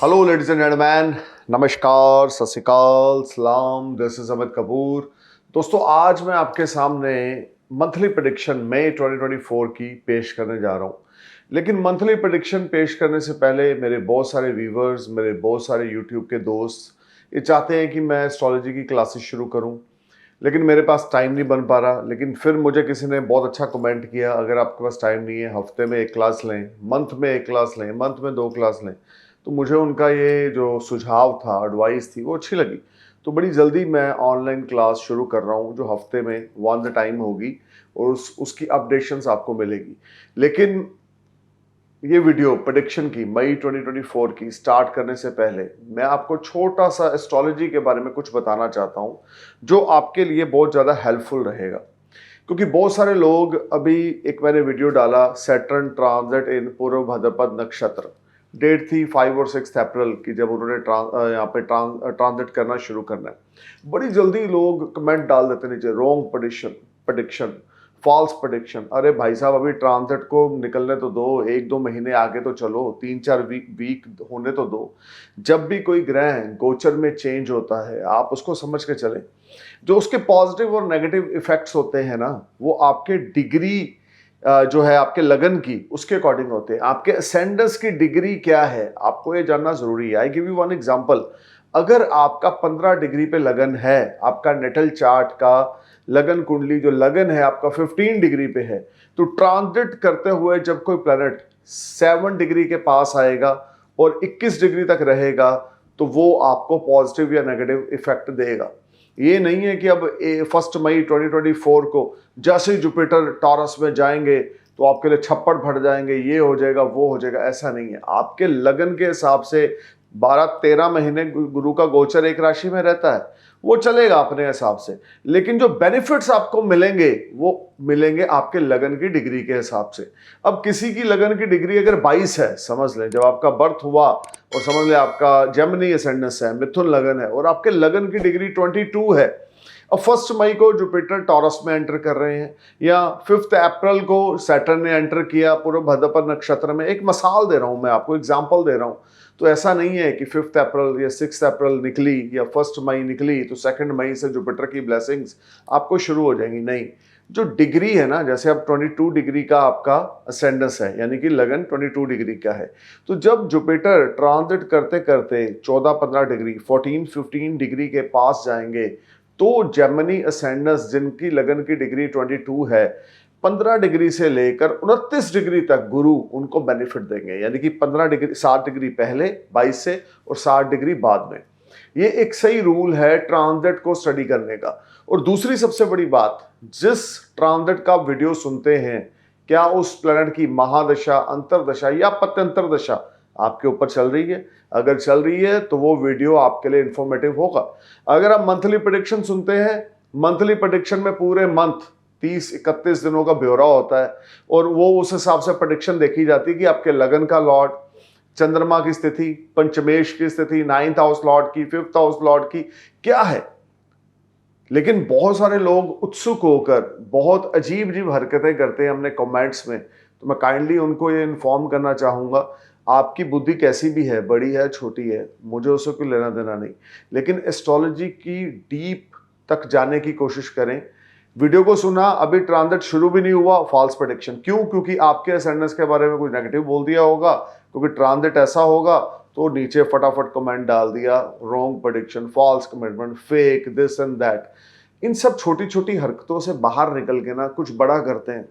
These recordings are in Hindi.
हेलो लेडीज एंड जेंटलमैन, नमस्कार, सत श्री अकाल, सलाम। This is Amit Kapoor. दोस्तों, आज मैं आपके सामने मंथली प्रेडिक्शन मई 2024 की पेश करने जा रहा हूँ। लेकिन मंथली प्रेडिक्शन पेश करने से पहले मेरे बहुत सारे व्यूवर्स, मेरे बहुत सारे यूट्यूब के दोस्त ये चाहते हैं कि मैं एस्ट्रोलॉजी की क्लासेस शुरू करूँ, लेकिन मेरे पास टाइम नहीं बन पा रहा। लेकिन फिर मुझे किसी ने बहुत अच्छा कमेंट किया, अगर आपके पास टाइम नहीं है, हफ्ते में एक क्लास लें, मंथ में एक क्लास लें, मंथ में 2 क्लास लें। तो मुझे उनका ये जो सुझाव था, एडवाइस थी, वो अच्छी लगी। तो बड़ी जल्दी मैं ऑनलाइन क्लास शुरू कर रहा हूँ, जो हफ्ते में 1 टाइम होगी और उसकी अपडेशंस आपको मिलेगी। लेकिन ये वीडियो प्रेडिक्शन की मई 2024 की स्टार्ट करने से पहले मैं आपको छोटा सा एस्ट्रोलॉजी के बारे में कुछ बताना चाहता हूँ, जो आपके लिए बहुत ज़्यादा हेल्पफुल रहेगा। क्योंकि बहुत सारे लोग, अभी एक मैंने वीडियो डाला सैटर्न ट्रांजिट इन पूर्व भाद्रपद नक्षत्र, डेट थी 5 और 6 अप्रैल की, जब उन्होंने यहाँ पे ट्रांजिट करना शुरू करना है। बड़ी जल्दी लोग कमेंट डाल देते नीचे, रॉन्ग प्रेडिक्शन, फॉल्स प्रेडिक्शन। अरे भाई साहब, अभी ट्रांजिट को निकलने तो दो, 1-2 महीने आगे तो चलो, 3-4 वीक होने तो दो। जब भी कोई ग्रह गोचर में चेंज होता है, आप उसको समझ के चलें। जो उसके पॉजिटिव और नेगेटिव इफेक्ट्स होते हैं ना, वो आपके डिग्री जो है आपके लगन की, उसके अकॉर्डिंग होते हैं। आपके असेंडेंस की डिग्री क्या है, आपको ये जानना जरूरी है। I give you one example. अगर आपका 15 डिग्री पे लगन है, आपका नेटल चार्ट का लगन कुंडली जो लगन है आपका 15 डिग्री पे है, तो ट्रांजिट करते हुए जब कोई प्लैनेट 7 डिग्री के पास आएगा और 21 डिग्री तक रहेगा, तो वो आपको पॉजिटिव या नेगेटिव इफेक्ट देगा। ये नहीं है कि अब 1 मई 2024 को जैसे ही जुपिटर टॉरस में जाएंगे तो आपके लिए छप्पड़ फट जाएंगे, ये हो जाएगा, वो हो जाएगा। ऐसा नहीं है। आपके लगन के हिसाब से 12-13 महीने गुरु का गोचर एक राशि में रहता है, वो चलेगा अपने हिसाब से। लेकिन जो बेनिफिट्स आपको मिलेंगे, वो मिलेंगे आपके लगन की डिग्री के हिसाब से। अब किसी की लगन की डिग्री अगर 22 है, समझ लें जब आपका बर्थ हुआ, और समझ लें आपका जेमिनी असेंडेंस है, मिथुन लगन है, और आपके लगन की डिग्री 22 है। अब 1 मई को जुपिटर टॉरस में एंटर कर रहे हैं, या 5 अप्रैल को सैटर्न ने एंटर किया पूर्व भाद्रपद नक्षत्र में। एक मिसाल दे रहा हूं मैं आपको, एग्जांपल दे रहा हूं। तो ऐसा नहीं है कि 5 अप्रैल या 6 अप्रैल निकली या 1 मई निकली तो 2 मई से जुपिटर की ब्लेसिंग्स आपको शुरू हो जाएंगी। नहीं, जो डिग्री है ना, जैसे अब 22 डिग्री का आपका असेंडेंस है, यानी कि लगन 22 डिग्री का है, तो जब जुपिटर ट्रांजिट करते करते 14-15 डिग्री, 14-15 डिग्री के पास जाएंगे, तो जेमिनी असेंडेंस जिनकी लगन की डिग्री 22 है, 15 डिग्री से लेकर 29 डिग्री तक गुरु उनको बेनिफिट देंगे। यानी कि 15 डिग्री, 7 डिग्री पहले 22 से, और 7 डिग्री बाद में। ये एक सही रूल है ट्रांजिट को स्टडी करने का। और दूसरी सबसे बड़ी बात, जिस ट्रांजिट का वीडियो सुनते हैं, क्या उस प्लैनेट की महादशा, अंतरदशा या पत्यंतर दशा आपके ऊपर चल रही है? अगर चल रही है तो वो वीडियो आपके लिए इंफॉर्मेटिव होगा। अगर आप मंथली प्रेडिक्शन सुनते हैं, मंथली प्रेडिक्शन में पूरे मंथ 30-31 दिनों का ब्यौरा होता है, और वो उस हिसाब से प्रेडिक्शन देखी जाती है कि आपके लगन का लॉर्ड, चंद्रमा की स्थिति, पंचमेश की स्थिति, 9th हाउस लॉर्ड की, 5th हाउस लॉर्ड की क्या है। लेकिन बहुत सारे लोग उत्सुक होकर बहुत अजीब अजीब हरकतें करते हैं अपने कमेंट्स में। तो मैं काइंडली उनको ये इन्फॉर्म करना चाहूँगा, आपकी बुद्धि कैसी भी है, बड़ी है, छोटी है, मुझे उससे कोई लेना देना नहीं। लेकिन एस्ट्रोलॉजी की डीप तक जाने की कोशिश करें। वीडियो को सुना, अभी ट्रांजिट शुरू भी नहीं हुआ, फॉल्स प्रेडिक्शन। क्यों? क्योंकि आपके असेंडेंस के बारे में कुछ नेगेटिव बोल दिया होगा, क्योंकि ट्रांजिट ऐसा होगा, तो नीचे फटाफट कमेंट डाल दिया, wrong prediction, false commitment, fake, this and that. इन सब छोटी छोटी हरकतों से बाहर निकल के ना कुछ बड़ा करते हैं।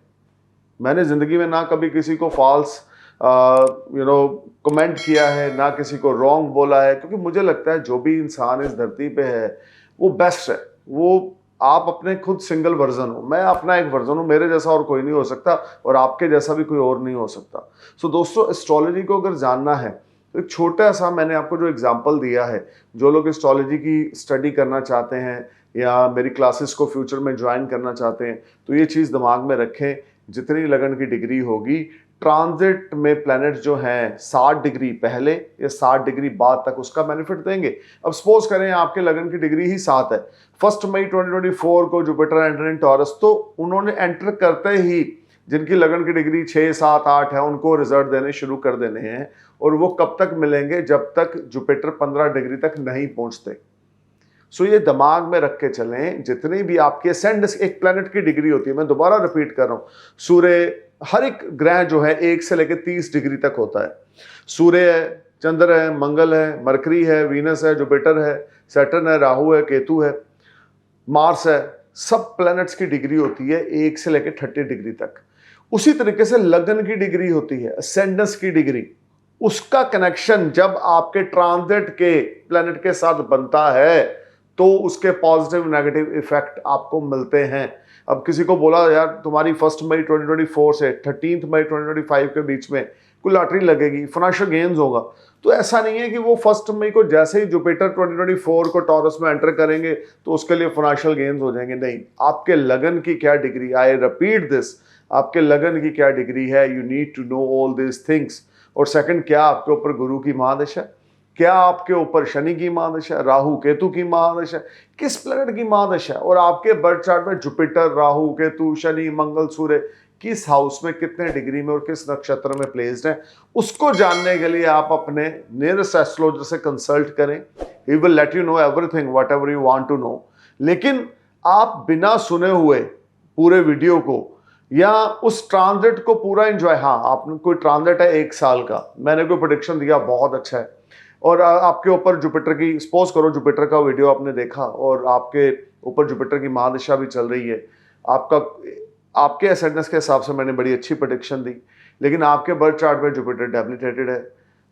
मैंने जिंदगी में ना कभी किसी को फॉल्स कमेंट किया है, ना किसी को रॉन्ग बोला है, क्योंकि मुझे लगता है जो भी इंसान इस धरती पे है वो बेस्ट है। वो आप अपने खुद सिंगल वर्जन हो, मैं अपना एक वर्जन हूँ, मेरे जैसा और कोई नहीं हो सकता, और आपके जैसा भी कोई और नहीं हो सकता। सो दोस्तों, एस्ट्रोलॉजी को अगर जानना है तो एक छोटा सा मैंने आपको जो एग्जाम्पल दिया है, जो लोग एस्ट्रोलॉजी की स्टडी करना चाहते हैं या मेरी क्लासेस को फ्यूचर में ज्वाइन करना चाहते हैं, तो ये चीज़ दिमाग में रखें। जितनी लगन की डिग्री होगी, ट्रांजिट में प्लैनेट जो हैं 60 डिग्री पहले या 60 डिग्री बाद तक उसका बेनिफिट देंगे। अब सपोज करें आपके लगन की डिग्री ही 7 है, 1 मई 2024 को जुपिटर एंटर इन टॉरस, तो उन्होंने एंटर करते ही जिनकी लगन की डिग्री 6, 7, 8 है उनको रिजल्ट देने शुरू कर देने हैं, और वो कब तक मिलेंगे, जब तक जुपिटर 15 डिग्री तक नहीं पहुंचते। सो ये दिमाग में रख के चलें, जितनी भी आपके असेंडेंस, एक प्लैनेट की डिग्री होती है, मैं दोबारा रिपीट कर रहा हूं, सूर्य, हर एक ग्रह जो है 1 से लेकर 30 डिग्री तक होता है। सूर्य है, चंद्र है, मंगल है, मरकरी है, वीनस है, जुपिटर है, सैटर्न है, राहु है, केतु है, मार्स है, सब प्लैनेट्स की डिग्री होती है 1 से लेकर 30 डिग्री तक। उसी तरीके से लगन की डिग्री होती है, असेंडेंस की डिग्री, उसका कनेक्शन जब आपके ट्रांजिट के प्लैनेट के साथ बनता है तो उसके पॉजिटिव नेगेटिव इफेक्ट आपको मिलते हैं। अब किसी को बोला यार तुम्हारी 1 मई 2024 से 13 मई 2025 के बीच में कोई लॉटरी लगेगी, फाइनेंशियल गेन्स होगा, तो ऐसा नहीं है कि वो 1 मई को जैसे ही जुपिटर 2024 को टॉरस में एंटर करेंगे तो उसके लिए फाइनेंशियल गेन्स हो जाएंगे। नहीं, आपके लगन की क्या डिग्री, आई रिपीट दिस, आपके लगन की क्या डिग्री है, you need to know all this things. और सेकंड, क्या आपके ऊपर गुरु की महादशा, क्या आपके ऊपर शनि की महादशा, राहु केतु की महादशा, किस प्लैनेट की महादशा, और आपके बर्थ चार्ट में जुपिटर, राहु केतु, शनि, मंगल, सूर्य किस हाउस में, कितने डिग्री में और किस नक्षत्र में प्लेस्ड है, उसको जानने के लिए आप अपने नियरेस्ट एस्ट्रोलॉजर से कंसल्ट करें। He will let you know everything whatever you want to know. लेकिन आप बिना सुने हुए पूरे वीडियो को या उस ट्रांजिट को पूरा एंजॉय, हाँ आपने कोई ट्रांजिट है 1 साल का, मैंने कोई प्रेडिक्शन दिया बहुत अच्छा है, और आपके ऊपर जुपिटर की, सपोज करो जुपिटर का वीडियो आपने देखा और आपके ऊपर जुपिटर की महादशा भी चल रही है, आपके असेंडेंस के हिसाब से मैंने बड़ी अच्छी प्रेडिक्शन दी, लेकिन आपके बर्थ चार्ट में जुपिटर डेबिलिटेटेड है,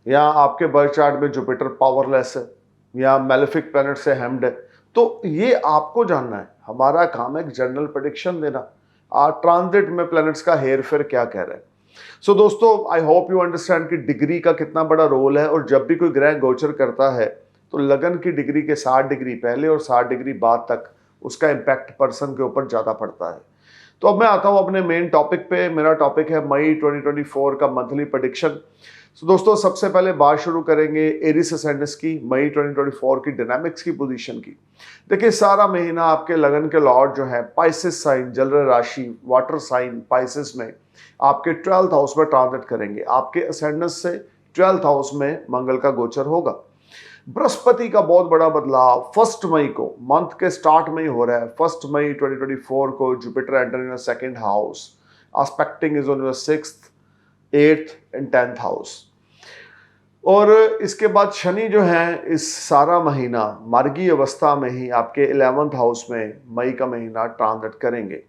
या आपके बर्थ चार्ट में जुपिटर पावरलेस है, या मेलेफिक प्लैनेट से हेम्ड है, तो ये आपको जानना है। हमारा काम है एक जनरल प्रेडिक्शन देना, ट्रांजिट में प्लैनेट्स का हेर फेर क्या कह रहा है। सो दोस्तों, आई होप यू अंडरस्टैंड कि डिग्री का कितना बड़ा रोल है, और जब भी कोई ग्रह गोचर करता है तो लगन की डिग्री के 60 डिग्री पहले और 60 डिग्री बाद तक उसका इम्पैक्ट पर्सन के ऊपर ज़्यादा पड़ता है। तो अब मैं आता हूं अपने मेन टॉपिक पे। मेरा टॉपिक है मई 2024 का मंथली प्रेडिक्शन। सो दोस्तों, सबसे पहले बात शुरू करेंगे एरिस असेंडेंस की, मई 2024 की डायनामिक्स की पोजीशन की। देखिए, सारा महीना आपके लगन के लॉर्ड जो है पाइसेस साइन, जल राशि, वाटर साइन पाइसेस में आपके 12th हाउस में ट्रांजिट करेंगे। आपके असेंडेंस से 12th हाउस में मंगल का गोचर होगा। बृहस्पति का बहुत बड़ा बदलाव 1 मई को, मंथ के स्टार्ट में ही हो रहा है। 1 मई 2024 को Jupiter enter in your 2nd house, expecting is on your 6th, 8th and 10th house. और इसके बाद शनि जो है इस सारा महीना मार्गी अवस्था में ही आपके 11th हाउस में मई का महीना ट्रांजिट करेंगे।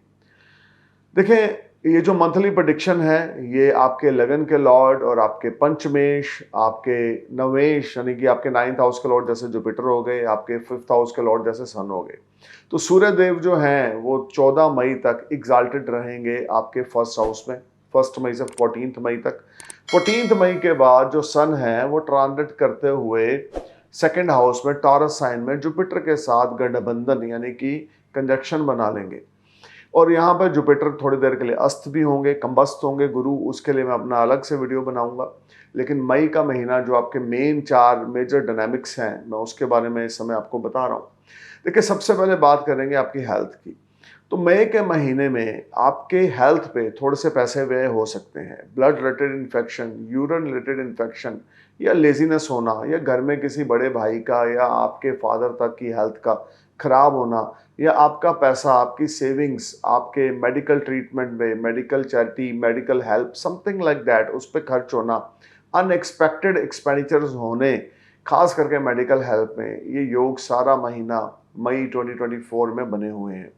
देखें, ये जो मंथली प्रेडिक्शन है ये आपके लगन के लॉर्ड और आपके पंचमेश, आपके नवेश यानी कि आपके 9th हाउस के लॉर्ड जैसे जुपिटर हो गए, आपके 5th हाउस के लॉर्ड जैसे सन हो गए। तो सूर्य देव जो हैं वो 14 मई तक एग्जाल्टेड रहेंगे आपके 1st हाउस में, 1 मई से 14 मई तक। 14 मई के बाद जो सन है वो ट्रांजिट करते हुए 2nd हाउस में टॉरस साइन में जुपिटर के साथ गठबंधन यानी कि कंजक्शन बना लेंगे। और यहाँ पर जुपिटर थोड़ी देर के लिए अस्त भी होंगे, कंबस्त होंगे गुरु, उसके लिए मैं अपना अलग से वीडियो बनाऊंगा। लेकिन मई का महीना जो आपके मेन 4 मेजर डायनामिक्स हैं, मैं उसके बारे में इस समय आपको बता रहा हूँ। देखिए, सबसे पहले बात करेंगे आपकी हेल्थ की। तो मई के महीने में आपके हेल्थ पे थोड़े से पैसे व्यय हो सकते हैं। Blood related infection, urine related infection, या लेजीनेस होना, या घर में किसी बड़े भाई का या आपके फादर तक की हेल्थ का खराब होना, या आपका पैसा, आपकी सेविंग्स, आपके मेडिकल ट्रीटमेंट में, medical charity, medical help, something like that, उस पर खर्च होना, अनएक्सपेक्टेड एक्सपेंडिचर्स होने, खास करके मेडिकल हेल्प में, ये योग सारा महीना मई 2024 में बने हुए हैं।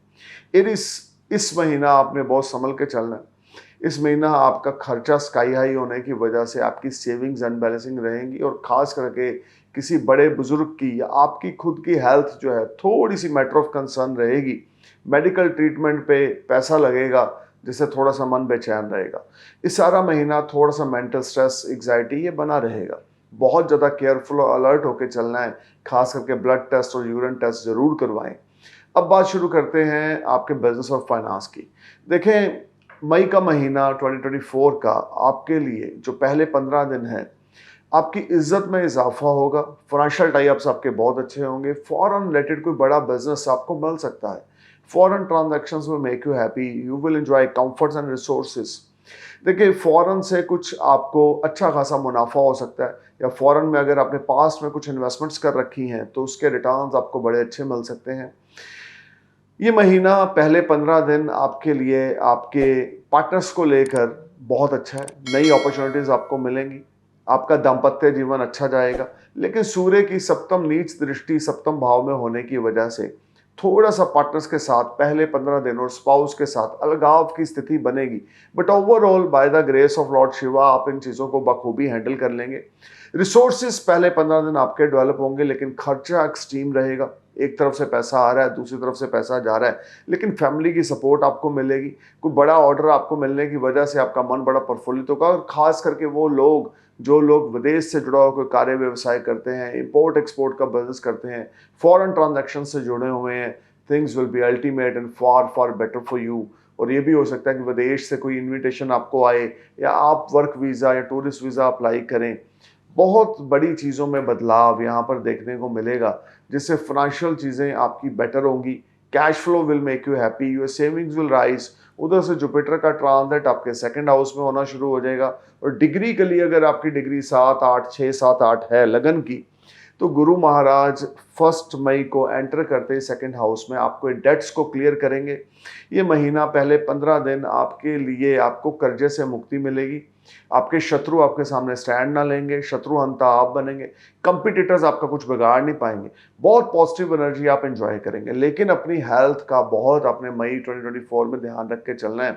इस महीना आपने बहुत संभल के चलना है। इस महीना आपका खर्चा स्काई हाई होने की वजह से आपकी सेविंग्स अनबैलेंसिंग रहेंगी, और ख़ास करके किसी बड़े बुजुर्ग की या आपकी खुद की हेल्थ जो है थोड़ी सी मैटर ऑफ कंसर्न रहेगी। मेडिकल ट्रीटमेंट पे पैसा लगेगा जिससे थोड़ा सा मन बेचैन रहेगा। इस सारा महीना थोड़ा सा मेंटल स्ट्रेस, एग्जाइटी ये बना रहेगा। बहुत ज़्यादा केयरफुल और अलर्ट होकर चलना है। खास करके ब्लड टेस्ट और यूरिन टेस्ट ज़रूर करवाएं। अब बात शुरू करते हैं आपके बिजनेस और फाइनेंस की। देखें, मई का महीना 2024 का आपके लिए जो पहले 15 दिन है, आपकी इज्जत में इजाफा होगा। फाइनेंशियल टाइप्स आपके बहुत अच्छे होंगे। फॉरेन रिलेटेड कोई बड़ा बिजनेस आपको मिल सकता है। Foreign transactions will make you happy. You will enjoy comforts and resources. देखिए फ़ॉरेन से कुछ आपको अच्छा खासा मुनाफ़ा हो सकता है, या फ़ॉरेन में अगर आपने पास्ट में कुछ इन्वेस्टमेंट्स कर रखी हैं तो उसके रिटर्न्स आपको बड़े अच्छे मिल सकते हैं। ये महीना पहले 15 दिन आपके लिए आपके पार्टनर्स को लेकर बहुत अच्छा है। नई अपॉर्चुनिटीज़ आपको मिलेंगी। आपका दाम्पत्य जीवन अच्छा जाएगा। लेकिन सूर्य की सप्तम नीच दृष्टि सप्तम भाव में होने की वजह से थोड़ा-सा पार्टनर्स के साथ पहले 15 दिन और स्पाउस के साथ अलगाव की स्थिति बनेगी। But overall by the grace of Lord Shiva आप इन चीज़ों को बखूबी हैंडल कर लेंगे। रिसोर्सेज़ पहले 15 दिन आपके डेवलप होंगे, लेकिन खर्चा एक्सट्रीम रहेगा। एक तरफ से पैसा आ रहा है, दूसरी तरफ से पैसा जा रहा है, लेकिन फैमिली की सपोर्ट आपको मिलेगी। कोई बड़ा ऑर्डर आपको मिलने की वजह से आपका मन बड़ा प्रफुल्लित होगा, और खास करके वो लोग जो लोग विदेश से जुड़ा हुआ कोई कार्य व्यवसाय करते हैं, इंपोर्ट एक्सपोर्ट का बिजनेस करते हैं, फॉरेन ट्रांजैक्शन से जुड़े हुए हैं, things will be ultimate and far far better for you. और ये भी हो सकता है कि विदेश से कोई इन्विटेशन आपको आए, या आप वर्क वीज़ा या टूरिस्ट वीज़ा अप्लाई करें। बहुत बड़ी चीज़ों में बदलाव यहाँ पर देखने को मिलेगा, जिससे फाइनेंशियल चीज़ें आपकी बेटर होंगी। Cash flow will make you happy, your savings will rise. उधर से जुपिटर का ट्रांजिट आपके सेकंड हाउस में होना शुरू हो जाएगा। और डिग्री के लिए अगर आपकी डिग्री 7 8 6 7 8 है लगन की, तो गुरु महाराज 1 मई को एंटर करते ही सेकंड हाउस में आपको डेट्स को क्लियर करेंगे। ये महीना पहले 15 दिन आपके लिए आपको कर्जे से मुक्ति मिलेगी। आपके शत्रु आपके सामने स्टैंड ना लेंगे, शत्रुहंता आप बनेंगे। कंपिटिटर्स आपका कुछ बिगाड़ नहीं पाएंगे। बहुत पॉजिटिव एनर्जी आप एंजॉय करेंगे, लेकिन अपनी हेल्थ का बहुत अपने मई 2024 में ध्यान रख के चलना है।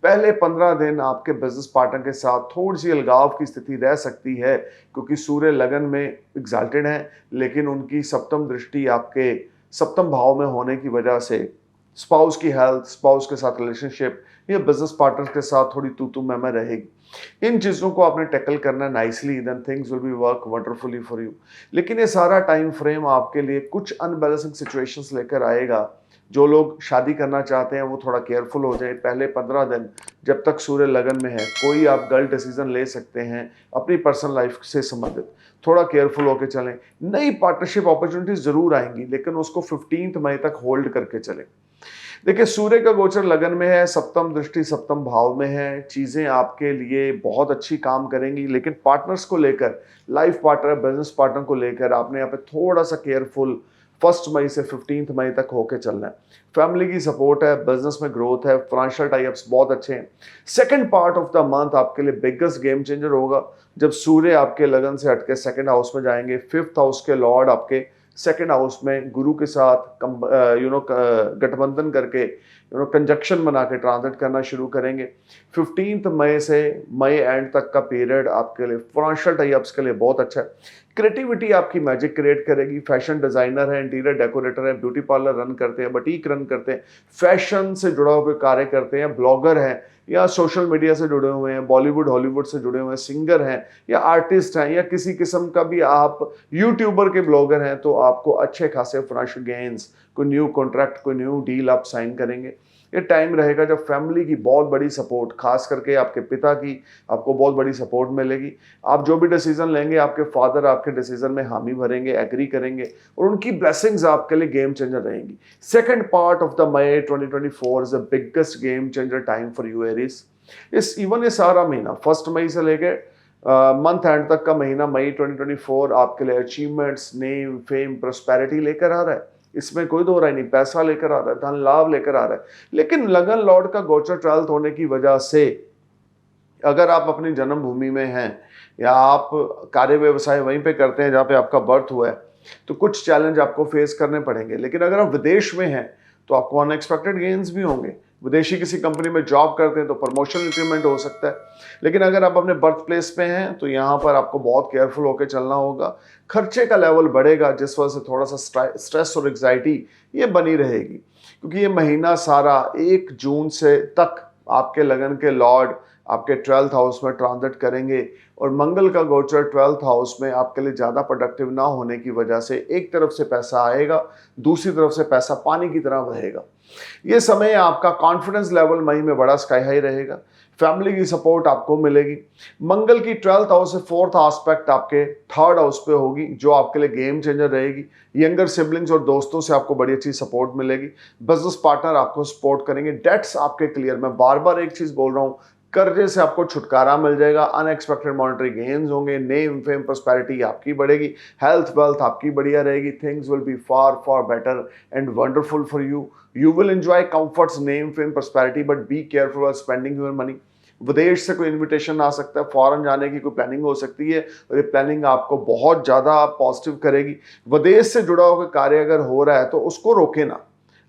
पहले 15 दिन आपके बिजनेस पार्टनर के साथ थोड़ी सी अलगाव की स्थिति रह सकती है, क्योंकि सूर्य लगन में एग्जाल्टेड है, लेकिन उनकी सप्तम दृष्टि आपके सप्तम भाव में होने की वजह से स्पाउस की हेल्थ, स्पाउस के साथ रिलेशनशिप या बिजनेस पार्टनर के साथ थोड़ी तू मैं रहेगी। इन चीज़ों को आपने टैकल करना nicely, then things will be work wonderfully for you. लेकिन ये सारा टाइम फ्रेम आपके लिए कुछ अनबैलेंसिंग सिचुएशंस लेकर आएगा। जो लोग शादी करना चाहते हैं वो थोड़ा केयरफुल हो जाए। पहले 15 दिन जब तक सूर्य लगन में है, कोई आप गलत डिसीजन ले सकते हैं अपनी पर्सनल लाइफ से संबंधित। थोड़ा केयरफुल होकर चलें। नई पार्टनरशिप अपॉर्चुनिटीज जरूर आएंगी, लेकिन उसको 15 मई तक होल्ड करके चलें। देखिए सूर्य का गोचर लगन में है, सप्तम दृष्टि सप्तम भाव में है। चीज़ें आपके लिए बहुत अच्छी काम करेंगी, लेकिन पार्टनर्स को लेकर, लाइफ पार्टनर, बिजनेस पार्टनर को लेकर आपने यहाँ पे थोड़ा सा केयरफुल 1 मई से 15 मई तक होके चलना है। फैमिली की सपोर्ट है, बिजनेस में ग्रोथ है, फाइनेंशियल टाइप्स बहुत अच्छे हैं। Second part of the month आपके लिए बिगेस्ट गेम चेंजर होगा, जब सूर्य आपके लगन से हटके सेकंड हाउस में जाएंगे। 5th हाउस के लॉर्ड आपके सेकंड हाउस में गुरु के साथ गठबंधन करके कंजक्शन बना के ट्रांजिट करना शुरू करेंगे। 15 मई से मई एंड तक का पीरियड आपके लिए फाइनेंशियल टाइप्स के लिए बहुत अच्छा है। क्रिएटिविटी आपकी मैजिक क्रिएट करेगी। फैशन डिजाइनर है, इंटीरियर डेकोरेटर है, ब्यूटी पार्लर रन करते हैं, बुटीक रन करते हैं, फैशन से जुड़ा हुआ कार्य करते हैं, ब्लॉगर हैं, या सोशल मीडिया से जुड़े हुए हैं, बॉलीवुड हॉलीवुड से जुड़े हुए हैं, सिंगर हैं या आर्टिस्ट हैं, या किसी किस्म का भी आप यूट्यूबर के ब्लॉगर हैं, तो आपको अच्छे खासे फाइनेंशियल गेन्स, कोई न्यू कॉन्ट्रैक्ट, कोई न्यू डील आप साइन करेंगे। ये टाइम रहेगा जब फैमिली की बहुत बड़ी सपोर्ट, खास करके आपके पिता की आपको बहुत बड़ी सपोर्ट मिलेगी। आप जो भी डिसीजन लेंगे, आपके फादर आपके डिसीजन में हामी भरेंगे, एग्री करेंगे, और उनकी ब्लेसिंग्स आपके लिए गेम चेंजर रहेंगी। Second part of the May 2024 is the biggest game changer time for you Aries. ये सारा महीना 1 मई से लेके मंथ एंड तक का महीना मई 2024 आपके लिए अचीवमेंट्स, नेम, फेम, प्रोस्पेरिटी लेकर आ रहा है। इसमें कोई दो राय नहीं। पैसा लेकर आ रहा है, धन लाभ लेकर आ रहा है। लेकिन लगन लॉर्ड का गोचर 12th होने की वजह से अगर आप अपनी जन्मभूमि में हैं, या आप कार्य व्यवसाय वहीं पे करते हैं जहाँ पे आपका बर्थ हुआ है, तो कुछ चैलेंज आपको फेस करने पड़ेंगे। लेकिन अगर आप विदेश में हैं तो आपको अनएक्सपेक्टेड गेन्स भी होंगे। विदेशी किसी कंपनी में जॉब करते हैं तो प्रमोशन इंक्रीमेंट हो सकता है। लेकिन अगर आप अपने बर्थ प्लेस पे हैं तो यहाँ पर आपको बहुत केयरफुल होकर चलना होगा। खर्चे का लेवल बढ़ेगा, जिस वजह से थोड़ा सा स्ट्रेस और एग्जाइटी ये बनी रहेगी, क्योंकि ये महीना सारा 1 जून से तक आपके लगन के लॉर्ड आपके 12th हाउस में ट्रांजिट करेंगे, और मंगल का गोचर 12th हाउस में आपके लिए ज़्यादा प्रोडक्टिव ना होने की वजह से एक तरफ से पैसा आएगा, दूसरी तरफ से पैसा पानी की तरह बहेगा। ये समय आपका कॉन्फिडेंस लेवल मई में बड़ा स्काई हाई रहेगा। फैमिली की सपोर्ट आपको मिलेगी। मंगल की 12th हाउस से 4th एस्पेक्ट आपके 3rd हाउस पे होगी, जो आपके लिए गेम चेंजर रहेगी। यंगर सिबलिंग्स और दोस्तों से आपको बड़ी अच्छी सपोर्ट मिलेगी। बिजनेस पार्टनर आपको सपोर्ट करेंगे। डेट्स आपके क्लियर। मैं बार बार एक चीज़ बोल रहा हूँ, कर्जे से आपको छुटकारा मिल जाएगा, अनएक्सपेक्टेड मॉनेटरी गेन्स होंगे, नेम फेम प्रॉस्पेरिटी आपकी बढ़ेगी, हेल्थ वेल्थ आपकी बढ़िया रहेगी, things will be far far better and wonderful for you. You will enjoy comforts, name, fame, prosperity, but be careful while spending your money. विदेश से कोई इनविटेशन आ सकता है, फॉरेन जाने की कोई प्लानिंग हो सकती है और ये प्लानिंग आपको बहुत ज़्यादा पॉजिटिव करेगी. विदेश से जुड़ा हुआ कार्य अगर हो रहा है तो उसको रोके ना.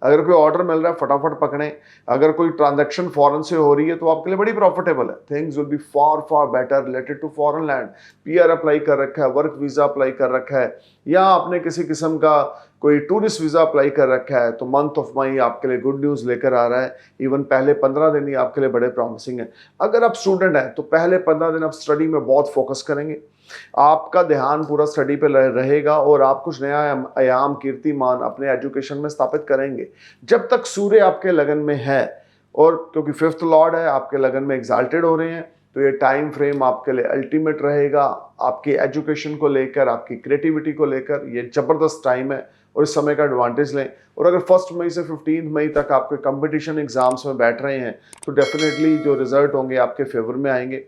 अगर कोई ऑर्डर मिल रहा है फटाफट पकड़ें. अगर कोई ट्रांजैक्शन फॉरेन से हो रही है तो आपके लिए बड़ी प्रॉफिटेबल है. Things will be far far better related to foreign land. PR apply कर रखा है, वर्क वीज़ा अप्लाई कर रखा है, या आपने किसी किस्म का कोई टूरिस्ट वीज़ा अप्लाई कर रखा है, तो मंथ ऑफ मई आपके लिए गुड न्यूज़ लेकर आ रहा है. इवन पहले 15 दिन ही आपके लिए बड़े प्रॉमिसिंग है. अगर आप स्टूडेंट हैं तो पहले 15 दिन आप स्टडी में बहुत फोकस करेंगे. आपका ध्यान पूरा स्टडी पे रहेगा और आप कुछ नया आयाम कीर्तिमान अपने एजुकेशन में स्थापित करेंगे. जब तक सूर्य आपके लगन में है, और क्योंकि फिफ्थ लॉर्ड है आपके लगन में एग्जाल्टेड हो रहे हैं, तो ये टाइम फ्रेम आपके लिए अल्टीमेट रहेगा. आपकी एजुकेशन को लेकर, आपकी क्रिएटिविटी को लेकर ये ज़बरदस्त टाइम है और इस समय का एडवांटेज लें. और अगर 1 मई से 15 मई तक आपके कंपटीशन एग्जाम्स में बैठ रहे हैं तो डेफिनेटली जो रिजल्ट होंगे आपके फेवर में आएंगे.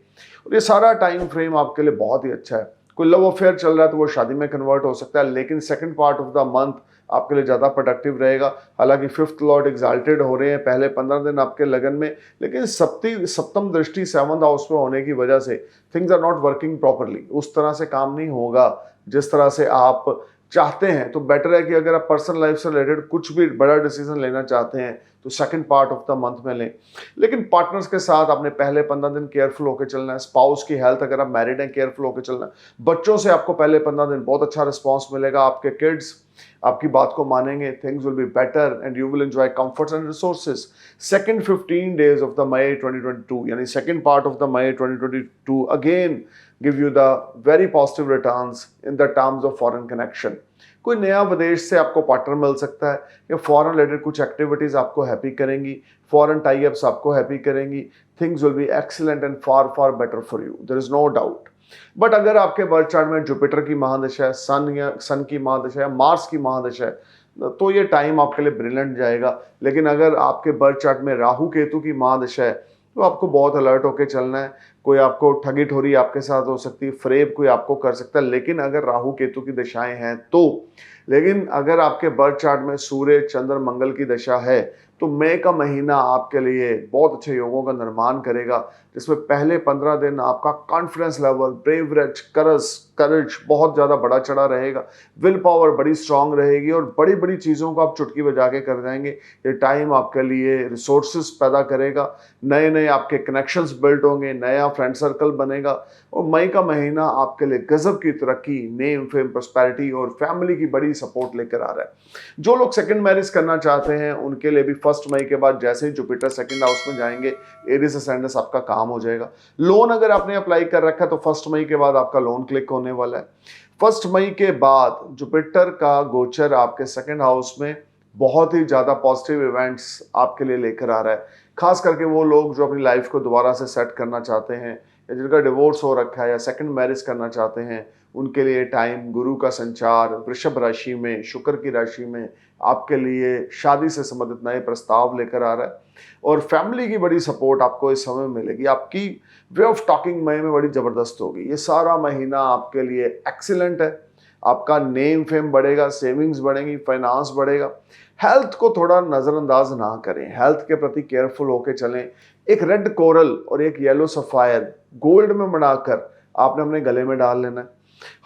और ये सारा टाइम फ्रेम आपके लिए बहुत ही अच्छा है. कोई लव अफेयर चल रहा है तो वो शादी में कन्वर्ट हो सकता है, लेकिन second part of the month आपके लिए ज़्यादा प्रोडक्टिव रहेगा. हालांकि फिफ्थ लॉर्ड एग्जाल्टेड हो रहे हैं पहले 15 दिन आपके लगन में, लेकिन सप्तम दृष्टि 7th हाउस में होने की वजह से things are not working properly. उस तरह से काम नहीं होगा जिस तरह से आप चाहते हैं. तो बेटर है कि अगर आप पर्सनल लाइफ से रिलेटेड कुछ भी बड़ा डिसीजन लेना चाहते हैं तो second part of the month में लें. लेकिन पार्टनर्स के साथ आपने पहले 15 दिन केयरफुल होकर चलना है. स्पाउस की हेल्थ, अगर आप मैरिड हैं, केयरफुल होकर चलना है. बच्चों से आपको पहले 15 दिन बहुत अच्छा रिस्पॉन्स मिलेगा. आपके किड्स आपकी बात को मानेंगे. Things will be better and you will enjoy comforts and resources. Second 15 days of the May 2022, यानी second part of the May 2022 again give you the very positive returns in the terms of foreign connection. कोई नया विदेश से आपको पार्टनर मिल सकता है, या फॉरेन रिलेटेड कुछ एक्टिविटीज आपको हैप्पी करेंगी, फॉरेन टाई अप्स आपको हैप्पी करेंगी. Things will be excellent and far far better for you, there is no doubt. But अगर आपके बर्थ चार्ट में जुपिटर की महादशा है, सन की महादशा है, मार्स की महादशा है, तो ये टाइम आपके लिए ब्रिलियंट जाएगा. लेकिन अगर आपके बर्थ चार्ट में राहु केतु की महादशा है तो आपको बहुत अलर्ट होकर चलना है. कोई आपको ठगी ठोरी आपके साथ हो सकती है, फ्रेब कोई आपको कर सकता है, लेकिन अगर राहु केतु की दशाएं हैं तो. लेकिन अगर आपके बर्थ चार्ट में सूर्य चंद्र मंगल की दशा है तो मई का महीना आपके लिए बहुत अच्छे योगों का निर्माण करेगा, जिसमें पहले 15 दिन आपका कॉन्फिडेंस लेवल, ब्रेवरेज, करेज बहुत ज़्यादा बड़ा चढ़ा रहेगा. विल पावर बड़ी स्ट्रांग रहेगी और बड़ी बड़ी चीज़ों को आप चुटकी बजा के कर जाएंगे. ये टाइम आपके लिए रिसोर्सेज पैदा करेगा, नए नए आपके कनेक्शंस बिल्ड होंगे, नया फ्रेंड सर्कल बनेगा. और मई का महीना आपके लिए गजब की तरक्की, नेम फेम प्रॉस्पेरिटी और फैमिली की बड़ी सपोर्ट लेकर आ रहा है. जो लोग सेकंड मैरिज करना चाहते हैं उनके लिए भी 1 मई के बाद जैसे ही जुपिटर सेकंड हाउस में जाएंगे, एरीज असेंडेंस आपका काम हो जाएगा. लोन अगर आपने अप्लाई कर रखा है तो 1 मई के बाद आपका लोन क्लिक होने वाला है. 1 मई के बाद जुपिटर का गोचर आपके सेकंड हाउस में बहुत ही ज़्यादा पॉजिटिव इवेंट्स आपके लिए लेकर आ रहा है. खास करके वो लोग जो अपनी लाइफ को दोबारा से सेट करना चाहते हैं, या जिनका डिवोर्स हो रखा है, या सेकंड मैरिज करना चाहते हैं, उनके लिए टाइम गुरु का संचार वृषभ राशि में, शुक्र की राशि में आपके लिए शादी से संबंधित नए प्रस्ताव लेकर आ रहा है. और फैमिली की बड़ी सपोर्ट आपको इस समय मिलेगी. आपकी वे ऑफ टॉकिंग मई में बड़ी ज़बरदस्त होगी. ये सारा महीना आपके लिए एक्सीलेंट है. आपका नेम फेम बढ़ेगा, सेविंग्स बढ़ेंगी, फाइनेंस बढ़ेगा. हेल्थ को थोड़ा नज़रअंदाज ना करें, हेल्थ के प्रति केयरफुल होकर चलें. एक रेड कोरल और एक येलो सफ़ायर गोल्ड में बनाकर आपने अपने गले में डाल लेना है.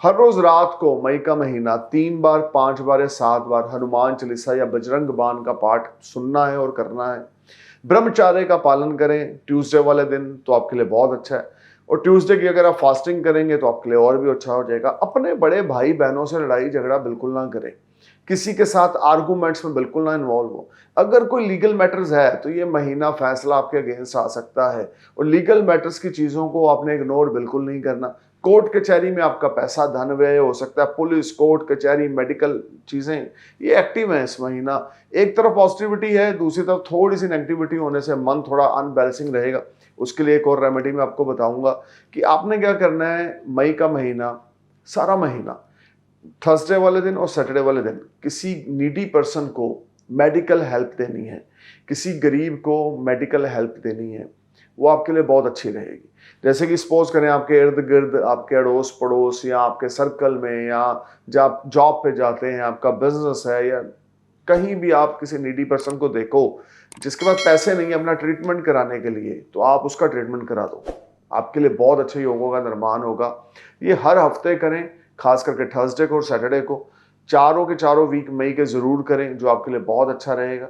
हर रोज रात को मई का महीना 3 बार, 5 बार या 7 बार हनुमान चालीसा या बजरंग बाण का पाठ सुनना है और करना है. ब्रह्मचार्य का पालन करें ट्यूसडे वाले दिन तो आपके लिए बहुत अच्छा है. और ट्यूसडे की अगर आप फास्टिंग करेंगे तो आपके लिए और भी अच्छा हो जाएगा. अपने बड़े भाई बहनों से लड़ाई झगड़ा बिल्कुल ना करें. किसी के साथ आर्गूमेंट्स में बिल्कुल ना इन्वॉल्व हो. अगर कोई लीगल मैटर्स है तो ये महीना फैसला आपके अगेंस्ट आ सकता है. और लीगल मैटर्स की चीज़ों को आपने इग्नोर बिल्कुल नहीं करना. कोर्ट कचहरी में आपका पैसा धन व्यय हो सकता है. पुलिस, कोर्ट कचहरी, मेडिकल चीज़ें ये एक्टिव हैं इस महीना. एक तरफ पॉजिटिविटी है, दूसरी तरफ थोड़ी सी नेगेटिविटी होने से मन थोड़ा अनबैलेंसिंग रहेगा. उसके लिए एक और रेमेडी मैं आपको बताऊंगा कि आपने क्या करना है. मई का महीना, सारा महीना, थर्सडे वाले दिन और सैटरडे वाले दिन किसी नीडी पर्सन को मेडिकल हेल्प देनी है. किसी गरीब को मेडिकल हेल्प देनी है. वो आपके लिए बहुत अच्छी रहेगी। जैसे कि सपोज करें आपके इर्द गिर्द, आपके अड़ोस पड़ोस या आपके सर्कल में, या जब आप जॉब पे जाते हैं, आपका बिजनेस है, या कहीं भी आप किसी नीडी पर्सन को देखो जिसके पास पैसे नहीं है अपना ट्रीटमेंट कराने के लिए, तो आप उसका ट्रीटमेंट करा दो। आपके लिए बहुत अच्छे योगों का निर्माण होगा। ये हर हफ्ते करें, खास करके थर्सडे को और सैटरडे को। चारों के चारों वीक मई के ज़रूर करें, जो आपके लिए बहुत अच्छा रहेगा।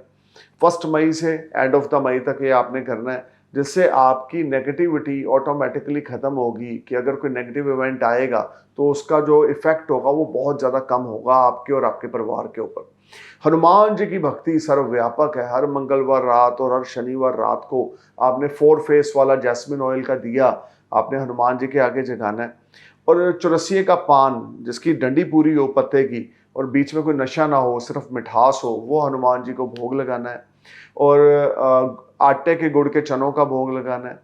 1 मई से एंड ऑफ द मई तक ये आपने करना है, जिससे आपकी नेगेटिविटी ऑटोमेटिकली ख़त्म होगी कि अगर कोई नेगेटिव इवेंट आएगा तो उसका जो इफ़ेक्ट होगा वो बहुत ज़्यादा कम होगा आपके और आपके परिवार के ऊपर। हनुमान जी की भक्ति सर्वव्यापक है। हर मंगलवार रात और हर शनिवार रात को आपने 4 फेस वाला जैस्मिन ऑयल का दिया आपने हनुमान जी के आगे जगाना है। और चौरसिए का पान जिसकी डंडी पूरी हो पत्ते की और बीच में कोई नशा ना हो, सिर्फ मिठास हो, वो हनुमान जी को भोग लगाना है। और आटे के गुड़ के चनों का भोग लगाना है।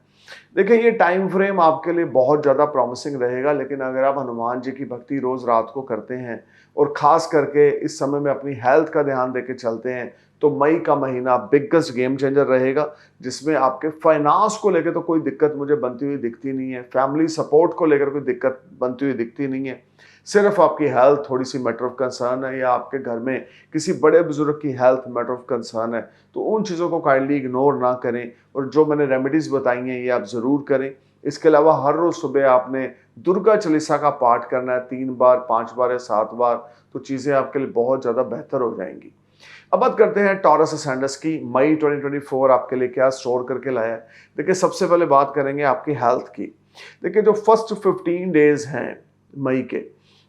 देखिए, ये टाइम फ्रेम आपके लिए बहुत ज़्यादा प्रॉमिसिंग रहेगा, लेकिन अगर आप हनुमान जी की भक्ति रोज़ रात को करते हैं और ख़ास करके इस समय में अपनी हेल्थ का ध्यान देके चलते हैं, तो मई का महीना बिगेस्ट गेम चेंजर रहेगा, जिसमें आपके फाइनेंस को लेकर तो कोई दिक्कत मुझे बनती हुई दिखती नहीं है, फैमिली सपोर्ट को लेकर कोई दिक्कत बनती हुई दिखती नहीं है। सिर्फ आपकी हेल्थ थोड़ी सी मैटर ऑफ कंसर्न है, या आपके घर में किसी बड़े बुजुर्ग की हेल्थ मैटर ऑफ कंसर्न है, तो उन चीज़ों को काइंडली इग्नोर ना करें और जो मैंने रेमेडीज़ बताई हैं ये आप ज़रूर करें। इसके अलावा हर रोज़ सुबह आपने दुर्गा चालीसा का पाठ करना है 3 बार, 5 बार या 7 बार, तो चीज़ें आपके लिए बहुत ज़्यादा बेहतर हो जाएंगी। अब बात करते हैं टॉरस असेंडेंस की। मई 2024 आपके लिए क्या स्टोर करके लाया है। देखिए, सबसे पहले बात करेंगे आपकी हेल्थ की। देखिए, जो फर्स्ट 15 डेज हैं मई के,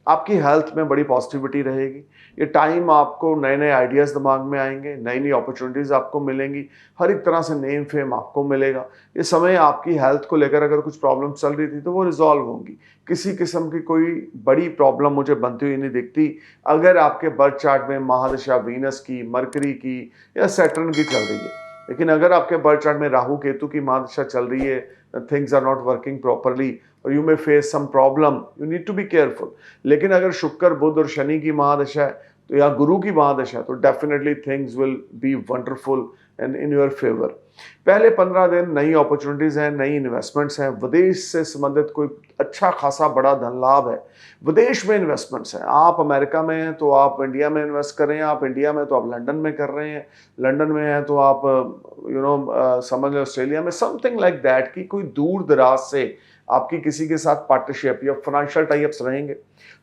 आपकी हेल्थ में बड़ी पॉजिटिविटी रहेगी। ये टाइम आपको नए नए आइडियाज़ दिमाग में आएंगे, नई नई अपॉर्चुनिटीज़ आपको मिलेंगी, हर एक तरह से नेम फेम आपको मिलेगा। ये समय आपकी हेल्थ को लेकर अगर कुछ प्रॉब्लम चल रही थी तो वो रिजॉल्व होंगी। किसी किस्म की कोई बड़ी प्रॉब्लम मुझे बनती हुई नहीं दिखती अगर आपके बर्थ चार्ट में महादशा वीनस की, मरकरी की या सैटर्न की चल रही है। लेकिन अगर आपके बर्थ चार्ट में राहु केतु की महादशा चल रही है, things are not working properly और you may face some problem, you need to be careful. लेकिन अगर शुक्र, बुध और शनि की महादशा है तो या गुरु की महादशा है तो definitely things will B wonderful and in your favour. पहले 15 दिन नई अपॉर्चुनिटीज़ हैं, नई इन्वेस्टमेंट्स हैं, विदेश से संबंधित कोई अच्छा खासा बड़ा धन लाभ है, विदेश में इन्वेस्टमेंट्स हैं। आप अमेरिका में हैं तो आप इंडिया में इन्वेस्ट कर रहे हैं, आप इंडिया में तो आप लंदन में कर रहे हैं, लंदन में हैं तो आप समझ लें ऑस्ट्रेलिया में, समथिंग लाइक दैट कि कोई दूर दराज से आपकी किसी के साथ पार्टनरशिप या फाइनेंशियल टाइप्स रहेंगे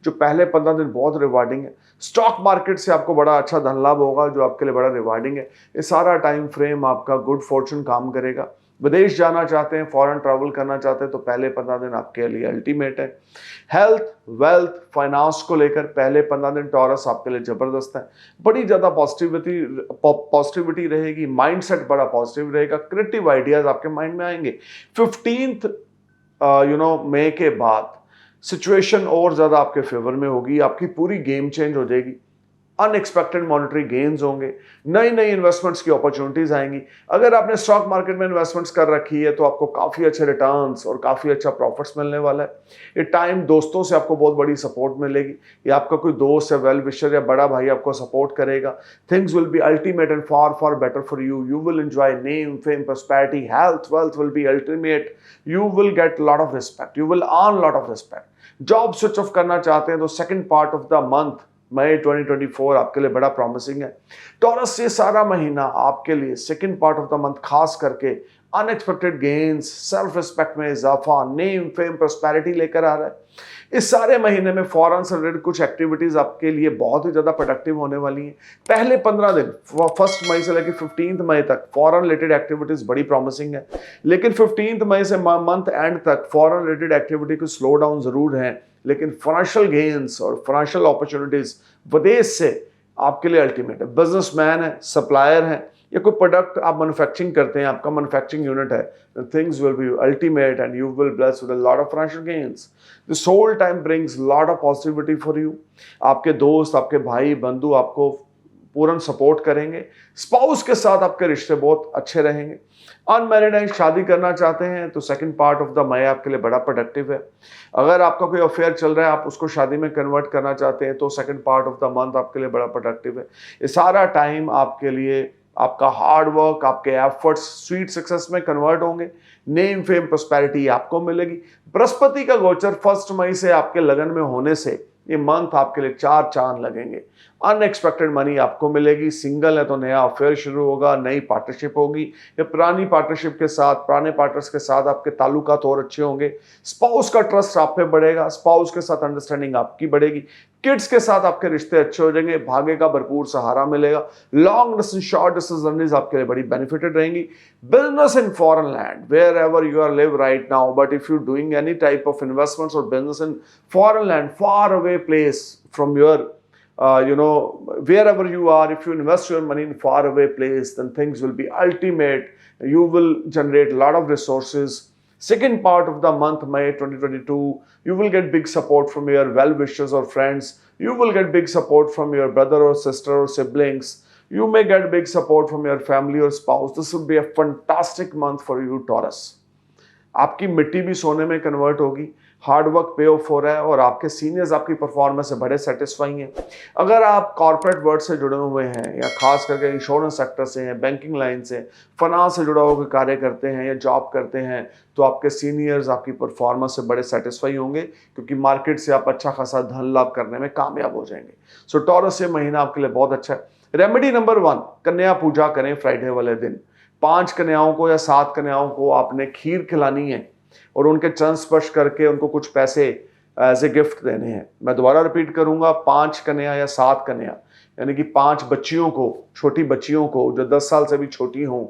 जो पहले 15 दिन बहुत रिवार्डिंग है। स्टॉक मार्केट से आपको बड़ा अच्छा धन लाभ होगा जो आपके लिए बड़ा रिवार्डिंग है। ये सारा टाइम फ्रेम आपका गुड फॉर्चून काम करेगा। विदेश जाना चाहते हैं, फॉरेन ट्रैवल करना चाहते हैं तो पहले 15 दिन आपके लिए अल्टीमेट है। हेल्थ, वेल्थ, फाइनेंस को लेकर पहले 15 दिन टॉरस आपके लिए जबरदस्त है। बड़ी ज़्यादा पॉजिटिविटी रहेगी, माइंडसेट बड़ा पॉजिटिव रहेगा, क्रिएटिव आइडियाज आपके माइंड में आएंगे। 15 मई के बाद सिचुएशन और ज़्यादा आपके फेवर में होगी, आपकी पूरी गेम चेंज हो जाएगी। अनएक्सपेक्टेड मॉनेटरी गेन्स होंगे, नई नई इन्वेस्टमेंट्स की अपॉर्चुनिटीज आएंगी। अगर आपने स्टॉक मार्केट में इन्वेस्टमेंट्स कर रखी है तो आपको काफ़ी अच्छे रिटर्न्स और काफ़ी अच्छा प्रॉफिट्स मिलने वाला है। ये टाइम दोस्तों से आपको बहुत बड़ी सपोर्ट मिलेगी, या आपका कोई दोस्त या वेल विशर या बड़ा भाई आपको सपोर्ट करेगा। Things will be ultimate and far far better for you. You will enjoy name, fame, prosperity, health, wealth will be ultimate. You will get lot of respect, you will earn lot of respect. Job switch off करना चाहते हैं तो second part of the month May 2024 आपके लिए बड़ा प्रॉमिसिंग है। टॉरस, ये सारा महीना आपके लिए second part of the month खास करके अनएक्सपेक्टेड गेन्स, सेल्फ रिस्पेक्ट में इजाफा, नेम, फेम, प्रॉस्पेरिटी लेकर आ रहा है। इस सारे महीने में फॉरेन से रिलेटेड कुछ एक्टिविटीज आपके लिए बहुत ही ज्यादा प्रोडक्टिव होने वाली हैं। पहले 15 दिन 1 मई से लेकर 15 मई तक फॉरेन रिलेटेड एक्टिविटीज बड़ी प्रॉमिसिंग है, लेकिन 15 मई से मंथ एंड तक फॉरेन रिलेटेड एक्टिविटी को स्लो डाउन जरूर है, लेकिन फाइनेंशियल गेन्स और फाइनेंशियल अपॉर्चुनिटीज विदेश से आपके लिए अल्टीमेट है। बिजनेसमैन है, सप्लायर है, या कोई प्रोडक्ट आप मैन्युफैक्चरिंग करते हैं, आपका मैन्युफैक्चरिंग यूनिट है, things will be ultimate and you will bless with a lot of financial gains. This whole time brings lot of positivity for you. आपके दोस्त, आपके भाई बंधु आपको पूर्ण सपोर्ट करेंगे। स्पाउस के साथ आपके रिश्ते बहुत अच्छे रहेंगे। अनमैरिड हैं, शादी करना चाहते हैं तो second part of the May आपके लिए बड़ा प्रोडक्टिव है। अगर आपका कोई अफेयर चल रहा है, आप उसको शादी में कन्वर्ट करना चाहते हैं तो second part of the month आपके लिए बड़ा प्रोडक्टिव है। ये सारा टाइम आपके लिए आपका हार्ड वर्क, आपके एफर्ट्स स्वीट सक्सेस में कन्वर्ट होंगे। नेम फेम प्रोस्पेरिटी आपको मिलेगी। बृहस्पति का गोचर 1 मई से आपके लगन में होने से ये मंथ आपके लिए 4 चांद लगेंगे। अनएक्सपेक्टेड मनी आपको मिलेगी। सिंगल है तो नया अफेयर शुरू होगा, नई पार्टनरशिप होगी, या पुरानी पार्टनरशिप के साथ, पुराने पार्टनर्स के साथ आपके ताल्लुकात और अच्छे होंगे। स्पाउस का ट्रस्ट आप पे बढ़ेगा, स्पाउस के साथ अंडरस्टैंडिंग आपकी बढ़ेगी। किड्स के साथ आपके रिश्ते अच्छे हो जाएंगे, भाग्य का भरपूर सहारा मिलेगा। Long distance, short distance journeys आपके लिए बड़ी बेनिफिटेड रहेंगी। Business in foreign land, wherever you are live right now, but if you doing any type of investments और business in foreign land, far away place from your wherever you are, if you invest your money in far away place, then things will be ultimate. You will generate a lot of resources. Second part of the month, May 2022, you will get big support from your well-wishers or friends. You will get big support from your brother or sister or siblings. You may get big support from your family or spouse. This will be a fantastic month for you, Taurus. आपकी मिट्टी भी सोने में कन्वर्ट होगी। हार्ड वर्क पे ऑफ हो रहा है और आपके सीनियर्स आपकी परफॉर्मेंस से बड़े सेटिस्फाइंग हैं। अगर आप कॉर्पोरेट वर्ल्ड से जुड़े हुए हैं या खास करके इंश्योरेंस सेक्टर से हैं, बैंकिंग लाइन से, फाइनेंस से जुड़ा हुआ कार्य करते हैं या जॉब करते हैं, तो आपके सीनियर्स आपकी परफॉर्मेंस से बड़े सेटिस्फाई होंगे, क्योंकि मार्केट से आप अच्छा खासा धन लाभ करने में कामयाब हो जाएंगे। सो टॉरस, ये महीना आपके लिए बहुत अच्छा है। रेमेडी नंबर 1, कन्या पूजा करें फ्राइडे वाले दिन। 5 कन्याओं को या 7 कन्याओं को आपने खीर खिलानी है और उनके चरण स्पर्श करके उनको कुछ पैसे एज ए गिफ्ट देने हैं। मैं दोबारा रिपीट करूंगा, 5 कन्या या 7 कन्या, यानी कि 5 बच्चियों को, छोटी बच्चियों को जो 10 साल से भी छोटी हों,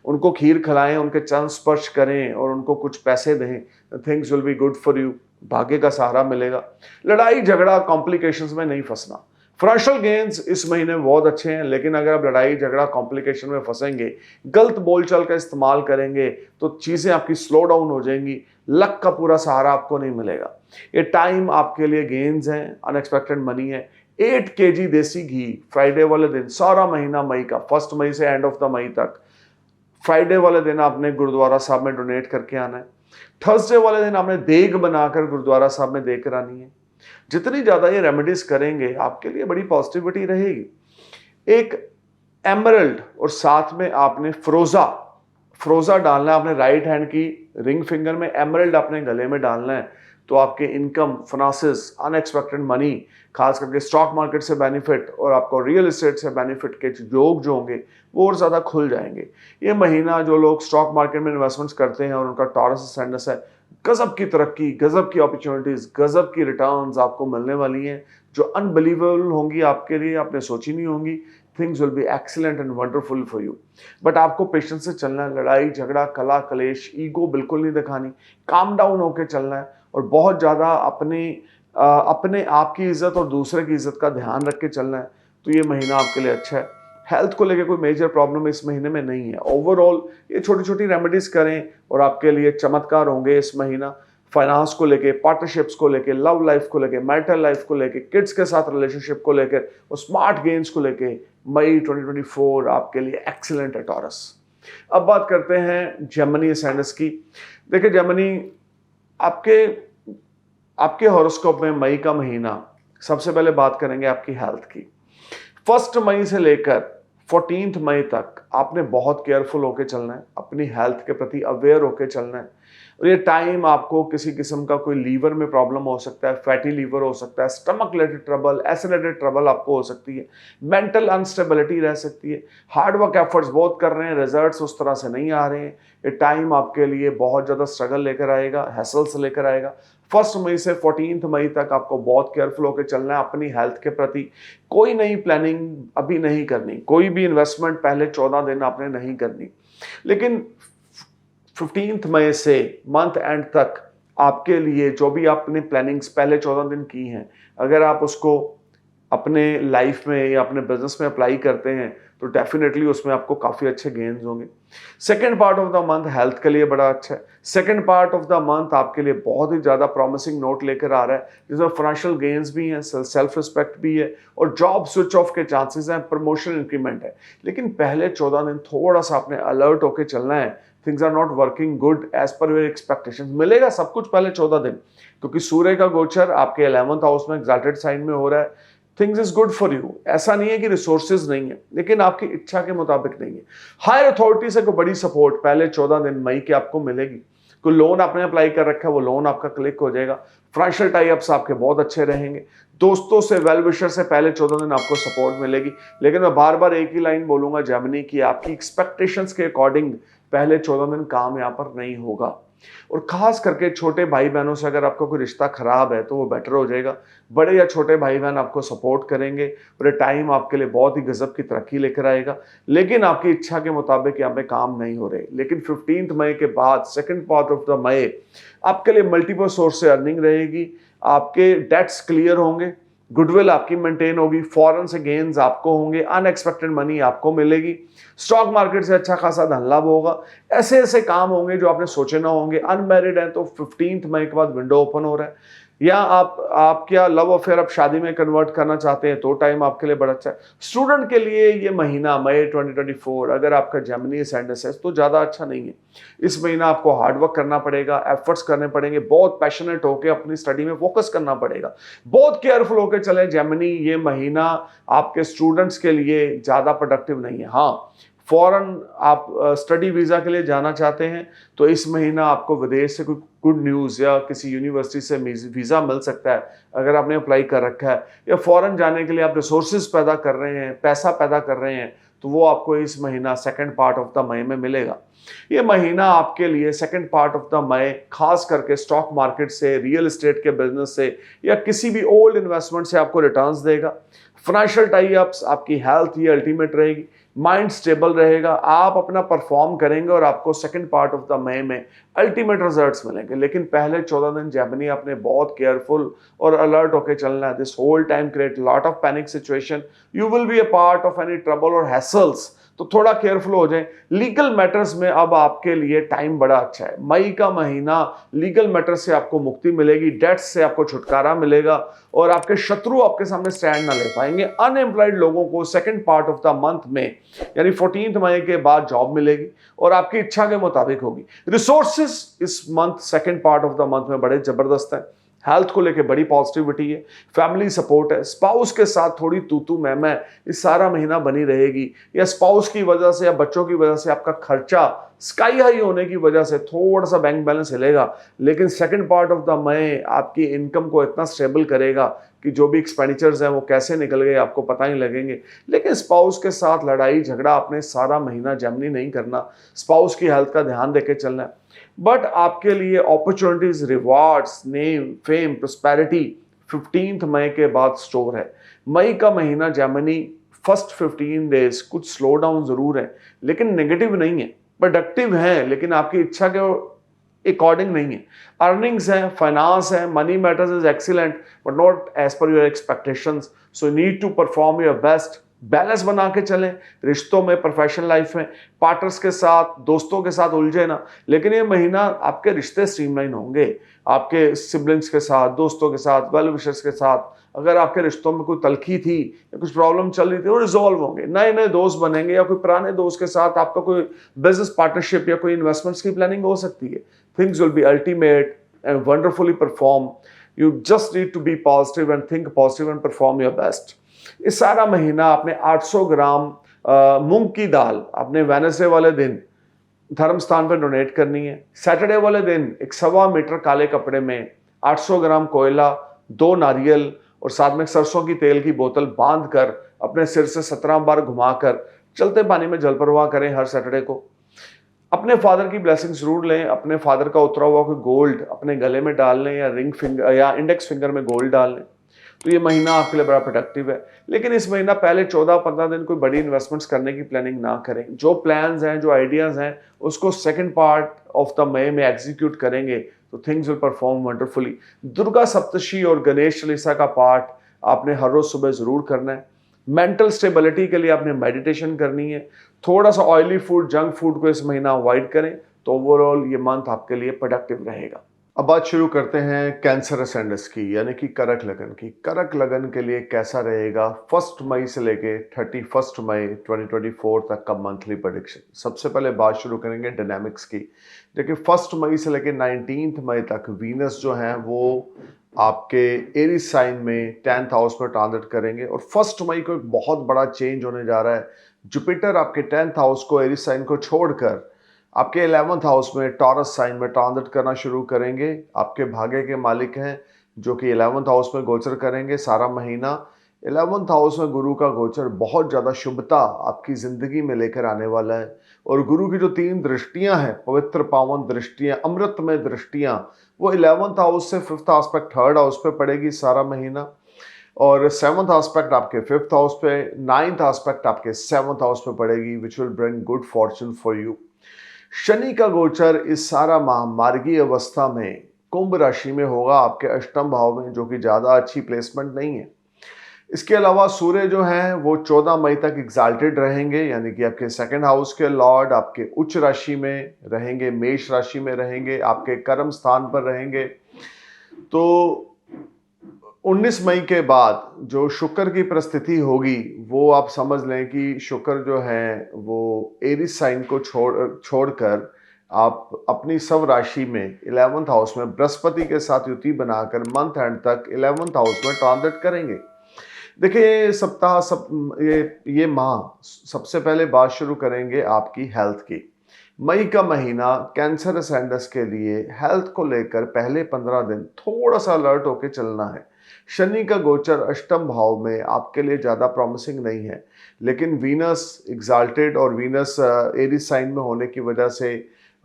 उनको खीर खिलाएं, उनके चरण स्पर्श करें और उनको कुछ पैसे दें। Things will be good for you. भाग्य का सहारा मिलेगा। लड़ाई झगड़ा कॉम्प्लिकेशंस में नहीं फंसना। फाइनेंशियल गेन्स इस महीने में बहुत अच्छे हैं, लेकिन अगर आप लड़ाई झगड़ा कॉम्प्लिकेशन में फंसेंगे, गलत बोलचाल का इस्तेमाल करेंगे, तो चीज़ें आपकी स्लो डाउन हो जाएंगी। लक का पूरा सहारा आपको नहीं मिलेगा। ये टाइम आपके लिए गेन्स हैं, अनएक्सपेक्टेड मनी है। 8 kg देसी घी फ्राइडे वाले दिन, सारा महीना मई का, 1 मई से एंड ऑफ द मई तक, फ्राइडे वाले दिन आपने गुरुद्वारा साहब में डोनेट करके आना है। थर्सडे वाले दिन आपने देग बनाकर गुरुद्वारा साहब में देकर आनी है। जितनी ज्यादा ये रेमेडीज करेंगे, आपके लिए बड़ी पॉजिटिविटी रहेगी। एक एमरल्ड और साथ में आपने फ्रोजा डालना है। आपने राइट हैंड की रिंग फिंगर में एमरल्ड अपने गले में डालना है, तो आपके इनकम, फाइनेंसेस, अनएक्सपेक्टेड मनी, खास करके स्टॉक मार्केट से बेनिफिट और आपको रियल एस्टेट से बेनिफिट के योग जो होंगे वो और ज़्यादा खुल जाएंगे। ये महीना जो लोग स्टॉक मार्केट में इन्वेस्टमेंट्स करते हैं और उनका टॉरस असेंडेंस है, गजब की तरक्की, गजब की अपॉर्चुनिटीज, गजब की रिटर्न्स आपको मिलने वाली हैं, जो अनबिलीवेबल होंगी आपके लिए, आपने सोची नहीं होंगी। Things will be excellent and wonderful for you. But आपको पेशेंस से चलना है। लड़ाई झगड़ा, कला कलेश, ईगो बिल्कुल नहीं दिखानी। काम डाउन होकर चलना है और बहुत ज़्यादा अपने आप की इज्जत और दूसरे की इज्जत का ध्यान रख के चलना है। तो ये महीना आपके लिए अच्छा है। हेल्थ को लेकर कोई मेजर प्रॉब्लम इस महीने में नहीं है। ओवरऑल ये छोटी छोटी रेमेडीज करें और आपके लिए चमत्कार होंगे इस महीना। फाइनेंस को लेके, पार्टनरशिप्स को लेके, लव लाइफ को लेके, मैरिटल लाइफ को लेके, किड्स के साथ रिलेशनशिप को लेकर और स्मार्ट गेन्स को लेके मई 2024 आपके लिए एक्सीलेंट है टॉरस। अब बात करते हैं जेमिनी असेंडेंस की। देखिए जेमिनी, आपके हॉरोस्कोप में मई का महीना, सबसे पहले बात करेंगे आपकी हेल्थ की। 1 मई से लेकर 14 मई तक आपने बहुत केयरफुल होकर चलना है, अपनी हेल्थ के प्रति अवेयर होकर चलना है। और ये टाइम आपको किसी किस्म का कोई लीवर में प्रॉब्लम हो सकता है, फैटी लीवर हो सकता है, stomach related trouble, acid related trouble आपको हो सकती है, मेंटल अनस्टेबिलिटी रह सकती है। हार्ड वर्क एफर्ट्स बहुत कर रहे हैं, रिजल्ट्स उस तरह से नहीं आ रहे हैं। ये टाइम आपके लिए बहुत ज़्यादा स्ट्रगल लेकर आएगा, हैसल्स लेकर आएगा। 1 मई से 14 मई तक आपको बहुत केयरफुल होकर चलना है अपनी हेल्थ के प्रति। कोई नई प्लानिंग अभी नहीं करनी, कोई भी इन्वेस्टमेंट पहले 14 दिन आपने नहीं करनी। लेकिन 15 मई से मंथ एंड तक आपके लिए जो भी आपने प्लानिंग्स पहले 14 दिन की हैं, अगर आप उसको अपने लाइफ में या अपने बिजनेस में अप्लाई करते हैं तो डेफिनेटली उसमें आपको काफ़ी अच्छे गेन्स होंगे। Second part of the month health के लिए बड़ा अच्छा है। Second part of the month आपके लिए बहुत ही ज़्यादा प्रॉमिसिंग नोट लेकर आ रहा है, जिसमें फाइनेंशियल गेन्स भी हैं, सेल्फ रिस्पेक्ट भी है और जॉब स्विच ऑफ के चांसेस हैं, प्रमोशन इंक्रीमेंट है। लेकिन पहले 14 दिन थोड़ा सा आपने अलर्ट होकर चलना है। Things are not working good as per your expectations. मिलेगा सब कुछ पहले 14 दिन, क्योंकि सूर्य का गोचर आपके 11th हाउस में एक्साल्टेड साइन में हो रहा है। Things is good for you. ऐसा नहीं है कि रिसोर्सेज नहीं है, लेकिन आपकी इच्छा के मुताबिक नहीं है। हायर अथॉरिटी से कोई बड़ी सपोर्ट पहले 14 दिन मई के आपको मिलेगी। कोई लोन आपने अप्लाई कर रखा है, वो लोन आपका क्लिक हो जाएगा। फाइनेंशियल टाई अप्स आपके बहुत अच्छे रहेंगे। दोस्तों से, वेल विशर से पहले 14 दिन आपको सपोर्ट मिलेगी। लेकिन मैं बार बार एक ही लाइन बोलूंगा जेमिनी की, आपकी एक्सपेक्टेशंस के अकॉर्डिंग पहले 14 दिन काम यहाँ पर नहीं होगा। और खास करके छोटे भाई बहनों से अगर आपका कोई रिश्ता खराब है तो वो बेटर हो जाएगा। बड़े या छोटे भाई बहन आपको सपोर्ट करेंगे और ये टाइम आपके लिए बहुत ही गजब की तरक्की लेकर आएगा। लेकिन आपकी इच्छा के मुताबिक यहाँ पे काम नहीं हो रहे। लेकिन 15 मई के बाद second part of the May आपके लिए मल्टीपल सोर्स से अर्निंग रहेगी। आपके डेट्स क्लियर होंगे, गुडविल आपकी मेंटेन होगी, फॉरेन से गेन्स आपको होंगे, अनएक्सपेक्टेड मनी आपको मिलेगी, स्टॉक मार्केट से अच्छा खासा धन लाभ होगा। ऐसे ऐसे काम होंगे जो आपने सोचे ना होंगे। अनमैरिड हैं तो 15 मई के बाद विंडो ओपन हो रहा है। या आप क्या लव अफेयर आप शादी में कन्वर्ट करना चाहते हैं तो टाइम आपके लिए बड़ा अच्छा है। स्टूडेंट के लिए ये महीना मई 2024 अगर आपका जेमिनी एसेंडेंस है तो ज़्यादा अच्छा नहीं है। इस महीना आपको हार्डवर्क करना पड़ेगा, एफर्ट्स करने पड़ेंगे, बहुत पैशनेट होकर अपनी स्टडी में फोकस करना पड़ेगा, बहुत केयरफुल होकर चले। जेमिनी ये महीना आपके स्टूडेंट्स के लिए ज़्यादा प्रोडक्टिव नहीं है। हाँ, फॉरेन आप स्टडी वीज़ा के लिए जाना चाहते हैं तो इस महीना आपको विदेश से कोई गुड न्यूज़ या किसी यूनिवर्सिटी से वीज़ा मिल सकता है अगर आपने अप्लाई कर रखा है। या फॉरेन जाने के लिए आप रिसोर्सेज पैदा कर रहे हैं, पैसा पैदा कर रहे हैं, तो वो आपको इस महीना second part of the May में मिलेगा। ये महीना आपके लिए second part of the May खास करके स्टॉक मार्केट से, रियल एस्टेट के बिजनेस से या किसी भी ओल्ड इन्वेस्टमेंट से आपको रिटर्न्स देगा। फाइनेंशियल टाई अप्स, आपकी हेल्थ ये अल्टीमेट रहेगी, माइंड स्टेबल रहेगा, आप अपना परफॉर्म करेंगे और आपको second part of the May में अल्टीमेट रिजल्ट्स मिलेंगे। लेकिन पहले 14 दिन जेमिनी आपने बहुत केयरफुल और अलर्ट होकर चलना है। This whole time create lot of panic situation, you will be a part of any trouble और हैसल्स, तो थोड़ा केयरफुल हो जाएं। लीगल मैटर्स में अब आपके लिए टाइम बड़ा अच्छा है। मई का महीना लीगल मैटर्स से आपको मुक्ति मिलेगी, डेट्स से आपको छुटकारा मिलेगा और आपके शत्रु आपके सामने स्टैंड ना ले पाएंगे। अनएम्प्लॉयड लोगों को second part of the month में यानी 14 मई के बाद जॉब मिलेगी और आपकी इच्छा के मुताबिक होगी। रिसोर्सेस इस month second part of the month में बड़े जबरदस्त हैं। हेल्थ को लेके बड़ी पॉजिटिविटी है, फैमिली सपोर्ट है, स्पाउस के साथ थोड़ी तू मैं इस सारा महीना बनी रहेगी। या स्पाउस की वजह से या बच्चों की वजह से आपका खर्चा स्काई हाई होने की वजह से थोड़ा सा बैंक बैलेंस हिलेगा। लेकिन second part of the May आपकी इनकम को इतना स्टेबल करेगा कि जो भी एक्सपेंडिचर्स हैं वो कैसे निकल गए आपको पता ही लगेंगे। लेकिन स्पाउस के साथ लड़ाई झगड़ा आपने सारा महीना जेमिनी नहीं करना, स्पाउस की हेल्थ का ध्यान देके चलना है। बट आपके लिए opportunities, rewards, name, fame, prosperity 15 मई के बाद स्टोर है। मई का महीना जेमिनी फर्स्ट 15 डेज कुछ स्लो डाउन जरूर है, लेकिन नेगेटिव नहीं है, प्रोडक्टिव है, लेकिन आपकी इच्छा के अकॉर्डिंग नहीं है। अर्निंग्स है, फाइनेंस है, money matters is excellent but not as per your expectations, so need to perform your best. Balance बना के चलें, रिश्तों में, प्रोफेशनल लाइफ में, पार्टनर्स के साथ, दोस्तों के साथ उलझे ना। लेकिन ये महीना आपके रिश्ते स्ट्रीमलाइन होंगे, आपके सिबलिंग्स के साथ, दोस्तों के साथ, वेल विशर्स के साथ। अगर आपके रिश्तों में कोई तलखी थी या कुछ प्रॉब्लम चल रही थी वो रिजॉल्व होंगे, नए नए दोस्त बनेंगे या कोई पुराने दोस्त के साथ आपका कोई बिजनेस पार्टनरशिप या कोई इन्वेस्टमेंट्स की प्लानिंग हो सकती है। Things will be ultimate and wonderfully perform. You just need to be positive and think positive and perform your best. इस सारा महीना आपने 800 ग्राम मूंग की दाल अपने वेडनेसडे वाले दिन धर्म स्थान पर डोनेट करनी है। सैटरडे वाले दिन एक 1.25 मीटर काले कपड़े में 800 ग्राम कोयला, 2 नारियल और साथ में सरसों की तेल की बोतल बांध कर अपने सिर से 17 बार घुमाकर चलते पानी में जल प्रवाह करें हर सैटरडे को। अपने फादर की ब्लेसिंग जरूर लें। अपने फादर का उतरा हुआ कोई गोल्ड अपने गले में डाल लें या रिंग फिंगर या इंडेक्स फिंगर में गोल्ड डाल लें। तो ये महीना आपके लिए बड़ा प्रोडक्टिव है। लेकिन इस महीना पहले 14-15 दिन कोई बड़ी इन्वेस्टमेंट्स करने की प्लानिंग ना करें। जो प्लान्स हैं, जो आइडियाज़ हैं, उसको second part of the May में एग्जीक्यूट करेंगे तो things will perform wonderfully. Durga Saptashati और गणेश चालीसा का पाठ आपने हर रोज सुबह ज़रूर करना है। मेंटल स्टेबिलिटी के लिए आपने मेडिटेशन करनी है। थोड़ा सा ऑयली फूड, जंक फूड को इस महीना अवॉइड करें तो ओवरऑल ये मंथ आपके लिए प्रोडक्टिव रहेगा। अब बात शुरू करते हैं कैंसर असेंडेंस की, यानी कि करक लगन की। करक लगन के लिए कैसा रहेगा 1 मई से लेके 31 मई 2024 तक का मंथली प्रेडिक्शन। सबसे पहले बात शुरू करेंगे डायनामिक्स की। देखिए 1 मई से लेके 19 मई तक वीनस जो है वो आपके एरीज साइन में 10th हाउस में ट्रांजिट करेंगे, और 1 मई को एक बहुत बड़ा चेंज होने जा रहा है। जुपिटर आपके 10th हाउस को, एरीज साइन को छोड़कर आपके 11th हाउस में टॉरस साइन में ट्रांजिट करना शुरू करेंगे। आपके भाग्य के मालिक हैं जो कि 11th हाउस में गोचर करेंगे सारा महीना। 11th हाउस में गुरु का गोचर बहुत ज़्यादा शुभता आपकी ज़िंदगी में लेकर आने वाला है। और गुरु की जो 3 दृष्टियां हैं, पवित्र पावन दृष्टियां, अमृतमय दृष्टियां, वो 11th हाउस से 5th एस्पेक्ट 3rd हाउस पे पड़ेगी सारा महीना, और 7th एस्पेक्ट आपके 5th हाउस पे, 9th एस्पेक्ट आपके 7th हाउस पे पड़ेगी, which will bring good fortune for you. Shani का गोचर इस सारा महामार्गी अवस्था में कुंभ राशि में होगा, आपके अष्टम भाव में, जो कि ज़्यादा अच्छी प्लेसमेंट नहीं है। इसके अलावा सूर्य जो हैं वो 14 मई तक एग्जाल्टेड रहेंगे, यानी कि आपके 2nd हाउस के लॉर्ड आपके उच्च राशि में रहेंगे, मेष राशि में रहेंगे, आपके कर्म स्थान पर रहेंगे। तो 19 मई के बाद जो शुक्र की परिस्थिति होगी, वो आप समझ लें कि शुक्र जो है वो एरीज साइन को छोड़कर आप अपनी सब राशि में 11th हाउस में बृहस्पति के साथ युति बनाकर मंथ एंड तक 11th हाउस में ट्रांजिट करेंगे। देखिए ये माह, सबसे पहले बात शुरू करेंगे आपकी हेल्थ की। मई का महीना कैंसर असेंडेंस के लिए हेल्थ को लेकर पहले 15 दिन थोड़ा सा अलर्ट होकर चलना है। शनि का गोचर अष्टम भाव में आपके लिए ज़्यादा प्रॉमिसिंग नहीं है, लेकिन वीनस एग्जाल्टेड और वीनस एरीज साइन में होने की वजह से,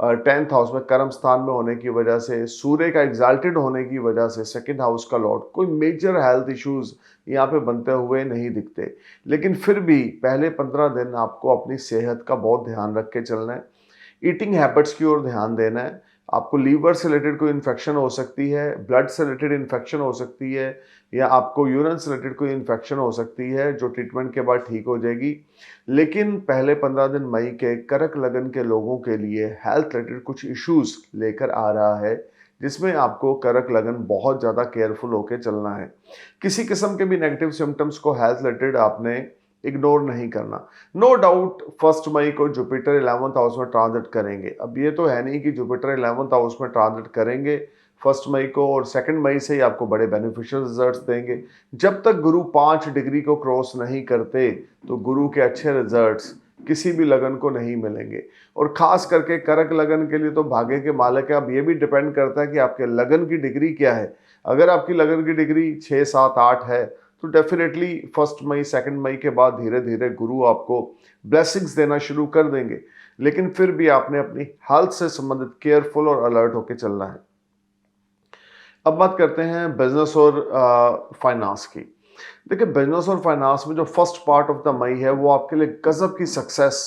10th हाउस में कर्म स्थान में होने की वजह से, सूर्य का एग्जाल्टेड होने की वजह से 2nd हाउस का लॉर्ड, कोई मेजर हेल्थ इश्यूज यहाँ पे बनते हुए नहीं दिखते। लेकिन फिर भी पहले 15 दिन आपको अपनी सेहत का बहुत ध्यान रख के चलना है। ईटिंग हैबिट्स की ओर ध्यान देना है। आपको लीवर से रिलेटेड कोई इन्फेक्शन हो सकती है, ब्लड से रिलेटेड इन्फेक्शन हो सकती है, या आपको यूरिन से रिलेटेड कोई इन्फेक्शन हो सकती है जो ट्रीटमेंट के बाद ठीक हो जाएगी। लेकिन पहले 15 दिन मई के करक लगन के लोगों के लिए हेल्थ रिलेटेड कुछ इश्यूज लेकर आ रहा है, जिसमें आपको करक लगन बहुत ज़्यादा केयरफुल होकर चलना है। किसी किस्म के भी नेगेटिव सिम्टम्स को हेल्थ रिलेटेड आपने इग्नोर नहीं करना। नो डाउट 1 मई को जुपिटर 11th हाउस में ट्रांजिट करेंगे। अब ये तो है नहीं कि जुपिटर 11th हाउस में ट्रांजिट करेंगे 1 मई को और 2nd मई से ही आपको बड़े बेनिफिशियल रिजल्ट्स देंगे। जब तक गुरु 5 डिग्री को क्रॉस नहीं करते तो गुरु के अच्छे रिजल्ट्स किसी भी लगन को नहीं मिलेंगे। और खास करके करक लगन के लिए तो भाग्य के मालिक है। अब ये भी डिपेंड करता है कि आपके लगन की डिग्री क्या है। अगर आपकी लगन की डिग्री 6, 7, 8 है तो डेफिनेटली 1 मई 2nd मई के बाद धीरे धीरे गुरु आपको ब्लेसिंग्स देना शुरू कर देंगे। लेकिन फिर भी आपने अपनी हेल्थ से संबंधित केयरफुल और अलर्ट होकर चलना है। अब बात करते हैं बिजनेस और फाइनेंस की। देखिए बिजनेस और फाइनेंस में जो first part of the May है वो आपके लिए गजब की सक्सेस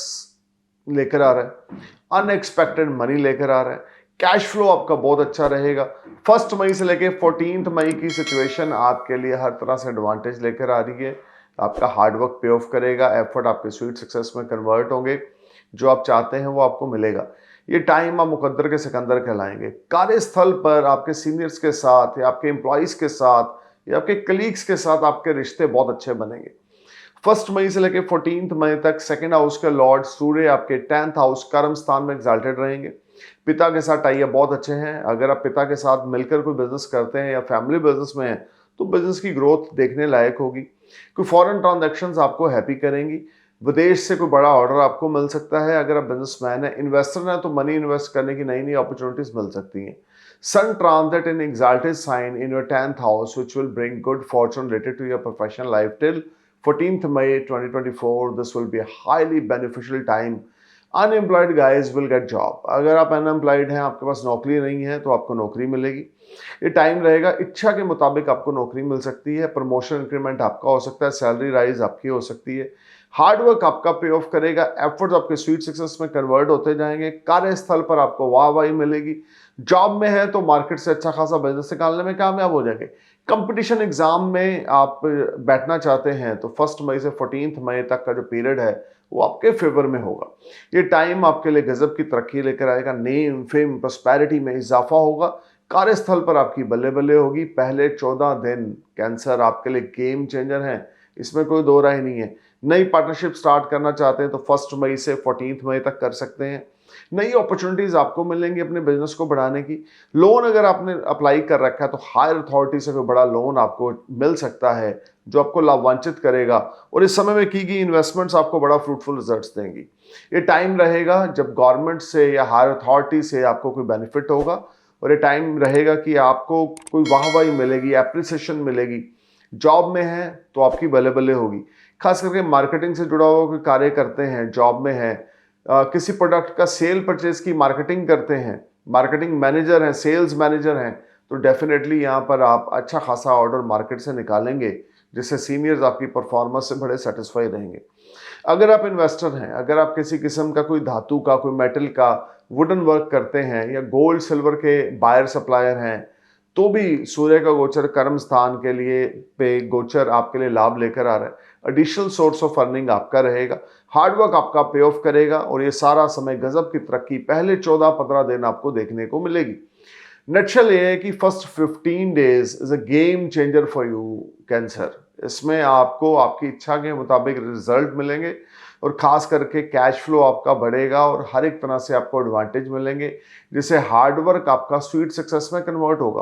लेकर आ रहा है, अनएक्सपेक्टेड मनी लेकर आ रहा है, कैश फ्लो आपका बहुत अच्छा रहेगा। 1 मई से लेके 14 मई की सिचुएशन आपके लिए हर तरह से एडवांटेज लेकर आ रही है। आपका हार्डवर्क पे ऑफ करेगा, एफर्ट आपके स्वीट सक्सेस में कन्वर्ट होंगे, जो आप चाहते हैं वो आपको मिलेगा। ये टाइम आप मुकद्दर के सिकंदर कहलाएंगे। कार्यस्थल पर आपके सीनियर्स के साथ या आपके एम्प्लॉयज़ के साथ या आपके कलीग्स के साथ आपके रिश्ते बहुत अच्छे बनेंगे। 1 मई से लेकर 14 मई तक 2nd हाउस के लॉर्ड सूर्य आपके 10th हाउस कर्म स्थान में एग्जाल्टेड रहेंगे। पिता के साथ टाई बहुत अच्छे हैं। अगर आप पिता के साथ मिलकर कोई बिजनेस करते हैं या फैमिली बिजनेस में हैं तो बिजनेस की ग्रोथ देखने लायक होगी। कोई फॉरेन ट्रांजैक्शंस आपको हैप्पी करेंगी। विदेश से कोई बड़ा ऑर्डर आपको मिल सकता है। अगर आप बिजनेसमैन है, इन्वेस्टर है, तो मनी इन्वेस्ट करने की नई नई अपॉर्चुनिटीज मिल सकती हैं। Sun transit in exalted sign in your 10th house, which will bring good fortune related to your professional life till 14th May 2024. This will be a highly beneficial time. Unemployed guys will get job. अगर आप अनएम्प्लॉयड हैं, आपके पास नौकरी नहीं है, तो आपको नौकरी मिलेगी। ये टाइम रहेगा, इच्छा के मुताबिक आपको नौकरी मिल सकती है, प्रमोशन इंक्रीमेंट आपका हो सकता है, सैलरी राइज आपकी हो सकती है। हार्डवर्क आपका पे ऑफ करेगा, एफर्ट्स आपके स्वीट सक्सेस में कन्वर्ट होते जाएंगे। कार्यस्थल पर आपको वाहवाही मिलेगी। जॉब में है तो मार्केट से अच्छा खासा बिजनेस निकालने में कामयाब हो जाएंगे। कंपटीशन एग्जाम में आप बैठना चाहते हैं तो 1 मई से 14 मई तक का जो पीरियड है वो आपके फेवर में होगा। ये टाइम आपके लिए गजब की तरक्की लेकर आएगा। नेम, फेम, प्रॉस्पेरिटी में इजाफा होगा। कार्यस्थल पर आपकी बल्ले बल्ले होगी। पहले 14 दिन कैंसर आपके लिए गेम चेंजर हैं, इसमें कोई दो राय नहीं है। नई पार्टनरशिप स्टार्ट करना चाहते हैं तो 1 मई से 14 मई तक कर सकते हैं। नई अपॉर्चुनिटीज आपको मिलेंगी अपने बिजनेस को बढ़ाने की। लोन अगर आपने अप्लाई कर रखा है तो हायर अथॉरिटी से कोई बड़ा लोन आपको मिल सकता है जो आपको लाभान्वित करेगा, और इस समय में की गई इन्वेस्टमेंट्स आपको बड़ा फ्रूटफुल रिजल्ट्स देंगी। ये टाइम रहेगा जब गवर्नमेंट से या हायर अथॉरिटी से आपको कोई बेनिफिट होगा, और ये टाइम रहेगा कि आपको कोई वाहवाही मिलेगी, एप्रिसिएशन मिलेगी। जॉब में है तो आपकी बल्ले बल्ले होगी, खास करके मार्केटिंग से जुड़ा हुआ कोई कार्य करते हैं, जॉब में है, किसी प्रोडक्ट का सेल परचेज की मार्केटिंग करते हैं, मार्केटिंग मैनेजर हैं, सेल्स मैनेजर हैं, तो डेफिनेटली यहाँ पर आप अच्छा खासा ऑर्डर मार्केट से निकालेंगे, जिससे सीनियर्स आपकी परफॉर्मेंस से बड़े सेटिस्फाई रहेंगे। अगर आप इन्वेस्टर हैं, अगर आप किसी किस्म का कोई धातु का, कोई मेटल का, वुडन वर्क करते हैं या गोल्ड सिल्वर के बायर सप्लायर हैं, तो भी सूर्य का गोचर कर्म स्थान के लिए पे गोचर आपके लिए लाभ लेकर आ रहा है। एडिशनल सोर्स ऑफ अर्निंग आपका रहेगा, हार्डवर्क आपका पे ऑफ करेगा, और ये सारा समय गजब की तरक्की पहले 14-15 दिन आपको देखने को मिलेगी। नटशल ये है कि first 15 days is a game changer for you cancer. इसमें आपको आपकी इच्छा के मुताबिक रिजल्ट मिलेंगे, और खास करके कैश फ्लो आपका बढ़ेगा और हर एक तरह से आपको एडवांटेज मिलेंगे, जिससे हार्डवर्क आपका स्वीट सक्सेस में कन्वर्ट होगा।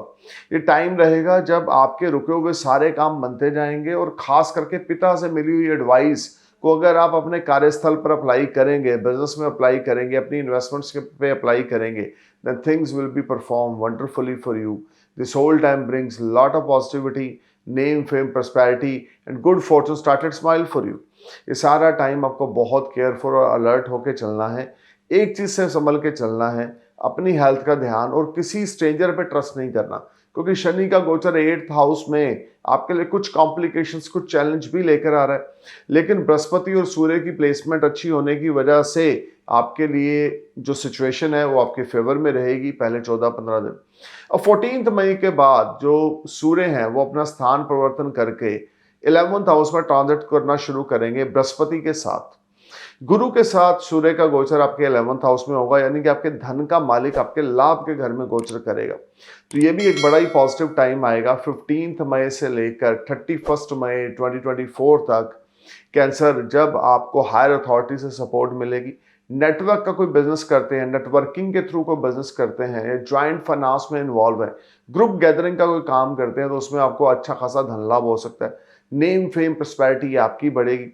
ये टाइम रहेगा जब आपके रुके हुए सारे काम बनते जाएंगे, और खास करके पिता से मिली हुई एडवाइस को अगर आप अपने कार्यस्थल पर अप्लाई करेंगे, बिजनेस में अप्लाई करेंगे, अपनी इन्वेस्टमेंट्स पे अप्लाई करेंगे, then things will be performed wonderfully for you. This whole time brings a lot of positivity, name, fame, prosperity and good fortune started smile for you. ये सारा टाइम आपको बहुत केयरफुल और अलर्ट होकर चलना है, एक चीज से संभल के चलना है, अपनी हेल्थ का ध्यान, और किसी स्ट्रेंजर पे ट्रस्ट नहीं करना, क्योंकि शनि का गोचर 8th हाउस में आपके लिए कुछ कॉम्प्लिकेशंस, कुछ चैलेंज भी लेकर आ रहा है। लेकिन बृहस्पति और सूर्य की प्लेसमेंट अच्छी होने की वजह से आपके लिए जो सिचुएशन है वो आपके फेवर में रहेगी पहले 14-15 दिन। अब 14 मई के बाद जो सूर्य हैं वो अपना स्थान परिवर्तन करके 11th हाउस में ट्रांजिट करना शुरू करेंगे बृहस्पति के साथ। गुरु के साथ सूर्य का गोचर आपके 11th हाउस में होगा, यानी कि आपके धन का मालिक आपके लाभ के घर में गोचर करेगा। तो ये भी एक बड़ा ही पॉजिटिव टाइम आएगा 15 मई से लेकर 31 मई 2024 तक कैंसर, जब आपको हायर अथॉरिटी से सपोर्ट मिलेगी। नेटवर्क का कोई बिजनेस करते हैं, नेटवर्किंग के थ्रू कोई बिजनेस करते हैं, या ज्वाइंट फाइनेंस में इन्वॉल्व है, ग्रुप गैदरिंग का कोई काम करते हैं, तो उसमें आपको अच्छा खासा धन लाभ हो सकता है। नेम, फेम, प्रॉस्पेरिटी आपकी बढ़ेगी।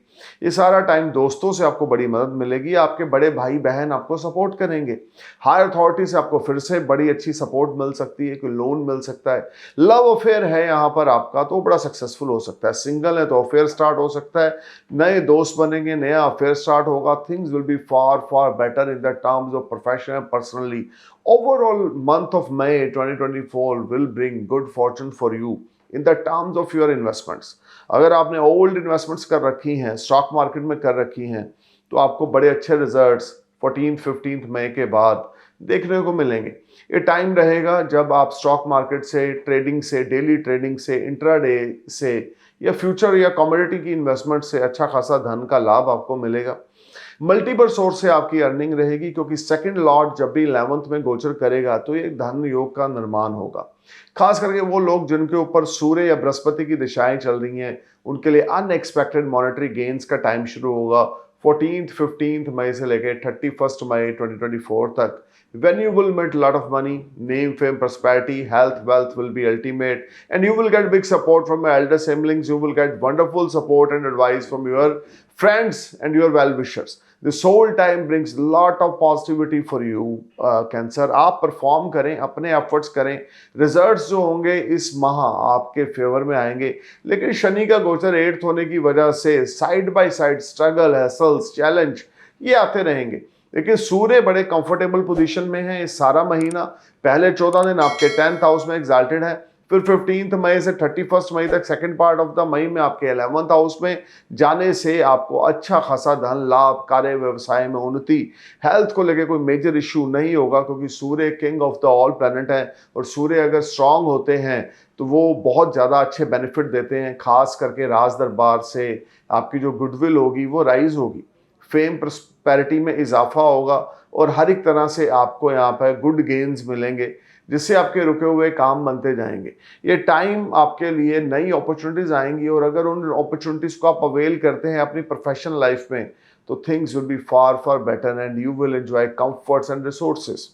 ये सारा टाइम दोस्तों से आपको बड़ी मदद मिलेगी, आपके बड़े भाई बहन आपको सपोर्ट करेंगे। हायर अथॉरिटी से आपको फिर से बड़ी अच्छी सपोर्ट मिल सकती है, कोई लोन मिल सकता है। लव अफेयर है यहाँ पर आपका तो बड़ा सक्सेसफुल हो सकता है। सिंगल है तो अफेयर स्टार्ट हो सकता है, नए दोस्त बनेंगे, नया अफेयर स्टार्ट होगा। Things will be far far better in the terms of profession and personally. Overall month of May 2024 will bring good fortune for you in the terms of your investments. अगर आपने ओल्ड इन्वेस्टमेंट्स कर रखी हैं, स्टॉक मार्केट में कर रखी हैं, तो आपको बड़े अच्छे रिजल्ट्स 14-15 मई के बाद देखने को मिलेंगे। ये टाइम रहेगा जब आप स्टॉक मार्केट से, ट्रेडिंग से, डेली ट्रेडिंग से, इंट्राडे से, या फ्यूचर या कमोडिटी की इन्वेस्टमेंट से अच्छा खासा धन का लाभ आपको मिलेगा। मल्टीपल सोर्स से आपकी अर्निंग रहेगी, क्योंकि सेकंड लॉर्ड जब भी 11th में गोचर करेगा तो ये धन योग का निर्माण होगा। खास करके वो लोग जिनके ऊपर सूर्य या बृहस्पति की दिशाएं चल रही हैं, उनके लिए अनएक्सपेक्टेड मॉनेटरी गेन्स का टाइम शुरू होगा 14-15 मई से लेकर 31 मई 2024 तक। When you will make a lot of money, name, fame, prosperity, health, wealth will be ultimate, and you will get big support from your elder siblings. You will get wonderful support and advice from your friends and your well-wishers. This whole time brings a lot of positivity for you, Cancer. आप परफॉर्म करें, अपने एफर्ट्स करें, रिजल्ट्स जो होंगे इस माह आपके फेवर में आएंगे। लेकिन शनि का गोचर 8th होने की वजह से side by side struggle, hassles, challenge ये आते रहेंगे। लेकिन सूर्य बड़े कंफर्टेबल पोजीशन में है इस सारा महीना। पहले 14 दिन आपके 10th हाउस में एग्जाल्टेड है, फिर 15 मई से 31 मई तक second part of the May में आपके 11th हाउस में जाने से आपको अच्छा खासा धन लाभ, कार्य व्यवसाय में उन्नति, हेल्थ को लेकर कोई मेजर इश्यू नहीं होगा, क्योंकि Surya king of the all planet है, और सूर्य अगर स्ट्रांग होते हैं तो वो बहुत ज़्यादा अच्छे बेनिफिट देते हैं। खास करके राज दरबार से आपकी जो गुडविल होगी वो राइज होगी, फेम प्रॉस्पेरिटी में इजाफा होगा, और हर एक तरह से आपको यहाँ पर गुड गेन्स मिलेंगे। जिससे आपके रुके हुए काम बनते जाएंगे। ये टाइम आपके लिए नई अपॉर्चुनिटीज आएंगी और अगर उन अपॉर्चुनिटीज को आप अवेल करते हैं अपनी प्रोफेशनल लाइफ में तो things will be far far better and you will enjoy comforts and resources.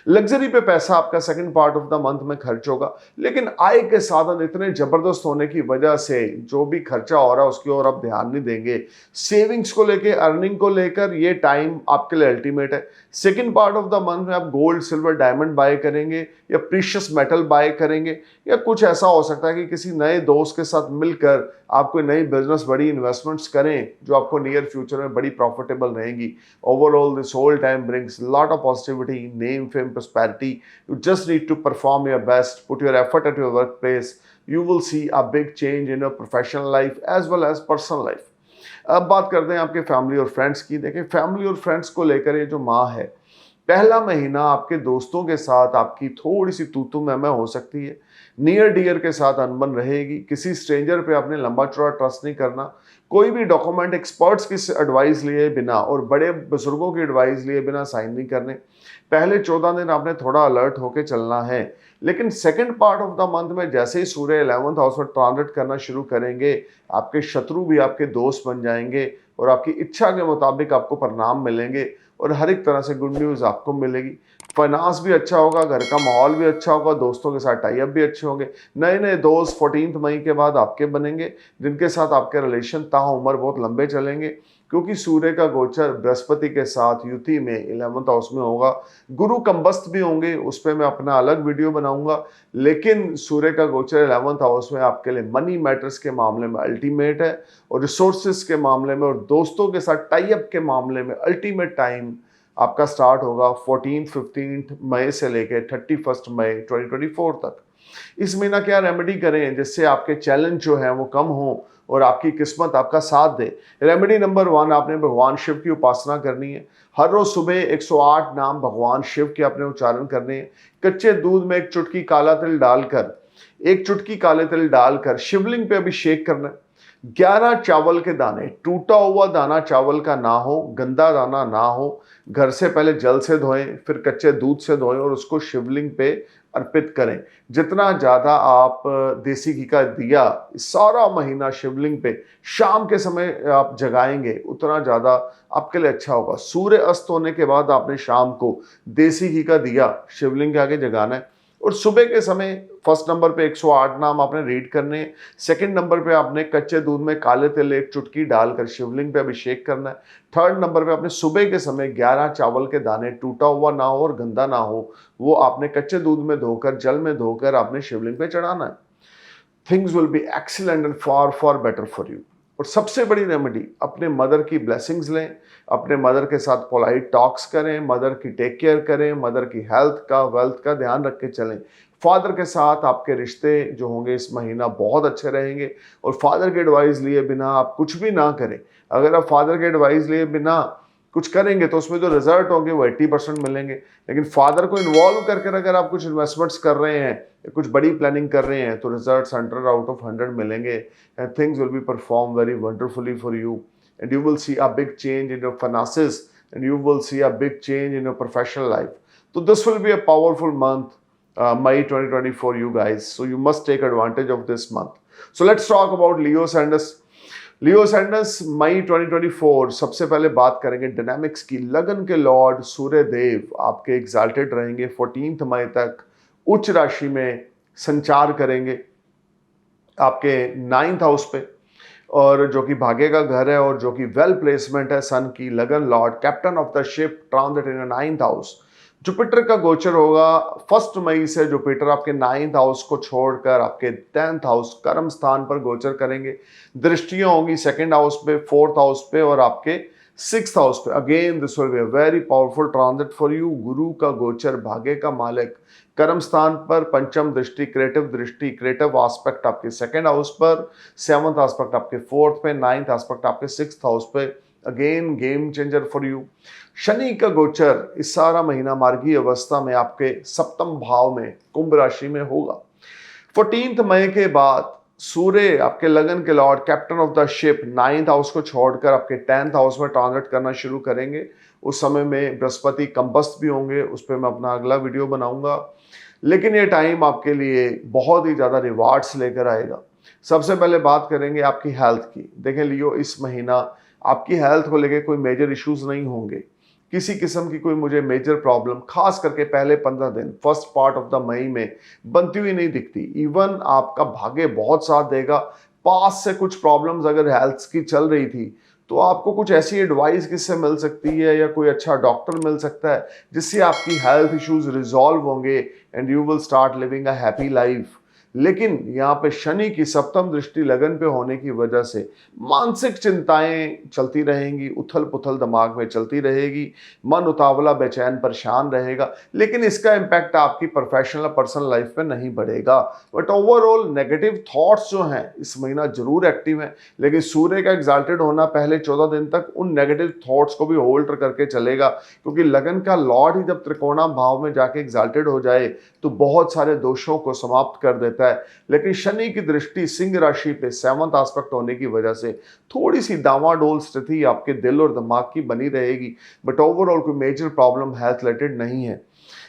Luxury पे पैसा आपका second part of the month में खर्च होगा, लेकिन आय के साधन इतने जबरदस्त होने की वजह से जो भी खर्चा हो रहा है उसकी ओर आप ध्यान नहीं देंगे। सेविंग्स को लेकर, अर्निंग को लेकर ये टाइम आपके लिए अल्टीमेट है। Second part of the month में आप गोल्ड, सिल्वर, डायमंड बाय करेंगे या प्रीशियस मेटल बाय करेंगे, या कुछ ऐसा हो सकता है कि किसी नए दोस्त के साथ मिलकर आप कोई नई बिजनेस, बड़ी इन्वेस्टमेंट्स करें जो आपको नियर फ्यूचर में बड़ी प्रॉफिटेबल रहेंगी। Overall this whole time brings lot of positivity, name, fame, prosperity. You just need to perform your best, put your effort at your workplace. You will see a big change in your professional life as well as personal life. अब बात करते हैं आपके फैमिली और फ्रेंड्स की। देखिए, फैमिली और फ्रेंड्स को लेकर ये जो माह है, पहला महीना आपके दोस्तों के साथ आपकी थोड़ी सी तू मैं हो सकती है। नियर डियर के साथ अनबन रहेगी। किसी स्ट्रेंजर पे आपने लंबा चौड़ा ट्रस्ट नहीं करना। कोई भी डॉक्यूमेंट एक्सपर्ट्स की एडवाइस लिए बिना और बड़े बुजुर्गों की एडवाइस लिए बिना साइन नहीं करने। पहले 14 दिन आपने थोड़ा अलर्ट होकर चलना है, लेकिन second part of the month में जैसे ही सूर्य 11th हाउस में ट्रांजिट करना शुरू करेंगे, आपके शत्रु भी आपके दोस्त बन जाएंगे और आपकी इच्छा के मुताबिक आपको परिणाम मिलेंगे और हर एक तरह से गुड न्यूज़ आपको मिलेगी। फाइनेंस भी अच्छा होगा, घर का माहौल भी अच्छा होगा, दोस्तों के साथ टाई अप भी अच्छे होंगे। नए नए दोस्त 14 मई के बाद आपके बनेंगे, जिनके साथ आपके रिलेशन ताउम्र बहुत लंबे चलेंगे, क्योंकि सूर्य का गोचर बृहस्पति के साथ युति में 11th हाउस में होगा। गुरु कंबस्त भी होंगे, उस पर मैं अपना अलग वीडियो बनाऊंगा, लेकिन सूर्य का गोचर 11th हाउस में आपके लिए मनी मैटर्स के मामले में अल्टीमेट है और रिसोर्सेज के मामले में और दोस्तों के साथ टाई अप के मामले में अल्टीमेट टाइम आपका स्टार्ट होगा 14-15 मई से लेकर 31 मई 2024 तक। इस महीना क्या रेमेडी करें जिससे आपके चैलेंज जो है वो कम हो और आपकी किस्मत आपका साथ दे। रेमेडी नंबर 1, आपने भगवान शिव की उपासना करनी है। हर रोज सुबह 108 नाम भगवान शिव के अपने उच्चारण करने हैं। कच्चे दूध में एक चुटकी काला तिल डालकर शिवलिंग पे अभिषेक करना है। 11 चावल के दाने, टूटा हुआ दाना चावल का ना हो, गंदा दाना ना हो, घर से पहले जल से धोएं, फिर कच्चे दूध से धोएं और उसको शिवलिंग पे अर्पित करें। जितना ज़्यादा आप देसी घी का दिया सारा महीना शिवलिंग पे शाम के समय आप जगाएंगे, उतना ज़्यादा आपके लिए अच्छा होगा। सूर्य अस्त होने के बाद आपने शाम को देसी घी का दिया शिवलिंग के आगे जगाना है और सुबह के समय फर्स्ट नंबर पे 108 नाम आपने रीड करने हैं। सेकंड नंबर पे आपने कच्चे दूध में काले तिल एक चुटकी डालकर शिवलिंग पे अभिषेक करना है। थर्ड नंबर पे आपने सुबह के समय 11 चावल के दाने, टूटा हुआ ना हो और गंदा ना हो, वो आपने कच्चे दूध में धोकर, जल में धोकर आपने शिवलिंग पे चढ़ाना है। Things will be excellent and far far better for you. और सबसे बड़ी रेमेडी, अपने मदर की ब्लेसिंग्स लें, अपने मदर के साथ पोलाइट टॉक्स करें, मदर की टेक केयर करें, मदर की हेल्थ का, वेल्थ का ध्यान रख के चलें। फादर के साथ आपके रिश्ते जो होंगे इस महीना बहुत अच्छे रहेंगे और फादर की एडवाइस लिए बिना आप कुछ भी ना करें। अगर आप फादर की एडवाइस लिए बिना कुछ करेंगे तो उसमें जो रिजल्ट होंगे वो 80% मिलेंगे, लेकिन फादर को इन्वॉल्व करके अगर आप कुछ इन्वेस्टमेंट्स कर रहे हैं, कुछ बड़ी प्लानिंग कर रहे हैं, तो रिजल्ट्स 100 आउट ऑफ 100 मिलेंगे and things will be perform very wonderfully for you and you will see a big change in your finances and you will see a big change in your professional life. तो this will be a powerful month, May 2024 you guys, so you must take advantage of this month. So let's talk about Leo Ascendant. Leo ascendants May 2024। सबसे पहले बात करेंगे डायनामिक्स की। लगन के लॉर्ड सूर्य देव आपके एग्जाल्टेड रहेंगे 14 मई तक, उच्च राशि में संचार करेंगे आपके 9th हाउस पे, और जो कि भाग्य का घर है और जो कि वेल प्लेसमेंट है सन की। लगन Lord captain of the ship transit in 9th house. Jupiter का गोचर होगा 1 मई से। जुपिटर आपके 9th हाउस को छोड़कर आपके 10th हाउस कर्म स्थान पर गोचर करेंगे। दृष्टियां होंगी 2nd हाउस पे, 4th हाउस पे और आपके 6th हाउस पे। Again this will be a very powerful transit for you. गुरु का गोचर, भाग्य का मालिक, कर्म स्थान पर, पंचम दृष्टि, क्रिएटिव एस्पेक्ट आपके 2nd हाउस पर, 7th एस्पेक्ट आपके 4th पे, 9th एस्पेक्ट आपके 6th हाउस पे। Again game changer for you. Shani का गोचर इस सारा महीना मार्गीय अवस्था में आपके 7th भाव में कुंभ राशि में होगा। 14 मई के बाद सूर्य आपके लगन के Lord captain of the ship 9th house को छोड़कर आपके 10th हाउस में ट्रांजिट करना शुरू करेंगे। उस समय में बृहस्पति कंबस्त भी होंगे, उस पर मैं अपना अगला वीडियो बनाऊंगा। लेकिन ये टाइम आपके लिए बहुत ही ज़्यादा रिवार्ड्स लेकर आएगा। सबसे पहले बात करेंगे आपकी हेल्थ की। देखें लियो, इस महीना आपकी हेल्थ को लेके कोई मेजर इश्यूज नहीं होंगे। किसी किस्म की कोई मुझे मेजर प्रॉब्लम खास करके पहले 15 दिन first part of the May में बनती हुई नहीं दिखती। इवन आपका भाग्य बहुत साथ देगा। पास से कुछ प्रॉब्लम्स अगर हेल्थ की चल रही थी तो आपको कुछ ऐसी एडवाइस किससे मिल सकती है या कोई अच्छा डॉक्टर मिल सकता है जिससे आपकी हेल्थ इश्यूज रिजॉल्व होंगे and you will start living a happy life. लेकिन यहाँ पे शनि की सप्तम दृष्टि लगन पे होने की वजह से मानसिक चिंताएं चलती रहेंगी, उथल पुथल दिमाग में चलती रहेगी, मन उतावला बेचैन परेशान रहेगा। लेकिन इसका इम्पैक्ट आपकी प्रोफेशनल पर्सनल लाइफ पे नहीं बढ़ेगा। बट ओवरऑल नेगेटिव थॉट्स जो हैं इस महीना जरूर एक्टिव हैं, लेकिन सूर्य का एग्जाल्टेड होना पहले 14 दिन तक उन नेगेटिव थॉट्स को भी होल्ड करके चलेगा, क्योंकि लगन का लॉर्ड ही जब त्रिकोणा भाव में जाके एग्जाल्टेड हो जाए तो बहुत सारे दोषों को समाप्त कर देता है। लेकिन शनि की दृष्टि सिंह राशि पे 7th एस्पेक्ट होने की वजह से थोड़ी सी डावाडोल स्थिति आपके दिल और दिमाग की बनी रहेगी। बट ओवरऑल कोई मेजर प्रॉब्लम हेल्थ रिलेटेड नहीं है।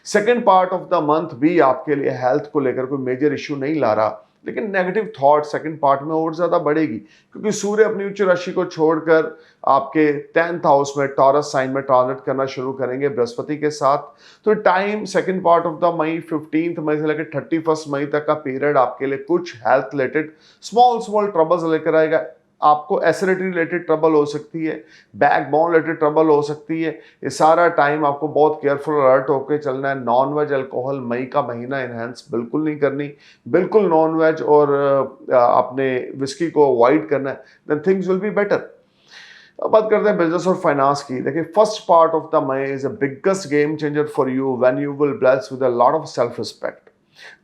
Second part of the month भी आपके लिए हेल्थ को लेकर कोई मेजर इश्यू नहीं ला रहा, लेकिन नेगेटिव थॉट सेकंड पार्ट में और ज्यादा बढ़ेगी, क्योंकि सूर्य अपनी उच्च राशि को छोड़कर आपके 10th हाउस में टॉरस साइन में ट्रांजिट करना शुरू करेंगे बृहस्पति के साथ। तो time second part of the May 15 मई से लेकर 31 मई तक का पीरियड आपके लिए कुछ health related small small troubles लेकर आएगा। आपको एसिडिटी रिलेटेड ट्रबल हो सकती है, बैकबोन रिलेटेड ट्रबल हो सकती है। ये सारा टाइम आपको बहुत केयरफुल अलर्ट होकर चलना है। नॉन वेज अल्कोहल मई का महीना इनहेंस बिल्कुल नहीं करनी, बिल्कुल नॉन वेज और अपने विस्की को अवॉइड करना है, then things will be better. अब बात करते हैं बिजनेस और फाइनेंस की। देखिए first part of the May is a biggest game changer for you when you will bless with a lot of self respect.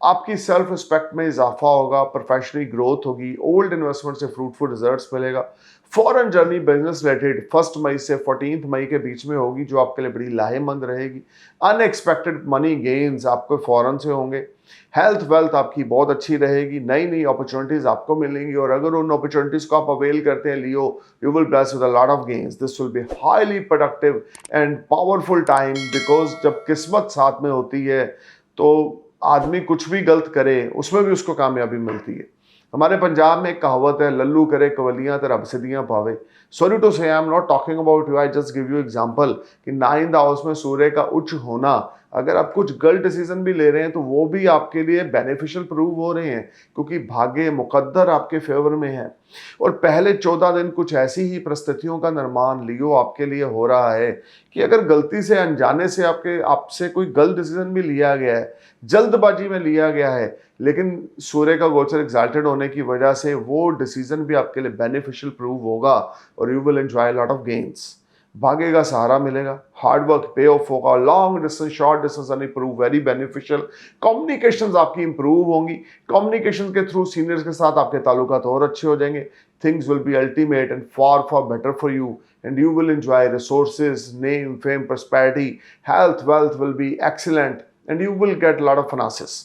आपकी सेल्फ रिस्पेक्ट में इजाफा होगा, प्रोफेशनली ग्रोथ होगी, ओल्ड इन्वेस्टमेंट से फ्रूटफुल रिजल्ट्स मिलेगा। Foreign journey business related 1 May से 14 मई के बीच में होगी, जो आपके लिए बड़ी लाहेमंद रहेगी। अनएक्सपेक्टेड मनी गेन्स आपको फॉरेन से होंगे। हेल्थ वेल्थ आपकी बहुत अच्छी रहेगी, नई नई अपॉर्चुनिटीज आपको मिलेंगी, और अगर उन अपॉर्चुनिटीज को आप अवेल करते हैं Leo, you will bless with a lot of gains. This will be highly productive and powerful time, because जब किस्मत साथ में होती है तो आदमी कुछ भी गलत करे उसमें भी उसको कामयाबी मिलती है। हमारे पंजाब में एक कहावत है, लल्लू करे कवलियां तो रब सिद्धियां पावे। सॉरी टू से, I am not talking about you, I just give you example कि 9th हाउस में सूर्य का उच्च होना, अगर आप कुछ गलत डिसीजन भी ले रहे हैं तो वो भी आपके लिए बेनिफिशियल प्रूव हो रहे हैं, क्योंकि भाग्य मुकद्दर आपके फेवर में है। और पहले 14 दिन कुछ ऐसी ही परिस्थितियों का निर्माण लियो आपके लिए हो रहा है कि अगर गलती से अनजाने से आपसे कोई गलत डिसीजन भी लिया गया है, जल्दबाजी में लिया गया है, लेकिन सूर्य का गोचर एग्जाल्टेड होने की वजह से वो डिसीजन भी आपके लिए बेनिफिशियल प्रूव होगा और you will enjoy lot of gains. भाग्य का सहारा मिलेगा, हार्ड वर्क पे ऑफ होगा, long distance short distance running prove very beneficial. Communications आपकी इंप्रूव होंगी, कम्युनिकेशन के थ्रू सीनियर्स के साथ आपके ताल्लुकात और अच्छे हो जाएंगे। Things will be ultimate and far far better for you and you will enjoy resources, name, fame, prosperity, health, wealth will be excellent and you will get a lot of finances.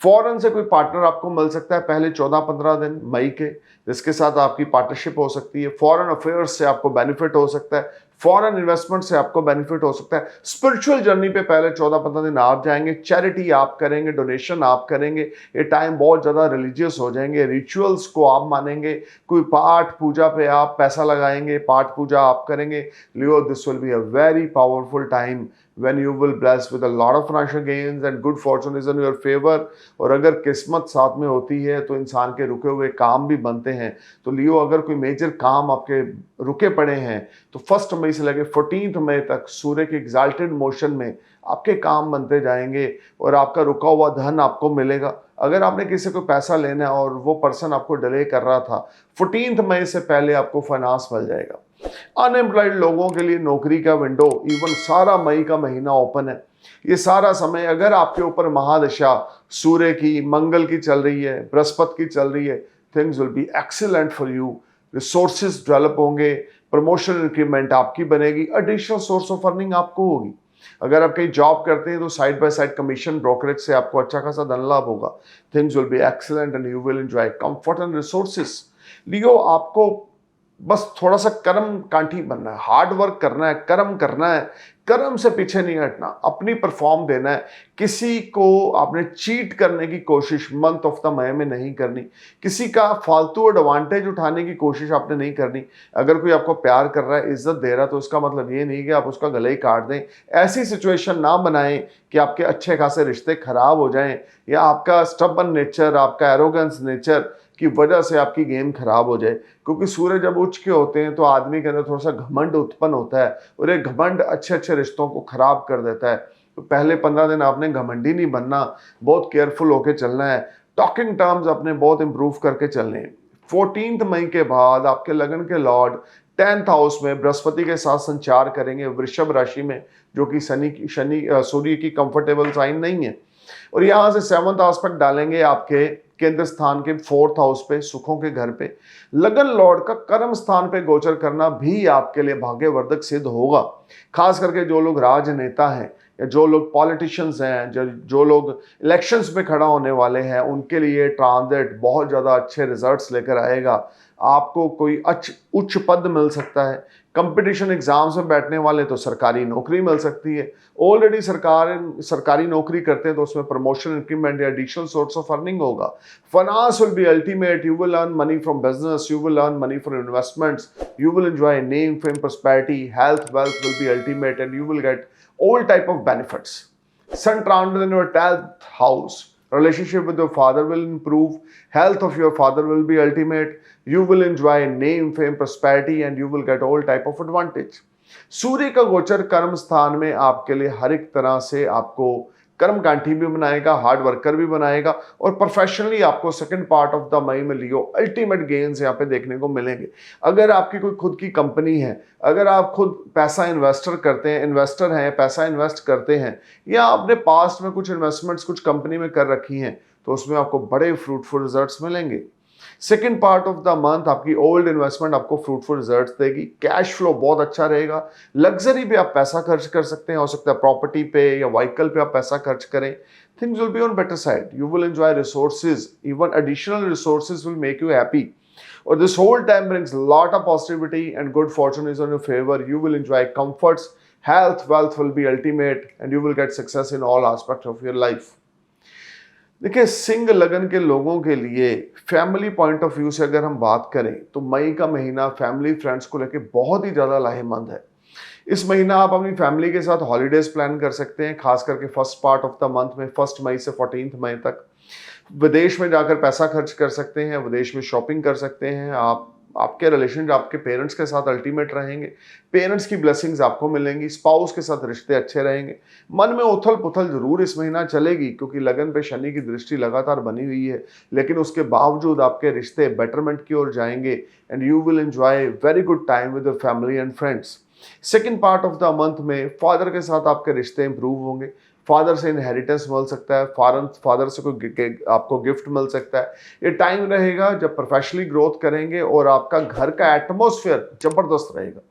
Foreign से कोई पार्टनर आपको मिल सकता है पहले 14-15 दिन मई के, जिसके साथ आपकी पार्टनरशिप हो सकती है। फॉरेन अफेयर्स से आपको बेनिफिट हो सकता है, फॉरेन इन्वेस्टमेंट से आपको बेनिफिट हो सकता है। स्पिरिचुअल जर्नी पे पहले 14-15 दिन आप जाएंगे, चैरिटी आप करेंगे, डोनेशन आप करेंगे। ये टाइम बहुत ज़्यादा रिलीजियस हो जाएंगे, रिचुअल्स को आप मानेंगे, कोई पाठ पूजा पे आप पैसा लगाएंगे, पाठ पूजा आप करेंगे। Leo, this will be a very powerful time when you will bless with a lot of financial gains and good fortune is in your favor। और अगर किस्मत साथ में होती है तो इंसान के रुके हुए काम भी बनते हैं। तो लियो, अगर कोई मेजर काम आपके रुके पड़े हैं तो 1 मई से लेकर 14 मई तक सूर्य के एग्जाल्टेड मोशन में आपके काम बनते जाएंगे और आपका रुका हुआ धन आपको मिलेगा। अगर आपने किसी को पैसा लेना है और वो पर्सन आपको डिले कर रहा था, 14 मई से पहले आपको फाइनेंस मिल जाएगा। अनएम्प्लॉयड लोगों के लिए नौकरी का विंडो इवन सारा मई का महीना ओपन है। ये सारा समय अगर आपके ऊपर महादशा सूर्य की, मंगल की चल रही है, बृहस्पति की चल रही है, things will be excellent for you. Resources develop होंगे, प्रमोशन इंक्रीमेंट आपकी बनेगी, एडिशनल सोर्स ऑफ अर्निंग आपको होगी। अगर आप कहीं जॉब करते हैं तो side by side commission brokerage से आपको अच्छा खासा धन लाभ होगा। Things will be excellent and you will enjoy comfort and resources. Leo, आपको बस थोड़ा सा कर्म कांठी बनना है, हार्ड वर्क करना है, कर्म करना है, कर्म से पीछे नहीं हटना, अपनी परफॉर्म देना है। किसी को आपने चीट करने की कोशिश मंथ ऑफ द मई में नहीं करनी, किसी का फालतू एडवांटेज उठाने की कोशिश आपने नहीं करनी। अगर कोई आपको प्यार कर रहा है, इज्जत दे रहा है, तो इसका मतलब ये नहीं कि आप उसका गले ही काट दें। ऐसी सिचुएशन ना बनाएं कि आपके अच्छे खासे रिश्ते खराब हो जाएं, या आपका स्टबन नेचर, आपका एरोगेंस नेचर की वजह से आपकी गेम खराब हो जाए। क्योंकि सूर्य जब उच्च के होते हैं तो आदमी के अंदर थोड़ा सा घमंड उत्पन्न होता है, और ये घमंड अच्छे अच्छे रिश्तों को खराब कर देता है। तो पहले 15 दिन आपने घमंडी नहीं बनना, बहुत केयरफुल होकर चलना है। टॉकिंग टर्म्स अपने बहुत इंप्रूव करके चलने हैं। 14 मई के बाद आपके लगन के लॉर्ड 10th हाउस में बृहस्पति के साथ संचार करेंगे वृषभ राशि में, जो कि सूर्य की कंफर्टेबल साइन नहीं है। और यहां से 7th एस्पेक्ट डालेंगे आपके केंद्र स्थान के 4th हाउस पे, सुखों के घर पे। लगन लॉर्ड का कर्म स्थान पे गोचर करना भी आपके लिए भाग्यवर्धक सिद्ध होगा। खास करके जो लोग राजनेता हैं, या जो लोग पॉलिटिशियंस हैं, जो लोग इलेक्शंस में खड़ा होने वाले हैं, उनके लिए ट्रांजिट बहुत ज़्यादा अच्छे रिजल्ट्स लेकर आएगा। आपको कोई उच्च पद मिल सकता है। कंपटीशन एग्जाम्स में बैठने वाले तो सरकारी नौकरी मिल सकती है। ऑलरेडी सरकारी नौकरी करते हैं तो उसमें प्रमोशन, इंक्रीमेंट या एडिशनल सोर्स ऑफ अर्निंग होगा। Finance will be ultimate, you will earn money from business, you will earn money from investments, you will enjoy name, fame, prosperity, health, wealth will be ultimate and you will get all type of benefits. Sun transit in your 10th house. Relationship with your father will improve. Health of your father will be ultimate. You will enjoy name, fame, prosperity and you will get all type of advantage. सूर्य का गोचर कर्म स्थान में आपके लिए हर एक तरह से आपको कर्मकांठी भी बनाएगा, हार्ड वर्कर भी बनाएगा, और प्रोफेशनली आपको second part of the May में लियो अल्टीमेट गेन्स यहाँ पे देखने को मिलेंगे। अगर आपकी कोई खुद की कंपनी है, अगर आप खुद पैसा इन्वेस्टर हैं, पैसा इन्वेस्ट करते हैं, या आपने पास्ट में कुछ इन्वेस्टमेंट्स कुछ कंपनी में कर रखी हैं, तो उसमें आपको बड़े फ्रूटफुल रिजल्ट्स मिलेंगे। Second part of the month आपकी ओल्ड इन्वेस्टमेंट आपको फ्रूटफुल रिजल्ट्स देगी। कैश फ्लो बहुत अच्छा रहेगा। लग्जरी पे आप पैसा खर्च कर सकते हैं, हो सकता है प्रॉपर्टी पे या व्हीकल पे आप पैसा खर्च करें। Things will be on better side, you will enjoy resources, even additional resources will make you happy. Or this whole time brings a lot of positivity and good fortune is on your favor. You will enjoy comforts, health, wealth will be ultimate and you will get success in all aspects of your life. देखिए, सिंह लगन के लोगों के लिए फैमिली पॉइंट ऑफ व्यू से अगर हम बात करें तो मई का महीना फैमिली फ्रेंड्स को लेकर बहुत ही ज़्यादा लाहेमंद है। इस महीना आप अपनी फैमिली के साथ हॉलीडेज प्लान कर सकते हैं, खास करके first part of the month में 1 मई से 14 मई तक। विदेश में जाकर पैसा खर्च कर सकते हैं, विदेश में शॉपिंग कर सकते हैं। आपके रिलेशन आपके पेरेंट्स के साथ अल्टीमेट रहेंगे, पेरेंट्स की ब्लेसिंग्स आपको मिलेंगी, स्पाउस के साथ रिश्ते अच्छे रहेंगे। मन में उथल पुथल जरूर इस महीना चलेगी क्योंकि लगन पे शनि की दृष्टि लगातार बनी हुई है, लेकिन उसके बावजूद आपके रिश्ते बेटरमेंट की ओर जाएंगे and you will enjoy very good time with your family and friends. Second part of the month में फादर के साथ आपके रिश्ते इंप्रूव होंगे, फादर से इनहेरिटेंस मिल सकता है, फादर से कोई आपको गिफ्ट मिल सकता है। ये टाइम रहेगा जब प्रोफेशनली ग्रोथ करेंगे और आपका घर का एटमॉस्फेयर जबरदस्त रहेगा,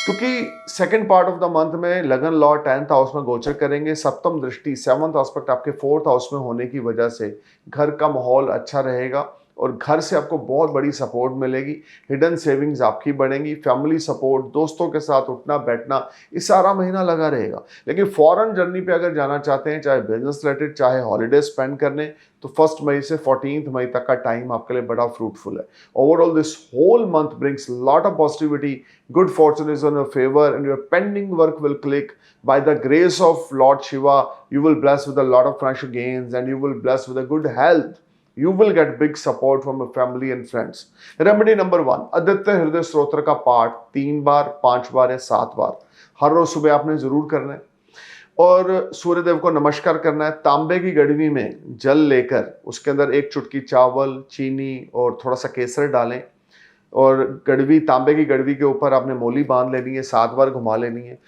क्योंकि second part of the month में लगन लॉर्ड 10th हाउस में गोचर करेंगे। सप्तम दृष्टि 7th एस्पेक्ट आपके 4th हाउस में होने की वजह से घर का माहौल अच्छा रहेगा और घर से आपको बहुत बड़ी सपोर्ट मिलेगी। हिडन सेविंग्स आपकी बढ़ेंगी, फैमिली सपोर्ट, दोस्तों के साथ उठना बैठना, ये सारा महीना लगा रहेगा। लेकिन फॉरेन जर्नी पे अगर जाना चाहते हैं, चाहे बिजनेस रिलेटेड चाहे हॉलीडे स्पेंड करने, तो 1 मई से 14 मई तक का टाइम आपके लिए बड़ा फ्रूटफुल है। Overall this whole month brings lot of positivity, good fortune is on your favour and your pending work will click by the grace of Lord Shiva. You will bless with a lot of financial gains and you will bless with a good health. You will get big support from your family and friends. Remedy number 1, Aditya हृदय स्तोत्र का पाठ 3 बार, 5 बार या 7 बार हर रोज सुबह आपने जरूर करना है और सूर्यदेव को नमस्कार करना है। तांबे की गड़वी में जल लेकर उसके अंदर 1 चुटकी चावल, चीनी और थोड़ा सा केसर डालें और तांबे की गड़वी के ऊपर आपने मोली बांध लेनी है, 7 बार घुमा लेनी है।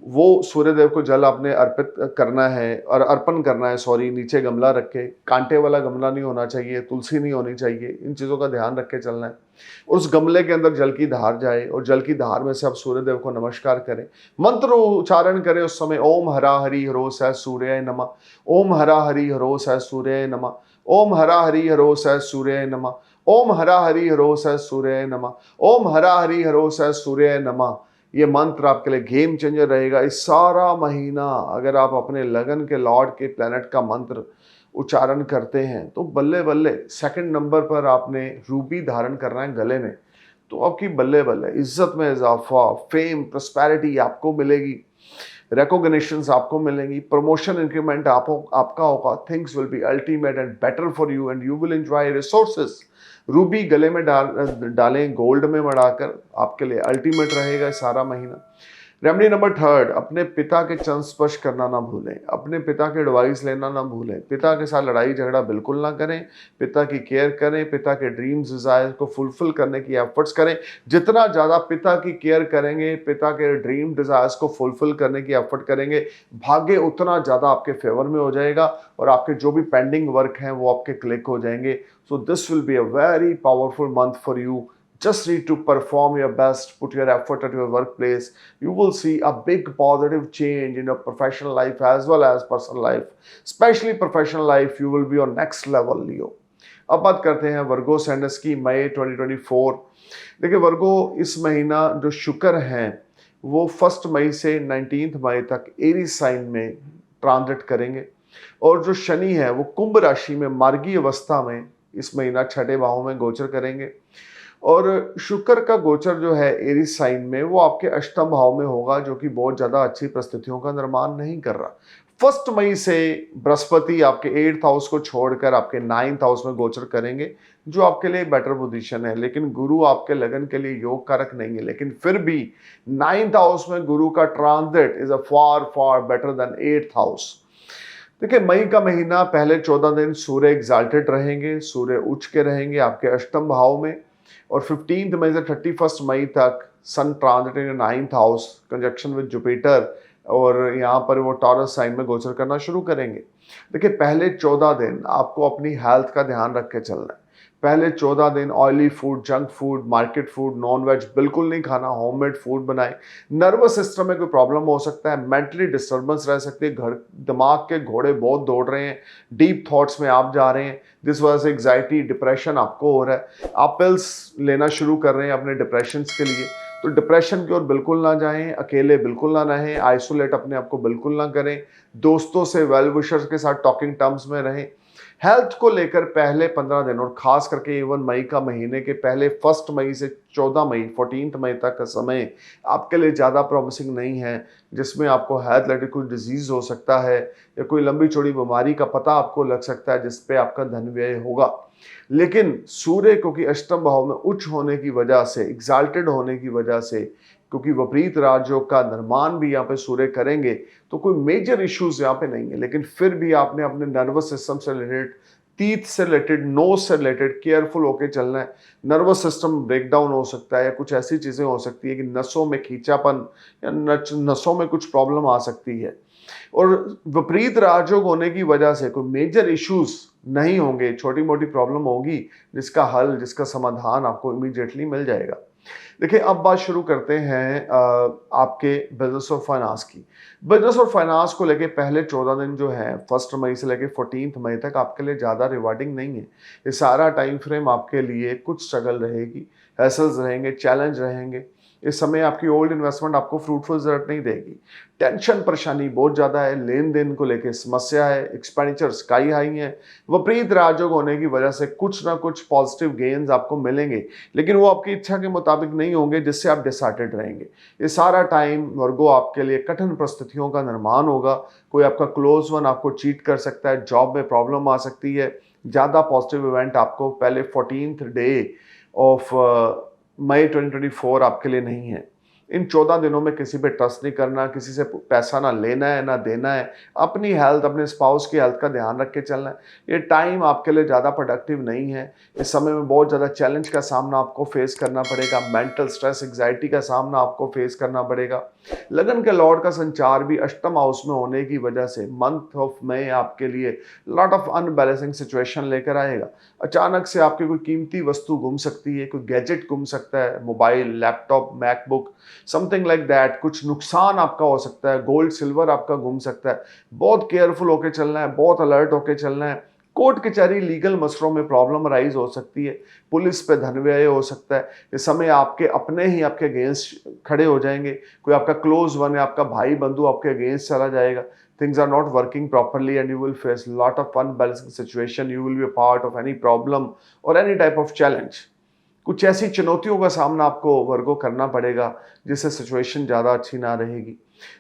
वो सूर्यदेव को जल आपने अर्पित करना है और अर्पण करना है, नीचे गमला रखे, कांटे वाला गमला नहीं होना चाहिए, तुलसी नहीं होनी चाहिए, इन चीज़ों का ध्यान रख के चलना है। उस गमले के अंदर जल की धार जाए और जल की धार में से आप सूर्यदेव को नमस्कार करें, मंत्र उच्चारण करें उस समय। ओम हरा हरि हरो सह सूर्याय नमः, ओम हरा हरि हरो सह सूर्याय नमः, ओम हरा हरि हरो स सूर्य नमः, ओम हरा हरि हरो स सूर्य नमः, ओम हरा हरि हरो स सूर्य नमः। ये मंत्र आपके लिए गेम चेंजर रहेगा। इस सारा महीना अगर आप अपने लगन के लॉर्ड के प्लेनेट का मंत्र उच्चारण करते हैं तो बल्ले बल्ले सेकंड नंबर पर आपने रूबी धारण करना है गले में, तो आपकी बल्ले बल्ले इज्जत में इजाफा, फेम, प्रॉस्पेरिटी आपको मिलेगी, रिकॉग्निशंस आपको मिलेंगी, प्रमोशन इंक्रीमेंट आपका होगा। Things will be ultimate and better for you and you will enjoy resources. Ruby गले में डालें, गोल्ड में मढ़ाकर, आपके लिए अल्टीमेट रहेगा सारा महीना। रेमेडी नंबर थर्ड, अपने पिता के चरण स्पर्श करना ना भूलें, अपने पिता के एडवाइस लेना ना भूलें, पिता के साथ लड़ाई झगड़ा बिल्कुल ना करें, पिता की केयर करें, पिता के ड्रीम्स डिजायर को फुलफिल करने की एफर्ट्स करें। जितना ज़्यादा पिता की केयर करेंगे, पिता के ड्रीम डिजायर्स को फुलफिल करने की एफर्ट करेंगे, भाग्य उतना ज़्यादा आपके फेवर में हो जाएगा और आपके जो भी पेंडिंग वर्क हैं वो आपके क्लिक हो जाएंगे। So this will be a very powerful month for you. Just need to perform your best, put your effort at your workplace. You will see a big positive change in your professional life as well as personal life. Especially professional life, you will be on next level, Leo. अब बात करते हैं वर्गो सैंडस की मई 2024। देखिए वर्गो, इस महीना जो शुक्र हैं वो 1 मई से 19 मई तक एरीज साइन में ट्रांजिट करेंगे और जो शनि है वो कुंभ राशि में मार्गी अवस्था में इस महीना 6ठे भाव में गोचर करेंगे। और शुक्र का गोचर जो है एरीज साइन में वो आपके अष्टम भाव में होगा, जो कि बहुत ज्यादा अच्छी परिस्थितियों का निर्माण नहीं कर रहा। 1 मई से बृहस्पति आपके 8th हाउस को छोड़कर आपके 9th हाउस में गोचर करेंगे, जो आपके लिए बेटर पोजीशन है। लेकिन गुरु आपके लगन के लिए योग कारक नहीं है, लेकिन फिर भी 9th हाउस में गुरु का transit is a far far better than 8th house. देखिए मई का महीना पहले 14 दिन सूर्य एग्जाल्टेड रहेंगे, सूर्य उच्च के रहेंगे आपके अष्टम भाव में, और 15 मई से 31 मई तक sun transit in 9th house conjunction with Jupiter, और यहाँ पर वो टॉरस साइन में गोचर करना शुरू करेंगे। देखिए पहले 14 दिन आपको अपनी हेल्थ का ध्यान रख के चलना है। पहले 14 दिन oily food, junk food, market food, non veg बिल्कुल नहीं खाना, होममेड फूड बनाएं। नर्वस सिस्टम में कोई प्रॉब्लम हो सकता है, मेंटली डिस्टर्बेंस रह सकती है, घर दिमाग के घोड़े बहुत दौड़ रहे हैं, डीप थॉट्स में आप जा रहे हैं, जिस वजह से एग्जाइटी, डिप्रेशन आपको हो रहा है। आप पिल्स लेना शुरू कर रहे हैं अपने डिप्रेशन के लिए, तो डिप्रेशन की ओर बिल्कुल ना जाएं, अकेले बिल्कुल ना रहें, आइसोलेट अपने आप को बिल्कुल ना करें, दोस्तों से वेल विशर्स के साथ टॉकिंग टर्म्स में रहें। हेल्थ को लेकर पहले 15 दिन और खास करके इवन मई का महीने के पहले 1 मई से 14 मई 14 मई तक का समय आपके लिए ज़्यादा प्रॉमिसिंग नहीं है, जिसमें आपको हेल्थ रिलेटेड कोई डिजीज हो सकता है या कोई लंबी चौड़ी बीमारी का पता आपको लग सकता है जिस पे आपका धन व्यय होगा। लेकिन सूर्य क्योंकि अष्टम भाव में उच्च होने की वजह से, एग्जाल्टेड होने की वजह से, क्योंकि विपरीत राजयोग का निर्माण भी यहाँ पे सूर्य करेंगे, तो कोई मेजर इश्यूज यहाँ पे नहीं है। लेकिन फिर भी आपने अपने नर्वस सिस्टम से रिलेटेड, टीथ से रिलेटेड, नोज से रिलेटेड केयरफुल होकर चलना है। नर्वस सिस्टम ब्रेकडाउन हो सकता है या कुछ ऐसी चीजें हो सकती है कि नसों में खींचापन या नसों में कुछ प्रॉब्लम आ सकती है। और विपरीत राजयोग होने की वजह से कोई मेजर इश्यूज नहीं होंगे, छोटी मोटी प्रॉब्लम होगी जिसका हल, जिसका समाधान आपको इमीडिएटली मिल जाएगा। देखिए अब बात शुरू करते हैं आपके बिजनेस और फाइनेंस की। बिजनेस और फाइनेंस को लेके पहले 14 दिन जो है 1 मई से लेके 14 मई तक आपके लिए ज़्यादा रिवार्डिंग नहीं है। ये सारा टाइम फ्रेम आपके लिए कुछ स्ट्रगल रहेगी, हैसल्स रहेंगे, चैलेंज रहेंगे। इस समय आपकी ओल्ड इन्वेस्टमेंट आपको फ्रूटफुल रिजल्ट नहीं देगी। टेंशन परेशानी बहुत ज़्यादा है, लेन देन को लेके समस्या है, एक्सपेंडिचर स्काई हाई है। विपरीत राजयोग होने की वजह से कुछ ना कुछ पॉजिटिव गेन्स आपको मिलेंगे, लेकिन वो आपकी इच्छा के मुताबिक नहीं होंगे, जिससे आप डिसहार्टेड रहेंगे। ये सारा टाइम वर्गो आपके लिए कठिन परिस्थितियों का निर्माण होगा। कोई आपका क्लोज वन आपको चीट कर सकता है, जॉब में प्रॉब्लम आ सकती है। ज़्यादा पॉजिटिव इवेंट आपको पहले 14th डे ऑफ मई 2024 आपके लिए नहीं है। इन 14 दिनों में किसी पे ट्रस्ट नहीं करना, किसी से पैसा ना लेना है ना देना है। अपनी हेल्थ, अपने स्पाउस की हेल्थ का ध्यान रख के चलना है। ये टाइम आपके लिए ज़्यादा प्रोडक्टिव नहीं है। इस समय में बहुत ज़्यादा चैलेंज का सामना आपको फेस करना पड़ेगा, मेंटल स्ट्रेस, एग्जाइटी का सामना आपको फेस करना पड़ेगा। लगन के लॉर्ड का संचार भी अष्टम हाउस में होने की वजह से मंथ ऑफ मई आपके लिए लॉट ऑफ अनबैलेंसिंग सिचुएशन लेकर आएगा। अचानक से आपकी कोई कीमती वस्तु गुम सकती है, कोई गैजेट गुम सकता है, mobile, laptop, MacBook, something like that. कुछ नुकसान आपका हो सकता है, गोल्ड सिल्वर आपका घूम सकता है। बहुत केयरफुल होकर चलना है, बहुत अलर्ट होकर चलना है। कोर्ट कचहरी लीगल मसलों में प्रॉब्लम राइज हो सकती है, पुलिस पे धन व्यय हो सकता है, इस समय आपके अपने ही आपके अगेंस्ट खड़े हो जाएंगे, कोई आपका क्लोज वन है, आपका भाई बंधु आपके अगेंस्ट चला जाएगा, things are not working properly and you will face lot of unbalancing situation, you will be a part of any problem or any type of challenge। कुछ ऐसी चुनौतियों का सामना आपको वर्गों करना पड़ेगा जिससे सिचुएशन ज़्यादा अच्छी ना रहेगी।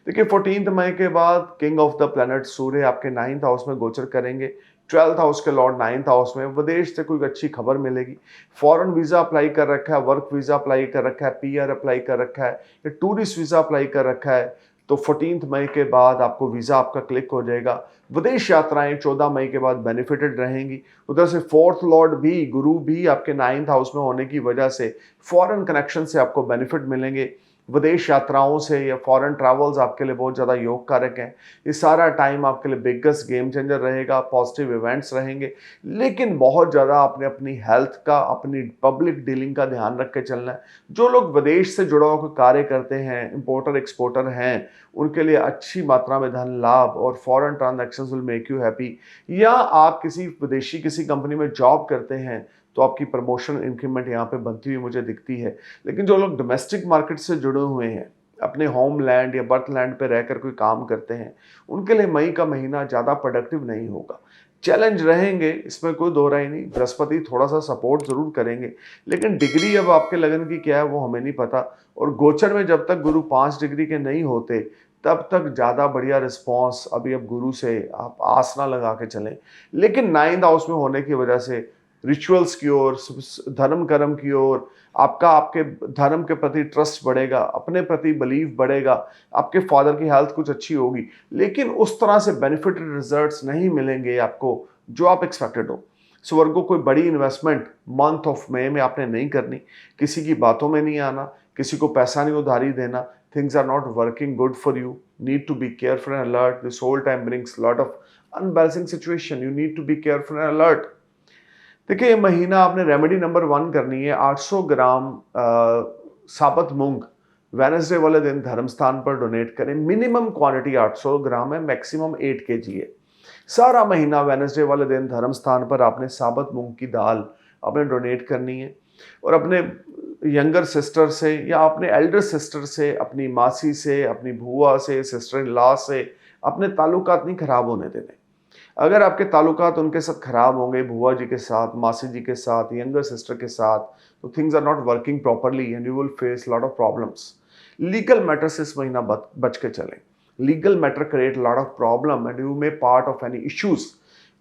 देखिए 14 मई के बाद किंग ऑफ द प्लैनेट सूर्य आपके 9th हाउस में गोचर करेंगे। 12th हाउस के लॉर्ड 9th हाउस में, विदेश से कोई अच्छी खबर मिलेगी, फॉरेन वीज़ा अप्लाई कर रखा है, वर्क वीज़ा अप्लाई कर रखा है, पीआर अप्लाई कर रखा है या टूरिस्ट वीज़ा अप्लाई कर रखा है, तो 14 मई के बाद आपको वीज़ा आपका क्लिक हो जाएगा। विदेश यात्राएं 14 मई के बाद बेनिफिटेड रहेंगी। उधर से 4th लॉर्ड भी, गुरु भी आपके 9th हाउस में होने की वजह से फॉरेन कनेक्शन से आपको बेनिफिट मिलेंगे। विदेश यात्राओं से या फॉरेन ट्रैवल्स आपके लिए बहुत ज़्यादा योग कारक हैं। ये सारा टाइम आपके लिए बिगेस्ट गेम चेंजर रहेगा, पॉजिटिव इवेंट्स रहेंगे, लेकिन बहुत ज़्यादा आपने अपनी हेल्थ का, अपनी पब्लिक डीलिंग का ध्यान रख के चलना है। जो लोग विदेश से जुड़ा हुआ कार्य करते हैं, इंपोर्टर एक्सपोर्टर हैं, उनके लिए अच्छी मात्रा में धन लाभ और foreign transactions will make you happy. या आप किसी विदेशी किसी कंपनी में जॉब करते हैं तो आपकी प्रमोशन इंक्रीमेंट यहाँ पे बनती हुई मुझे दिखती है। लेकिन जो लोग डोमेस्टिक मार्केट से जुड़े हुए हैं, अपने होम लैंड या बर्थ लैंड पे रहकर कोई काम करते हैं, उनके लिए मई का महीना ज़्यादा प्रोडक्टिव नहीं होगा। चैलेंज रहेंगे, इसमें कोई दो राय नहीं, बृहस्पति थोड़ा सा सपोर्ट जरूर करेंगे, लेकिन डिग्री अब आपके लगन की क्या है वो हमें नहीं पता। और गोचर में जब तक गुरु 5 डिग्री के नहीं होते तब तक ज़्यादा बढ़िया रिस्पॉन्स अभी अब गुरु से आप आस ना लगा के चलें। लेकिन 9th हाउस में होने की वजह से रिचुअल्स की ओर, धर्म कर्म की ओर आपका, आपके धर्म के प्रति ट्रस्ट बढ़ेगा, अपने प्रति बिलीव बढ़ेगा, आपके फादर की हेल्थ कुछ अच्छी होगी, लेकिन उस तरह से बेनिफिटेड रिजल्ट्स नहीं मिलेंगे आपको जो आप एक्सपेक्टेड हो। स्वर्गो कोई बड़ी इन्वेस्टमेंट मंथ ऑफ मई में आपने नहीं करनी, किसी की बातों में नहीं आना, किसी को पैसा नहीं उधारी देना। Things are not working good for you, need to be careful and alert. This whole time brings lot of unbalancing situation, you need to be careful and alert. देखिए ये महीना आपने रेमेडी नंबर 1 करनी है, 800 ग्राम साबुत मूंग वेडनेसडे वाले दिन धर्म स्थान पर डोनेट करें। मिनिमम क्वांटिटी 800 ग्राम है, मैक्सिमम 8 kg है। सारा महीना वेडनेसडे वाले दिन धर्म स्थान पर आपने साबुत मूंग की दाल आपने डोनेट करनी है और अपने यंगर सिस्टर से या अपने एल्डर सिस्टर से, अपनी मासी से, अपनी बुआ से, सिस्टर इन लॉ से अपने ताल्लुकात नहीं खराब होने देने। अगर आपके ताल्लुकात उनके साथ खराब होंगे, बुआ जी के साथ, मासी जी के साथ, यंगर सिस्टर के साथ, तो things are not working properly and you will face lot of problems. Legal matter से इस महीना बच के चलें। Legal matter create lot of problem and you may part of any issues.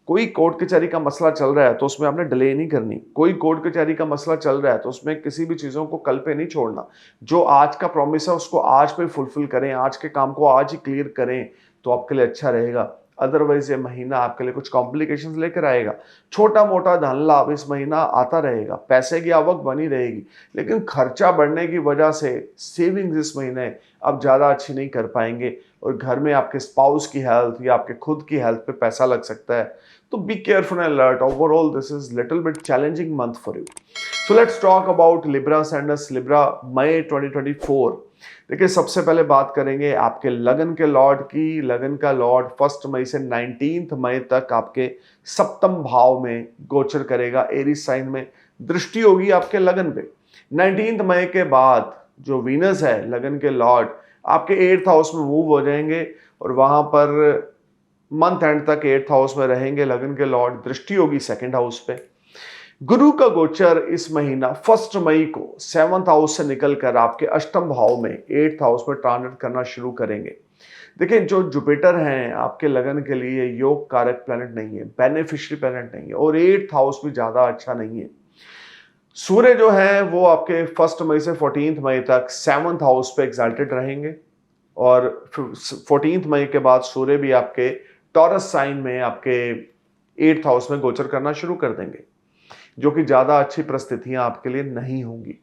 कोई कोर्ट कचहरी का मसला चल रहा है तो उसमें आपने डिले नहीं करनी। कोई कोर्ट कचहरी का मसला चल रहा है तो उसमें किसी भी चीज़ों को कल पे नहीं छोड़ना। जो आज का प्रॉमिस है उसको आज पे फुलफिल करें, आज के काम को आज ही क्लियर करें तो आपके लिए अच्छा रहेगा। अदरवाइज ये महीना आपके लिए कुछ कॉम्प्लिकेशंस लेकर आएगा। छोटा मोटा धन लाभ इस महीना आता रहेगा, पैसे की आवक बनी रहेगी, लेकिन खर्चा बढ़ने की वजह से सेविंग्स इस महीने आप ज़्यादा अच्छी नहीं कर पाएंगे और घर में आपके स्पाउस की हेल्थ या आपके खुद की हेल्थ पे पैसा लग सकता है। तो be careful and alert. Overall this is little bit challenging month for you. So let's talk about Libra ascendants Libra May 2024। देखिए सबसे पहले बात करेंगे आपके लगन के लॉर्ड की। लगन का लॉर्ड 1 मई से 19 मई तक आपके सप्तम भाव में गोचर करेगा, एरीज साइन में दृष्टि होगी आपके लगन पे। 19 मई के बाद जो वीनस है लगन के लॉर्ड आपके 8th हाउस में मूव हो जाएंगे और वहां पर मंथ एंड तक 8th हाउस में रहेंगे। लगन के लॉर्ड दृष्टि होगी 2nd हाउस पे। गुरु का गोचर इस महीना 1 मई को 7th हाउस से निकलकर आपके 8th भाव में 8th हाउस में ट्रांजिट करना शुरू करेंगे। देखिए जो जुपिटर हैं आपके लगन के लिए योग कारक प्लैनेट नहीं है, बेनिफिशियरी प्लैनेट नहीं है और 8th हाउस भी ज्यादा अच्छा नहीं है। सूर्य जो है वो आपके 1 मई से 14 मई तक 7th हाउस पे एग्जाल्टेड रहेंगे और 14 मई के बाद सूर्य भी आपके टॉरस साइन में आपके 8th हाउस में गोचर करना शुरू कर देंगे, जो कि ज्यादा अच्छी परिस्थितियां आपके लिए नहीं होंगी।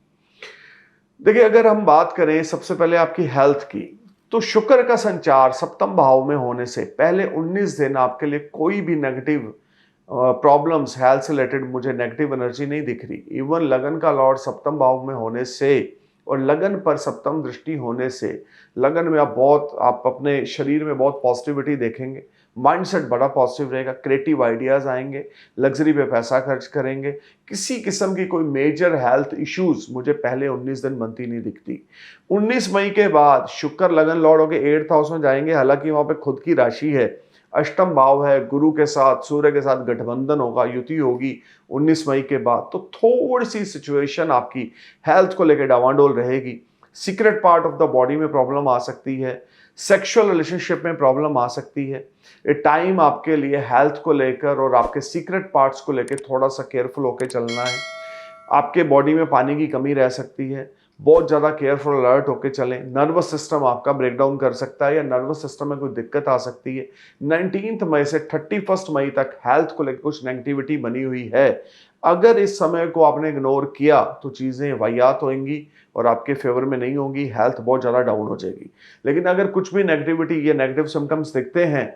देखिए अगर हम बात करें सबसे पहले आपकी हेल्थ की, तो शुक्र का संचार सप्तम भाव में होने से पहले 19 दिन आपके लिए कोई भी नेगेटिव प्रॉब्लम्स हेल्थ से रिलेटेड मुझे नेगेटिव एनर्जी नहीं दिख रही। इवन लगन का लॉर्ड सप्तम भाव में होने से और लगन पर सप्तम दृष्टि होने से लगन में आप अपने शरीर में बहुत पॉजिटिविटी देखेंगे, माइंडसेट बड़ा पॉजिटिव रहेगा, क्रिएटिव आइडियाज़ आएंगे, लग्जरी पे पैसा खर्च करेंगे। किसी किस्म की कोई मेजर हेल्थ इश्यूज मुझे पहले 19 दिन बनती नहीं दिखती। 19 मई के बाद शुक्र लगन लॉर्ड होके 8th हाउस में जाएंगे, हालांकि वहां पे खुद की राशि है, अष्टम भाव है, गुरु के साथ सूर्य के साथ गठबंधन होगा, युति होगी 19 मई के बाद। तो थोड़ी सी सिचुएशन आपकी हेल्थ को लेकर डावाडोल रहेगी। Secret part of the body में प्रॉब्लम आ सकती है, सेक्सुअल रिलेशनशिप में प्रॉब्लम आ सकती है। ये टाइम आपके लिए हेल्थ को लेकर और आपके सीक्रेट पार्ट्स को लेकर थोड़ा सा केयरफुल होकर चलना है। आपके बॉडी में पानी की कमी रह सकती है, बहुत ज़्यादा केयरफुल अलर्ट होकर चलें। नर्वस सिस्टम आपका ब्रेकडाउन कर सकता है या नर्वस सिस्टम में कोई दिक्कत आ सकती है। 19 मई से 31 मई तक हेल्थ को लेकर कुछ नेगेटिविटी बनी हुई है। अगर इस समय को आपने इग्नोर किया तो चीज़ें वाहियात होंगी और आपके फेवर में नहीं होंगी, हेल्थ बहुत ज़्यादा डाउन हो जाएगी। लेकिन अगर कुछ भी नेगेटिविटी या नेगेटिव सिम्टम्स दिखते हैं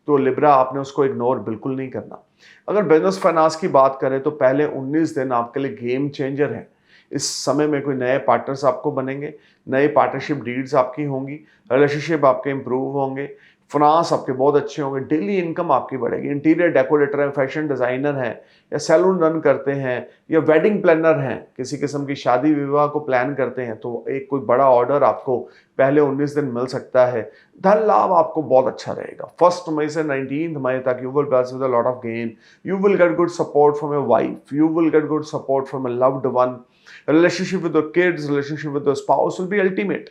तो लिब्रा आपने उसको इग्नोर बिल्कुल नहीं करना। अगर बिजनेस फाइनेंस की बात करें तो पहले 19 दिन आपके लिए गेम चेंजर हैं। इस समय में कोई नए पार्टनर्स आपको बनेंगे, नए पार्टनरशिप डीड्स आपकी होंगी, रिलेशनशिप आपके इंप्रूव होंगे, फाइनेंस आपके बहुत अच्छे होंगे, डेली इनकम आपकी बढ़ेगी। इंटीरियर डेकोरेटर हैं, फैशन डिज़ाइनर हैं, या सैलून रन करते हैं, या वेडिंग प्लानर हैं, किसी किस्म की शादी विवाह को प्लान करते हैं, तो एक कोई बड़ा ऑर्डर आपको पहले 19 दिन मिल सकता है। धन लाभ आपको बहुत अच्छा रहेगा। 1 मई से 19 मई तक you will bless with a lot of gain, you will get good support from your wife, you will get good support from a loved one, relationship with your kids, relationship with your spouse will be ultimate.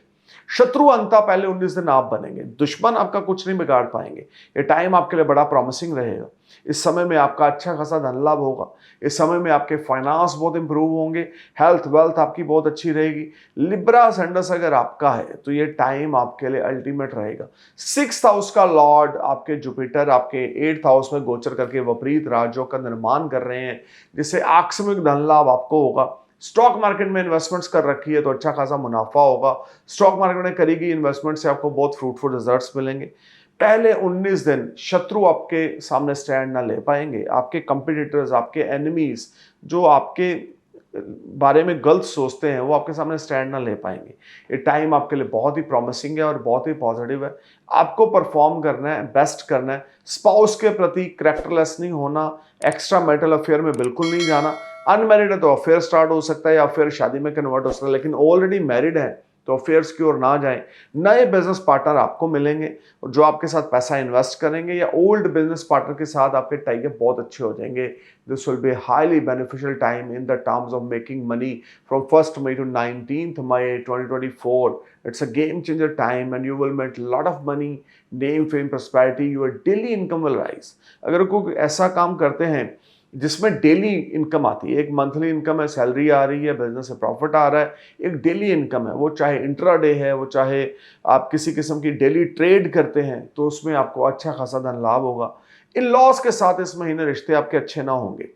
शत्रु अंता पहले 19 दिन आप बनेंगे, दुश्मन आपका कुछ नहीं बिगाड़ पाएंगे। ये टाइम आपके लिए बड़ा प्रॉमिसिंग रहेगा। इस समय में आपका अच्छा खासा धन लाभ होगा, इस समय में आपके फाइनेंस बहुत इंप्रूव होंगे, हेल्थ वेल्थ आपकी बहुत अच्छी रहेगी। लिब्रा असेंडेंस अगर आपका है तो ये टाइम आपके लिए अल्टीमेट रहेगा। 6th हाउस का लॉर्ड आपके जुपिटर आपके 8th हाउस में गोचर करके विपरीत राज्यों का निर्माण कर रहे हैं, जिससे आकस्मिक धन लाभ आपको होगा। स्टॉक मार्केट में इन्वेस्टमेंट्स कर रखी है तो अच्छा खासा मुनाफा होगा। स्टॉक मार्केट में करी गई इन्वेस्टमेंट से आपको बहुत फ्रूटफुल रिजल्ट्स मिलेंगे। पहले 19 दिन शत्रु आपके सामने स्टैंड ना ले पाएंगे। आपके कंपटीटर्स, आपके एनिमीज जो आपके बारे में गलत सोचते हैं वो आपके सामने स्टैंड ना ले पाएंगे। ये टाइम आपके लिए बहुत ही प्रॉमिसिंग है और बहुत ही पॉजिटिव है। आपको परफॉर्म करना है, बेस्ट करना है। स्पाउस के प्रति कैरेक्टरलेस नहीं होना, एक्स्ट्रा मैरिटल अफेयर में बिल्कुल नहीं जाना। अनमैरिड है तो अफेयर स्टार्ट हो सकता है या फिर शादी में कन्वर्ट हो सकता है, लेकिन ऑलरेडी मैरिड है तो अफेयर्स की ओर ना जाएं। नए बिजनेस पार्टनर आपको मिलेंगे जो आपके साथ पैसा इन्वेस्ट करेंगे, या ओल्ड बिजनेस पार्टनर के साथ आपके टाइप बहुत अच्छे हो जाएंगे। This will be highly beneficial time in the terms of making money from 1 May to 19 May 2024। It's a game changer time and you will make lot of money, name fame prosperity, your daily income will rise. अगर कोई ऐसा काम करते हैं जिसमें डेली इनकम आती है, एक मंथली इनकम है, सैलरी आ रही है, बिजनेस से प्रॉफिट आ रहा है, एक डेली इनकम है, वो चाहे इंट्राडे है, वो चाहे आप किसी किस्म की डेली ट्रेड करते हैं, तो उसमें आपको अच्छा खासा धन लाभ होगा। इन लॉस के साथ इस महीने रिश्ते आपके अच्छे ना होंगे।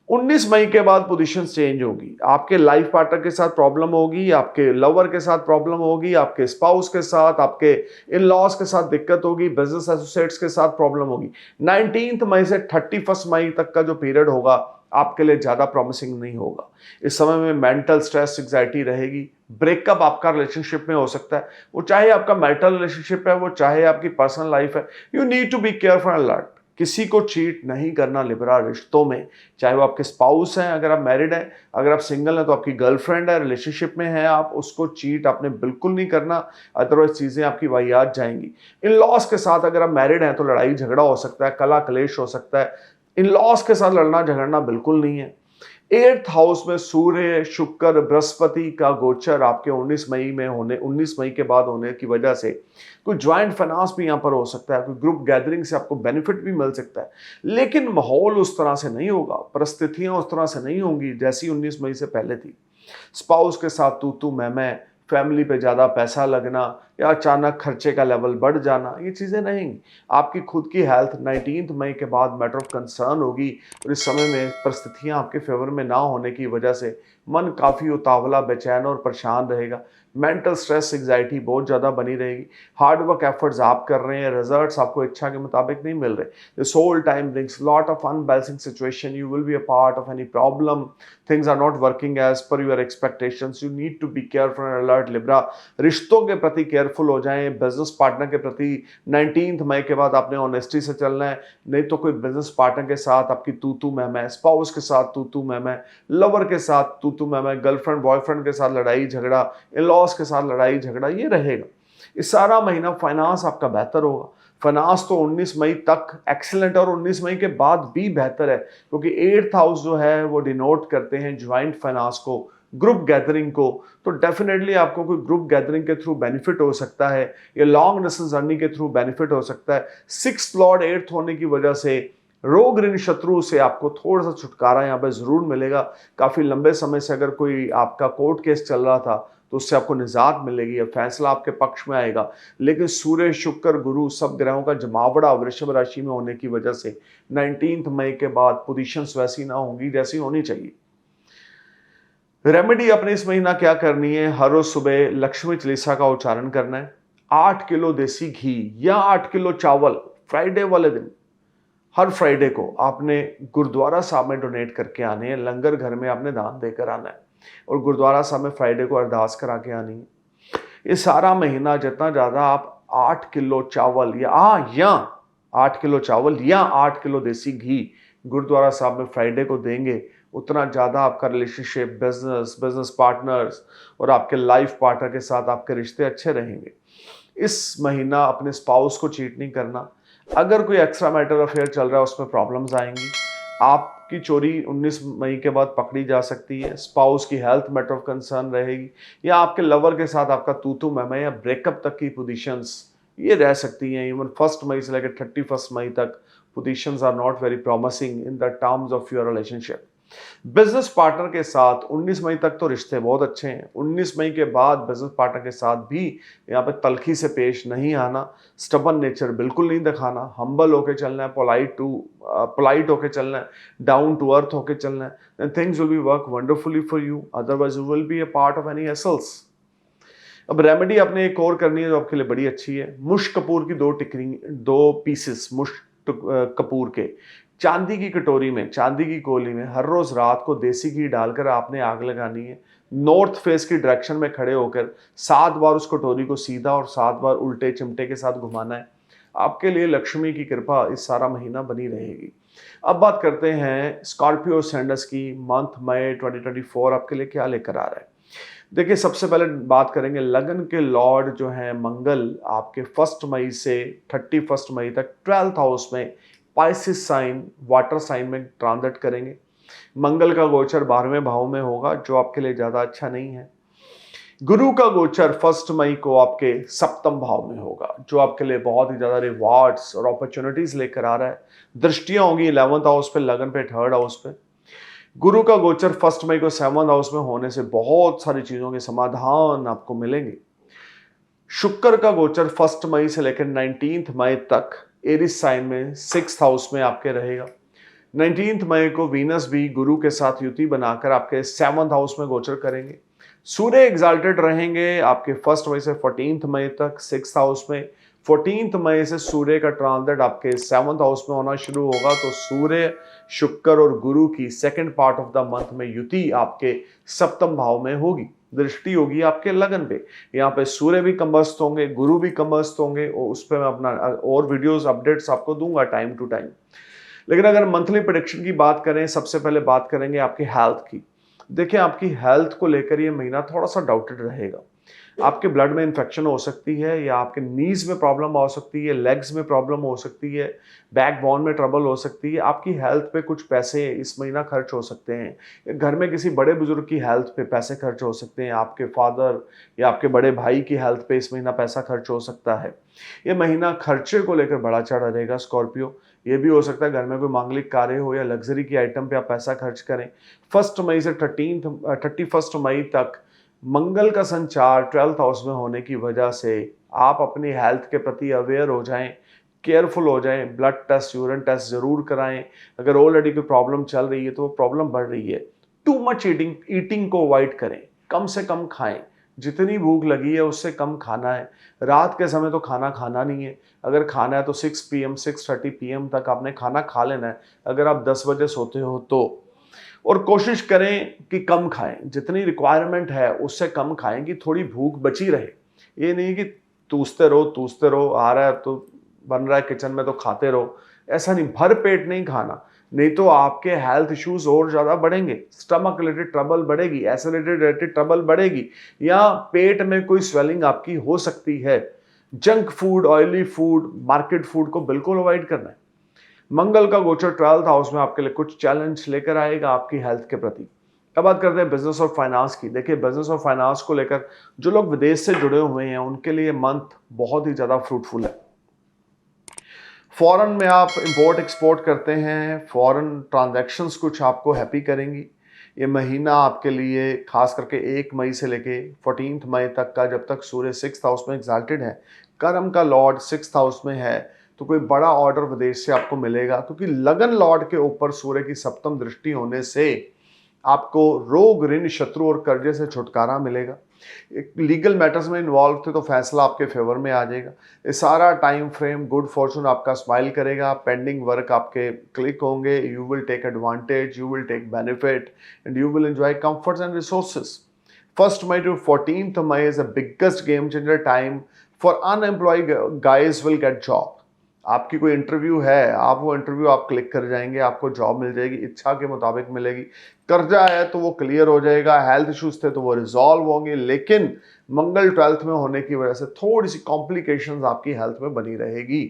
19 मई के बाद पोजीशन चेंज होगी। आपके लाइफ पार्टनर के साथ प्रॉब्लम होगी, आपके लवर के साथ प्रॉब्लम होगी, आपके स्पाउस के साथ, आपके इन लॉस के साथ दिक्कत होगी, बिजनेस एसोसिएट्स के साथ प्रॉब्लम होगी। 19 मई से 31 मई तक का जो पीरियड होगा आपके लिए ज्यादा प्रॉमिसिंग नहीं होगा। इस समय में मेंटल स्ट्रेस, एंग्जाइटी रहेगी। ब्रेकअप आपका रिलेशनशिप में हो सकता है, वो चाहे आपका मैरिटल रिलेशनशिप है, वो चाहे आपकी पर्सनल लाइफ है। You need to be careful alert. किसी को चीट नहीं करना लिब्रा रिश्तों में, चाहे वो आपके स्पाउस हैं, अगर आप मैरिड हैं, अगर आप सिंगल हैं तो आपकी गर्लफ्रेंड है, रिलेशनशिप में है आप, उसको चीट आपने बिल्कुल नहीं करना, अदरवाइज चीज़ें आपकी वाहियात जाएंगी। इन लॉस के साथ अगर आप मैरिड हैं तो लड़ाई झगड़ा हो सकता है, कला कलेश हो सकता है। इन लॉस के साथ लड़ना झगड़ना बिल्कुल नहीं है। 8th हाउस में सूर्य, शुक्र, बृहस्पति का गोचर आपके 19 मई के बाद होने की वजह से कोई ज्वाइंट फाइनेंस भी यहाँ पर हो सकता है, कोई ग्रुप गैदरिंग से आपको बेनिफिट भी मिल सकता है। लेकिन माहौल उस तरह से नहीं होगा, परिस्थितियां उस तरह से नहीं होंगी जैसी 19 मई से पहले थी। स्पाउस के साथ तू मैं, फैमिली पे ज़्यादा पैसा लगना या अचानक खर्चे का लेवल बढ़ जाना, ये चीज़ें रहेंगी। आपकी खुद की हेल्थ 19 मई के बाद मैटर ऑफ कंसर्न होगी और इस समय में परिस्थितियां आपके फेवर में ना होने की वजह से मन काफ़ी उतावला, बेचैन और परेशान रहेगा। मेंटल स्ट्रेस, एंग्जाइटी बहुत ज़्यादा बनी रहेगी। हार्ड वर्क एफर्ट्स आप कर रहे हैं, रिजल्ट्स आपको इच्छा के मुताबिक नहीं मिल रहे। This whole time brings lot of unbalancing situation. You will be a part of any problem, things are not working as per your expectations. You need to be careful and alert Libra. रिश्तों के प्रति केयर केयरफुल हो जाएं। बिजनेस पार्टनर के प्रति 19 मई के बाद आपने ऑनेस्टी से चलना है, नहीं तो कोई बिजनेस पार्टनर के साथ आपकी तू तू मैं मैं, स्पाउस के साथ तू तू मैं, लवर के साथ तू तू मैं, गर्लफ्रेंड बॉयफ्रेंड के साथ लड़ाई झगड़ा, इन लॉज के साथ लड़ाई झगड़ा, ये रहेगा। इस सारा महीना फाइनेंस आपका बेहतर होगा। फाइनेंस तो 19 मई तक एक्सीलेंट और 19 मई के बाद भी बेहतर है, क्योंकि 8th हाउस जो है वो डिनोट करते हैं ज्वाइंट फाइनेंस को, ग्रुप गैदरिंग को। तो डेफिनेटली आपको कोई ग्रुप गैदरिंग के थ्रू बेनिफिट हो सकता है, या लॉन्ग डिस्टेंस जर्नी के थ्रू बेनिफिट हो सकता है। 6th लॉर्ड 8th होने की वजह से रोग ऋण शत्रु से आपको थोड़ा सा छुटकारा यहाँ पे जरूर मिलेगा। काफी लंबे समय से अगर कोई आपका कोर्ट केस चल रहा था तो उससे आपको निजात मिलेगी, या फैसला आपके पक्ष में आएगा। लेकिन सूर्य शुक्र गुरु सब ग्रहों का जमावड़ा वृषभ राशि में होने की वजह से 19 मई के बाद पोजीशंस वैसी ना होंगी जैसी होनी चाहिए। रेमेडी अपने इस महीना क्या करनी है? हर रोज सुबह लक्ष्मी चालीसा का उच्चारण करना है। 8 किलो देसी घी या 8 किलो चावल फ्राइडे वाले दिन, हर फ्राइडे को आपने गुरुद्वारा साहब में डोनेट करके आने हैं। लंगर घर में आपने दान देकर आना है और गुरुद्वारा साहब में फ्राइडे को अरदास करा के आनी है। ये सारा महीना जितना ज़्यादा आप 8 किलो चावल या 8 किलो चावल या 8 किलो देसी घी गुरुद्वारा साहब में फ्राइडे को देंगे, उतना ज़्यादा आपका रिलेशनशिप, बिजनेस पार्टनर्स और आपके लाइफ पार्टनर के साथ आपके रिश्ते अच्छे रहेंगे। इस महीना अपने स्पाउस को चीट नहीं करना। अगर कोई एक्स्ट्रा मैटर अफेयर चल रहा है उसमें प्रॉब्लम्स आएंगी। आपकी चोरी 19 मई के बाद पकड़ी जा सकती है। स्पाउस की हेल्थ मैटर ऑफ कंसर्न रहेगी, या आपके लवर के साथ आपका तू तू मैं या ब्रेकअप तक की पोजीशंस ये रह सकती हैं। इवन 1 मई से लेकर 31 मई तक positions are not very promising in the terms of your relationship. Business partner के साथ 19 मई तक तो रिश्ते बहुत अच्छे हैं। 19 मई के बाद बिजनेस पार्टनर के साथ भी यहाँ पे तलखी से पेश नहीं आना, स्टबन नेचर बिल्कुल नहीं दिखाना, हम्बल होके चलना है, पोलाइट होके चलना है, डाउन टू अर्थ होके चलना है, then things will be work wonderfully for you, otherwise you will be a part of any hassles। अब रेमेडी आपने एक और करनी है जो आपके लिए बड़ी अच्छी है। मुश्क कपूर की 2 पीसेस मुश्क कपूर के चांदी की कटोरी में, चांदी की कोली में हर रोज रात को देसी घी डालकर आपने आग लगानी है। नॉर्थ फेस की डायरेक्शन में खड़े होकर 7 बार उस कटोरी को सीधा और 7 बार उल्टे चिमटे के साथ घुमाना है। आपके लिए लक्ष्मी की कृपा इस सारा महीना बनी रहेगी। अब बात करते हैं स्कॉर्पियो सेंडस की। मंथ मई 2024 आपके लिए क्या लेकर आ रहा है? देखिए, सबसे पहले बात करेंगे लगन के लॉर्ड जो हैं मंगल, आपके 1 मई से 31 मई तक 12th हाउस में पाइसिस साइन, वाटर साइन में ट्रांजिट करेंगे। मंगल का गोचर 12वें भाव में होगा, जो आपके लिए ज्यादा अच्छा नहीं है। गुरु का गोचर 1 मई को आपके 7वें भाव में होगा, जो आपके लिए बहुत ही ज्यादा रिवॉर्ड्स और अपॉर्चुनिटीज लेकर आ रहा है। दृष्टियां होंगी 11th हाउस पे, लगन पे, 3rd हाउस पे। गुरु का गोचर 1 मई को 7th हाउस में होने से बहुत सारी चीजों के समाधान आपको मिलेंगे। शुक्र का गोचर 1 मई से लेकर 19 मई तक एरिस साइन में 6th हाउस में आपके रहेगा। 19 मई को वीनस भी गुरु के साथ युति बनाकर आपके 7th हाउस में गोचर करेंगे। सूर्य एग्जाल्टेड रहेंगे आपके 1 मई से 14 मई तक 6th हाउस में। 14 मई से सूर्य का ट्रांजिट आपके 7th हाउस में होना शुरू होगा, तो सूर्य, शुक्र और गुरु की second part of the month में युति आपके 7वें भाव में होगी। दृष्टि होगी आपके लगन पे। यहाँ पे सूर्य भी कम्बस्त होंगे, गुरु भी कम्बस्त होंगे, और उस पर मैं अपना और वीडियोस अपडेट्स आपको दूंगा टाइम टू टाइम। लेकिन अगर मंथली प्रेडिक्शन की बात करें, सबसे पहले बात करेंगे आपकी हेल्थ की। देखिए, आपकी हेल्थ को लेकर ये महीना थोड़ा सा डाउटेड रहेगा। आपके ब्लड में इन्फेक्शन हो सकती है, या आपके नीज में प्रॉब्लम हो सकती है, लेग्स में प्रॉब्लम हो सकती है, बैकबोन में ट्रबल हो सकती है। आपकी हेल्थ पे कुछ पैसे इस महीना खर्च हो सकते हैं। घर में किसी बड़े बुजुर्ग की हेल्थ पे पैसे खर्च हो सकते हैं। आपके फादर या आपके बड़े भाई की हेल्थ पे इस महीना पैसा खर्च हो सकता है। ये महीना खर्चे को लेकर बड़ा चढ़ा रहेगा स्कॉर्पियो। ये भी हो सकता है घर में कोई मांगलिक कार्य हो या लग्जरी की आइटम पे आप पैसा खर्च करें। 1 मई से 31 मई तक मंगल का संचार 12th हाउस में होने की वजह से आप अपनी हेल्थ के प्रति अवेयर हो जाएं, केयरफुल हो जाएं। ब्लड टेस्ट, यूरिन टेस्ट जरूर कराएं। अगर ऑलरेडी कोई प्रॉब्लम चल रही है तो वो प्रॉब्लम बढ़ रही है। टू मच ईटिंग को अवॉइड करें, कम से कम खाएं। जितनी भूख लगी है उससे कम खाना है। रात के समय तो खाना खाना नहीं है। अगर खाना है तो 6 PM 6:30 PM तक आपने खाना खा लेना है, अगर आप 10 बजे सोते हो तो। और कोशिश करें कि कम खाएं, जितनी रिक्वायरमेंट है उससे कम खाएं कि थोड़ी भूख बची रहे। ये नहीं कि टूसते रहो, आ रहा है तो बन रहा है किचन में तो खाते रहो। ऐसा नहीं, भर पेट नहीं खाना, नहीं तो आपके हेल्थ इश्यूज और ज्यादा बढ़ेंगे। स्टमक रिलेटेड ट्रबल बढ़ेगी, एसिडिटी रिलेटेड ट्रबल बढ़ेगी, या पेट में कोई स्वेलिंग आपकी हो सकती है। Junk food, oily food, market food को बिल्कुल अवॉइड करना है। मंगल का गोचर 12th हाउस में आपके लिए कुछ चैलेंज लेकर आएगा आपकी हेल्थ के प्रति। अब बात करते हैं बिजनेस और फाइनेंस की। देखिए, बिजनेस और फाइनेंस को लेकर जो लोग विदेश से जुड़े हुए हैं उनके लिए मंथ बहुत ही ज्यादा फ्रूटफुल है। फॉरेन में आप इंपोर्ट एक्सपोर्ट करते हैं, फॉरेन ट्रांजैक्शंस कुछ आपको हैप्पी करेंगी। ये महीना आपके लिए खास करके 1 मई से लेके 14 मई तक का, जब तक सूर्य 6th हाउस में एग्जाल्टेड है, कर्म का लॉर्ड 6th हाउस में है, तो कोई बड़ा ऑर्डर विदेश से आपको मिलेगा, क्योंकि लगन लॉर्ड के ऊपर सूर्य की सप्तम दृष्टि होने से आपको रोग, ऋण, शत्रु और कर्जे से छुटकारा मिलेगा। एक लीगल मैटर्स में इन्वॉल्व थे तो फैसला आपके फेवर में आ जाएगा। ये सारा टाइम फ्रेम गुड फॉर्चून आपका स्माइल करेगा। पेंडिंग वर्क आपके क्लिक होंगे, you will take advantage, you will take benefit and you will enjoy comforts and resources. 1st May to 14th May is the biggest game changer time for unemployed guys will get job। आपकी कोई इंटरव्यू है, आप वो इंटरव्यू आप क्लिक कर जाएंगे, आपको जॉब मिल जाएगी, इच्छा के मुताबिक मिलेगी। कर्जा है तो वो क्लियर हो जाएगा, हेल्थ इश्यूज थे तो वो रिजॉल्व होंगे, लेकिन मंगल 12th में होने की वजह से थोड़ी सी कॉम्प्लिकेशंस आपकी हेल्थ में बनी रहेगी।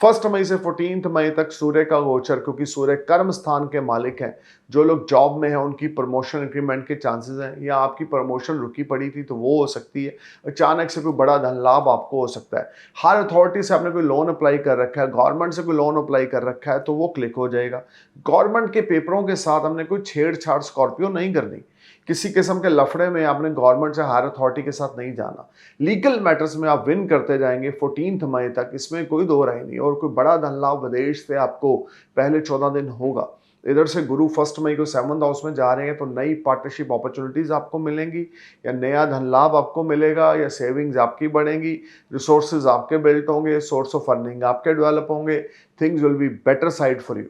1 मई से 14 मई तक सूर्य का गोचर, क्योंकि सूर्य कर्म स्थान के मालिक हैं, जो लोग जॉब में हैं उनकी प्रमोशन इंक्रीमेंट के चांसेस हैं, या आपकी प्रमोशन रुकी पड़ी थी तो वो हो सकती है। अचानक से कोई बड़ा धन लाभ आपको हो सकता है। हायर अथॉरिटी से आपने कोई लोन अप्लाई कर रखा है, गवर्नमेंट से कोई लोन अप्लाई कर रखा है तो वो क्लिक हो जाएगा। गवर्नमेंट के पेपरों के साथ हमने कोई छेड़छाड़ स्कॉर्पियो नहीं करनी। किसी किस्म के लफड़े में आपने गवर्नमेंट से हायर अथॉरिटी के साथ नहीं जाना। लीगल मैटर्स में आप विन करते जाएंगे 14 मई तक, इसमें कोई दो राय नहीं। और कोई बड़ा धन लाभ विदेश से आपको पहले 14 दिन होगा। इधर से गुरु 1 मई को 7th हाउस में जा रहे हैं, तो नई पार्टनरशिप अपॉर्चुनिटीज आपको मिलेंगी, या नया धन लाभ आपको मिलेगा, या सेविंग्स आपकी बढ़ेंगी, रिसोर्सेज आपके बिल्ट होंगे, सोर्स ऑफ अर्निंग आपके डेवलप होंगे। Things will be better side for you.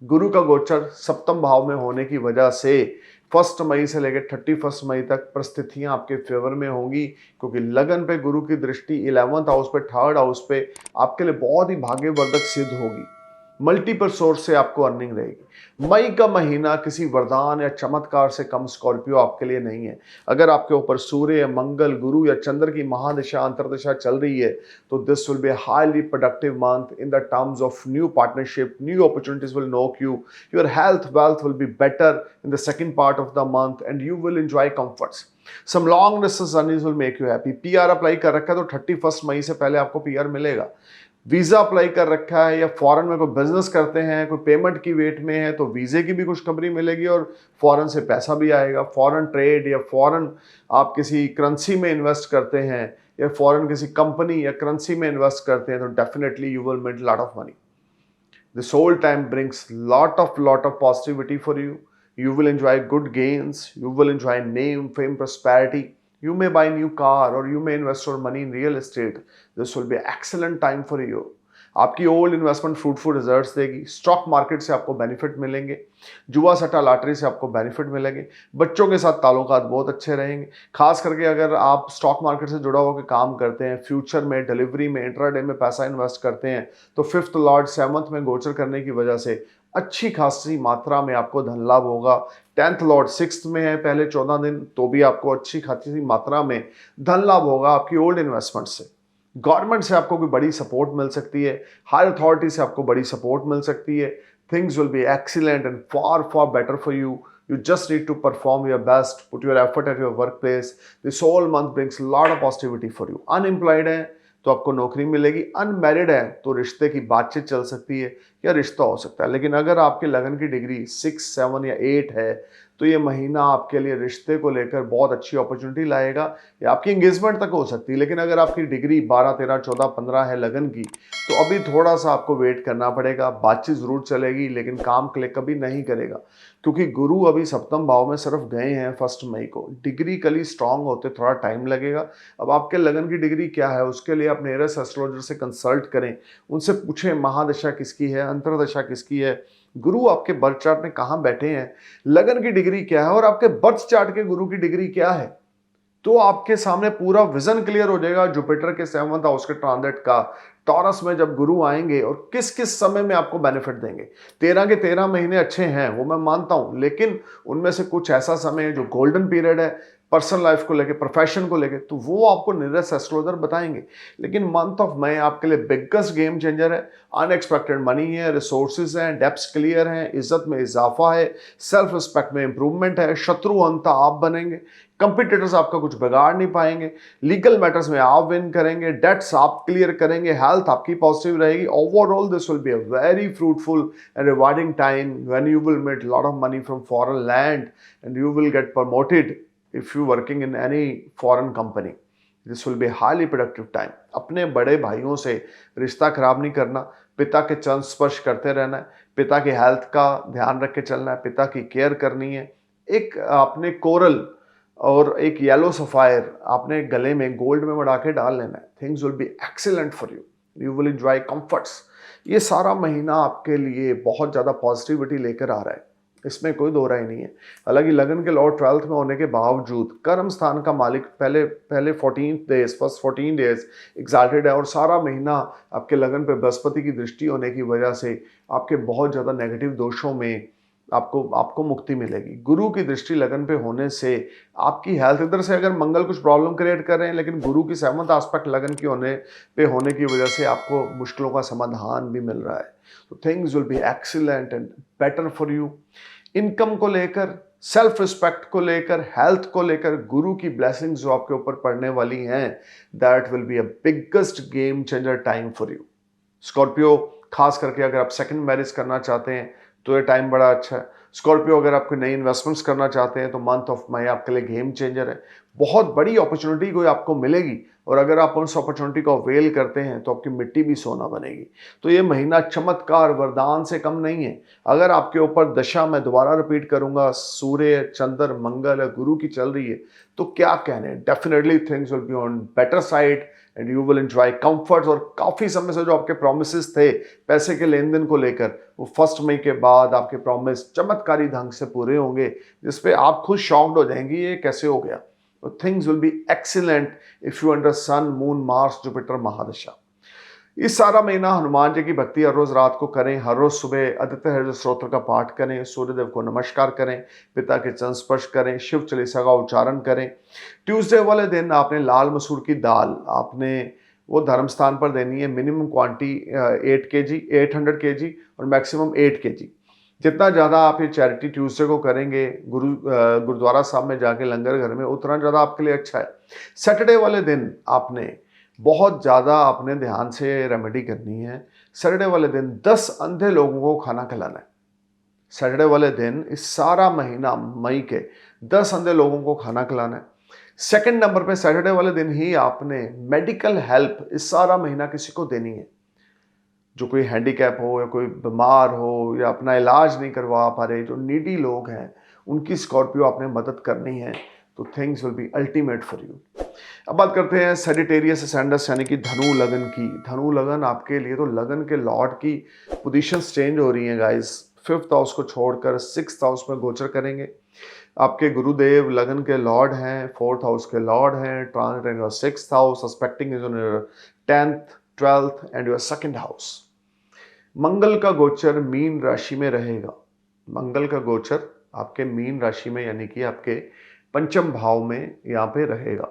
गुरु का गोचर सप्तम भाव में होने की वजह से 1 मई से लेकर 31 मई तक परिस्थितियां आपके फेवर में होंगी, क्योंकि लगन पे गुरु की दृष्टि 11th हाउस पे, 3rd हाउस पे आपके लिए बहुत ही भाग्यवर्धक सिद्ध होगी। मल्टीपल सोर्स से आपको अर्निंग रहेगी। मई का महीना किसी वरदान या चमत्कार से कम स्कॉर्पियो आपके लिए नहीं है। अगर आपके ऊपर सूर्य, मंगल, गुरु या चंद्र की महादशा, अंतरदशा चल रही है, तो this will B a highly productive month in the terms of new partnership, new opportunities will knock you, your health, wealth will be better in the second part of the month and you will enjoy comforts. Some long distance journeys will make you happy। PR apply कर रखा है तो 31 मई से पहले आपको PR मिलेगा। वीजा अप्लाई कर रखा है, या फॉरेन में कोई बिजनेस करते हैं, कोई पेमेंट की वेट में है, तो वीजे की भी खुशखबरी मिलेगी और फॉरेन से पैसा भी आएगा। फॉरेन ट्रेड या फॉरेन आप किसी करेंसी में इन्वेस्ट करते हैं, या फॉरेन किसी कंपनी या करेंसी में इन्वेस्ट करते हैं, तो definitely you will make lot of money. This whole time brings lot of positivity for you. You will enjoy good gains. You will enjoy name, fame, prosperity. You may buy a new car or you may invest your money in real estate. This will be an excellent time for you. आपकी ओल्ड इन्वेस्टमेंट फ्रूटफुल रिजल्ट्स देगी। स्टॉक मार्केट से आपको बेनिफिट मिलेंगे, जुआ सट्टा लॉटरी से आपको बेनिफिट मिलेंगे। बच्चों के साथ ताल्लुकात बहुत अच्छे रहेंगे। खास करके अगर आप स्टॉक मार्केट से जुड़ा होकर काम करते हैं, फ्यूचर में, डिलीवरी में, इंट्राडे में पैसा इन्वेस्ट करते हैं, तो 5th लॉर्ड 7th में गोचर करने की वजह से अच्छी खासी मात्रा में आपको धन लाभ होगा। 10th लॉर्ड 6th में है पहले 14 दिन, तो भी आपको अच्छी खासी मात्रा में धन लाभ होगा आपकी ओल्ड इन्वेस्टमेंट से। गवर्नमेंट से आपको कोई बड़ी सपोर्ट मिल सकती है, हायर अथॉरिटी से आपको बड़ी सपोर्ट मिल सकती है। Things will be excellent and far better for you. You just need to perform your best, put your effort at your workplace. This whole month brings a lot of positivity for you. Unemployed है तो आपको नौकरी मिलेगी, अनमैरिड है तो रिश्ते की बातचीत चल सकती है या रिश्ता हो सकता है। लेकिन अगर आपके लगन की डिग्री 6, 7 या 8 है, तो ये महीना आपके लिए रिश्ते को लेकर बहुत अच्छी अपॉर्चुनिटी लाएगा, या आपकी एंगेजमेंट तक हो सकती है। लेकिन अगर आपकी डिग्री 12, 13, 14, 15 है लगन की, तो अभी थोड़ा सा आपको वेट करना पड़ेगा। बातचीत जरूर चलेगी लेकिन काम क्लिक कभी नहीं करेगा, क्योंकि गुरु अभी सप्तम भाव में सिर्फ गए हैं 1 मई को। डिग्री कली स्ट्रांग होते थोड़ा टाइम लगेगा। अब आपके लगन की डिग्री क्या है, उसके लिए आप नियरेस्ट एस्ट्रोलॉजर से कंसल्ट करें, उनसे पूछें महादशा किसकी है, अंतरदशा किसकी है, गुरु आपके बर्थ चार्ट में कहाँ बैठे हैं, लगन की डिग्री क्या है और आपके बर्थ चार्ट के गुरु की डिग्री क्या है। तो आपके सामने पूरा विजन क्लियर हो जाएगा जुपिटर के 7th हाउस के ट्रांजिट का। टॉरस में जब गुरु आएंगे और किस किस समय में आपको बेनिफिट देंगे। 13 के 13 महीने अच्छे हैं, वो मैं मानता हूं, लेकिन उनमें से कुछ ऐसा समय है जो गोल्डन पीरियड है पर्सनल लाइफ को लेके, प्रोफेशन को लेके, तो वो आपको नीरज एस्ट्रोलॉजर बताएंगे। लेकिन मंथ ऑफ मई आपके लिए बिगेस्ट गेम चेंजर है। अनएक्सपेक्टेड मनी है, रिसोर्सेज हैं, डेप्स क्लियर हैं, इज्जत में इजाफा है, सेल्फ रिस्पेक्ट में इंप्रूवमेंट है, शत्रु अंत आप बनेंगे, कंपिटिटर्स आपका कुछ बिगाड़ नहीं पाएंगे, लीगल मैटर्स में आप विन करेंगे, डेट्स आप क्लियर करेंगे, हेल्थ आपकी पॉजिटिव रहेगी। Overall this will be a very fruitful and rewarding time when you will make lot of money from foreign land and you will gate promoted if you working in any foreign company. This will be highly productive time. अपने बड़े भाइयों से रिश्ता खराब नहीं करना, पिता के चरण स्पर्श करते रहना है, पिता की हेल्थ का ध्यान रख के चलना है, पिता की केयर करनी है। एक आपने कोरल और एक येलो सफायर आपने गले में गोल्ड में मड़ा के डाल लेना है। Things will be excellent for you, you will enjoy comforts. ये सारा महीना आपके लिए बहुत ज़्यादा पॉजिटिविटी लेकर आ रहा है, इसमें कोई दो राय नहीं है। हालांकि लगन के लॉर्ड 12th में होने के बावजूद कर्म स्थान का मालिक पहले 14 डेज फर्स्ट 14 डेज एग्जाल्टेड है और सारा महीना आपके लगन पे बृहस्पति की दृष्टि होने की वजह से आपके बहुत ज़्यादा नेगेटिव दोषों में आपको मुक्ति मिलेगी। गुरु की दृष्टि लगन पे होने से आपकी हेल्थ, इधर से अगर मंगल कुछ प्रॉब्लम क्रिएट कर रहे हैं, लेकिन गुरु की 7th एस्पेक्ट लगन की होने की वजह से आपको मुश्किलों का समाधान भी मिल रहा है। तो things will be excellent and better for you. Income को लेकर, सेल्फ रिस्पेक्ट को लेकर, हेल्थ को लेकर गुरु की ब्लेसिंग्स जो आपके ऊपर पड़ने वाली हैं, that will be a biggest game changer time for you. Scorpio, खास करके अगर आप सेकंड मैरिज करना चाहते हैं तो ये टाइम बड़ा अच्छा है। स्कॉर्पियो, अगर आपको नई इन्वेस्टमेंट्स करना चाहते हैं तो मंथ ऑफ मई आपके लिए गेम चेंजर है। बहुत बड़ी अपॉर्चुनिटी कोई आपको मिलेगी और अगर आप उस अपॉर्चुनिटी को अवेल करते हैं तो आपकी मिट्टी भी सोना बनेगी। तो ये महीना चमत्कार वरदान से कम नहीं है। अगर आपके ऊपर दशा, मैं दोबारा रिपीट करूंगा, सूर्य, चंद्र, मंगल या गुरु की चल रही है तो क्या कहने, definitely things will be on better side and you will enjoy comforts. और काफ़ी समय से जो आपके प्रोमिसेस थे पैसे के लेन देन को लेकर, वो 1 मई के बाद आपके प्रॉमिस चमत्कारी ढंग से पूरे होंगे, जिसपे आप खुद शॉक्ड हो जाएंगी ये कैसे हो गया। Things will be excellent if you under sun, moon, Mars, Jupiter महादशा। इस सारा महीना हनुमान जी की भक्ति हर रोज रात को करें, हर रोज सुबह आदित्य हृदय स्तोत्र का पाठ करें, सूर्यदेव को नमस्कार करें, पिता के चरण स्पर्श करें, शिव चालीसा का उच्चारण करें। ट्यूसडे वाले दिन आपने लाल मसूर की दाल आपने वो धर्म स्थान पर देनी है। मिनिमम क्वांटिटी 800 kg और मैक्सिमम 8 kg। जितना ज़्यादा आप ये चैरिटी ट्यूसडे को करेंगे गुरुद्वारा साहब में जाके लंगर घर में, उतना ज़्यादा आपके लिए अच्छा है। सैटरडे वाले दिन आपने बहुत ज़्यादा अपने ध्यान से रेमेडी करनी है। सैटरडे वाले दिन 10 अंधे लोगों को खाना खिलाना है। सैटरडे वाले दिन इस सारा महीना मई के 10 अंधे लोगों को खाना खिलाना है। सेकंड नंबर पे सैटरडे वाले दिन ही आपने मेडिकल हेल्प इस सारा महीना किसी को देनी है। जो कोई हैंडीकैप हो या कोई बीमार हो या अपना इलाज नहीं करवा पा रहे, जो नीडी लोग हैं, उनकी स्कॉर्पियो आपने मदद करनी है। तो things will be ultimate for you. अब बात करते हैं सेजिटेरियस असेंडेंस यानी कि धनु लगन की। धनु लगन आपके लिए तो लगन के लॉर्ड की पोजीशंस चेंज हो रही हैं गाइस। 5th हाउस को छोड़कर 6th हाउस में गोचर करेंगे। आपके गुरुदेव लगन के लॉर्ड हैं, 4th हाउस के लॉर्ड हैं, transit in your 6th house, suspecting is on your 10th, 12th and your 2nd house. मंगल का गोचर मीन राशि में रहेगा। मंगल का गोचर आपके मीन राशि में यानी कि आपके पंचम भाव में यहाँ पे रहेगा।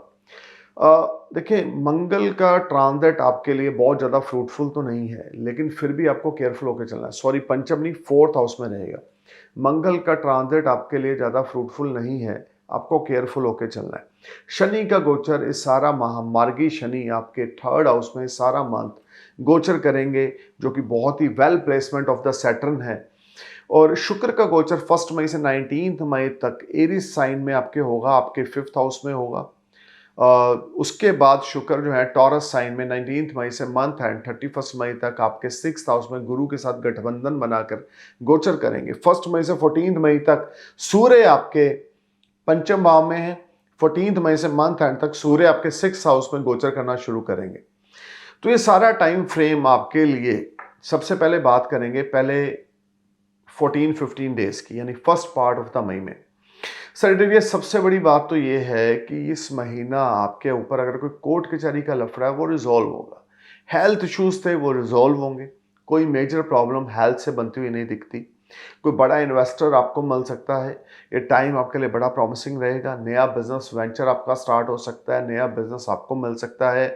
देखिए, मंगल का ट्रांजिट आपके लिए बहुत ज़्यादा फ्रूटफुल तो नहीं है, लेकिन फिर भी आपको केयरफुल होकर चलना है। सॉरी, पंचम नहीं, 4th हाउस में रहेगा। मंगल का ट्रांजिट आपके लिए ज़्यादा फ्रूटफुल नहीं है, आपको केयरफुल होकर चलना है। शनि का गोचर इस सारा महामार्गी शनि आपके 3rd हाउस में सारा मंथ गोचर करेंगे, जो कि बहुत ही well placement of the Saturn है। और शुक्र का गोचर 1 मई से 19 मई तक एरीज साइन में आपके होगा, आपके 5th हाउस में होगा। उसके बाद शुक्र जो है टॉरस साइन में 19 मई से मंथ एंड 31 मई तक आपके 6th हाउस में गुरु के साथ गठबंधन बनाकर गोचर करेंगे। 1 मई से 14 मई तक सूर्य आपके पंचम भाव में है। 14 मई से मंथ एंड तक सूर्य आपके 6th हाउस में गोचर करना शुरू करेंगे। तो ये सारा टाइम फ्रेम आपके लिए, सबसे पहले बात करेंगे पहले 14-15 डेज की, यानी first part of the May में। सेजिटेरियस, सबसे बड़ी बात तो ये है कि इस महीना आपके ऊपर अगर कोई कोर्ट कचहरी का लफड़ा है वो रिजॉल्व होगा। हेल्थ इश्यूज थे वो रिजॉल्व होंगे। कोई मेजर प्रॉब्लम हेल्थ से बनती हुई नहीं दिखती। कोई बड़ा इन्वेस्टर आपको मिल सकता है। ये टाइम आपके लिए बड़ा प्रॉमिसिंग रहेगा। नया बिजनेस वेंचर आपका स्टार्ट हो सकता है, नया बिजनेस आपको मिल सकता है।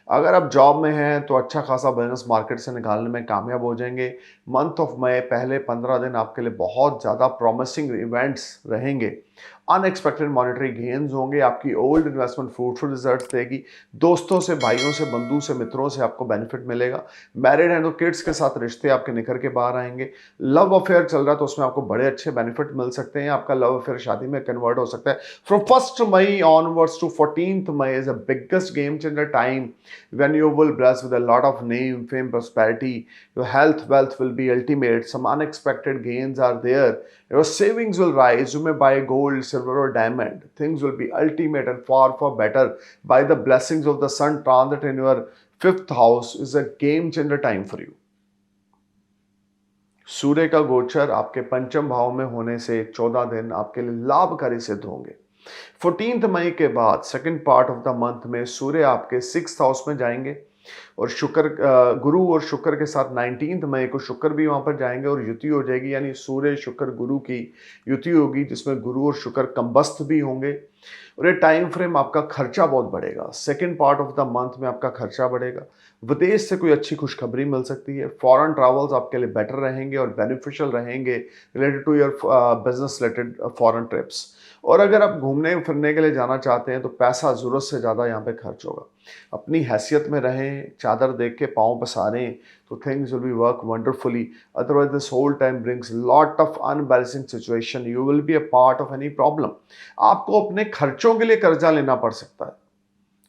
अगर आप जॉब में हैं तो अच्छा खासा बिजनेस मार्केट से निकालने में कामयाब हो जाएंगे। मंथ ऑफ मई पहले 15 दिन आपके लिए बहुत ज़्यादा प्रॉमिसिंग इवेंट्स रहेंगे। अनएक्सपेक्टेड मॉनेटरी गेन्स होंगे। आपकी ओल्ड इन्वेस्टमेंट फ्रूटफुल रिजल्ट्स देगी। दोस्तों से, भाइयों से, बंधु से, मित्रों से आपको बेनिफिट मिलेगा। मैरिड हैं तो किड्स के साथ रिश्ते आपके निखर के बाहर आएंगे। लव अफेयर चल रहा है तो उसमें आपको बड़े अच्छे बेनिफिट मिल सकते हैं। आपका लव अफेयर शादी में कन्वर्ट हो सकता है। From 1st May onwards to 14th May is a biggest game changer time when you will bless with a lot of name, fame, prosperity. Your health, wealth will be ultimate. Some unexpected gains are there. Your savings will rise. You may buy gold, silver, or diamond. Things will be ultimate and far, far better. By the blessings of the sun transit in your 5th house is a game changer time for you. सूर्य का गोचर आपके पंचम भाव में होने से 14 दिन आपके लिए लाभकारी सिद्ध होंगे। 14 मई के बाद second part of the month में सूर्य आपके 6th हाउस में जाएंगे और गुरु और शुक्र के साथ 19 मई को शुक्र भी वहां पर जाएंगे और युति हो जाएगी, यानी सूर्य शुक्र गुरु की युति होगी जिसमें गुरु और शुक्र कंबस्त भी होंगे। और ये टाइम फ्रेम आपका खर्चा बहुत बढ़ेगा। Second part of the month में आपका खर्चा बढ़ेगा। विदेश से कोई अच्छी खुशखबरी मिल सकती है। फॉरेन ट्रैवल्स आपके लिए बेटर रहेंगे और बेनिफिशियल रहेंगे related to your business related foreign trips. और अगर आप घूमने फिरने के लिए जाना चाहते हैं तो पैसा ज़रूरत से ज़्यादा यहाँ पे खर्च होगा। अपनी हैसियत में रहें, चादर देख के पाँव पसारें तो things will be work wonderfully. Otherwise this whole time brings lot of unbalancing situation. You will be a part of any problem. आपको अपने खर्चों के लिए कर्जा लेना पड़ सकता है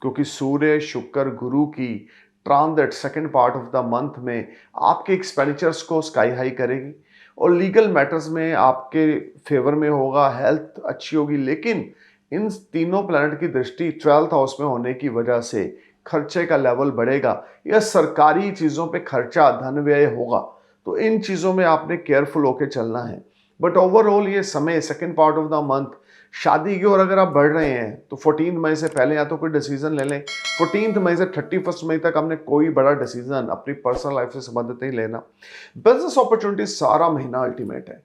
क्योंकि सूर्य शुक्र गुरु की transit second part of the month में आपके एक्सपेंडिचर्स को स्काई हाई करेगी और लीगल मैटर्स में आपके फेवर में होगा। हेल्थ अच्छी होगी, लेकिन इन तीनों प्लैनेट की दृष्टि 12th हाउस में होने की वजह से खर्चे का लेवल बढ़ेगा या सरकारी चीज़ों पे खर्चा धन व्यय होगा। तो इन चीज़ों में आपने केयरफुल होकर चलना है। बट ओवरऑल ये समय second part of the month शादी की ओर अगर आप बढ़ रहे हैं तो 14 मई से पहले या तो कोई डिसीजन ले लें। 14 मई से 31 मई तक आपने कोई बड़ा डिसीजन अपनी पर्सनल लाइफ से संबंधित नहीं लेना। बिजनेस अपॉर्चुनिटी सारा महीना अल्टीमेट है।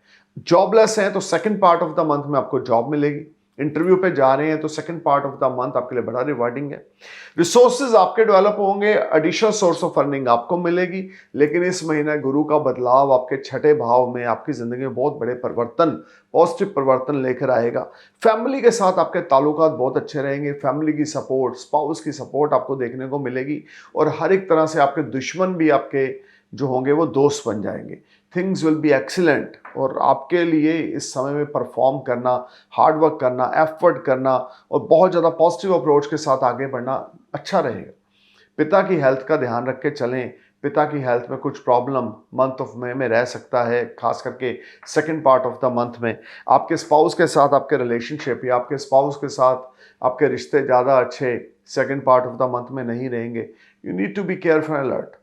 जॉबलेस हैं तो second part of the month में आपको जॉब मिलेगी। इंटरव्यू पे जा रहे हैं तो second part of the month आपके लिए बड़ा रिवार्डिंग है। रिसोर्सेज आपके डेवलप होंगे, एडिशनल सोर्स ऑफ अर्निंग आपको मिलेगी। लेकिन इस महीने गुरु का बदलाव आपके 6ठे भाव में आपकी जिंदगी में बहुत बड़े परिवर्तन, पॉजिटिव परिवर्तन लेकर आएगा। फैमिली के साथ आपके ताल्लुकात बहुत अच्छे रहेंगे। फैमिली की सपोर्ट, स्पाउस की सपोर्ट आपको देखने को मिलेगी और हर एक तरह से आपके दुश्मन भी आपके जो होंगे वो दोस्त बन जाएंगे। थिंग्स विल बी एक्सीलेंट और आपके लिए इस समय में परफॉर्म करना, हार्ड वर्क करना, एफर्ट करना और बहुत ज़्यादा पॉजिटिव अप्रोच के साथ आगे बढ़ना अच्छा रहेगा। पिता की हेल्थ का ध्यान रख के चलें। पिता की हेल्थ में कुछ प्रॉब्लम मंथ ऑफ मई में रह सकता है, खास करके second part of the month में। आपके स्पाउस के साथ आपके रिलेशनशिप या आपके स्पाउस के साथ आपके रिश्ते ज़्यादा अच्छे second part of the month में नहीं रहेंगे। You need to be careful alert.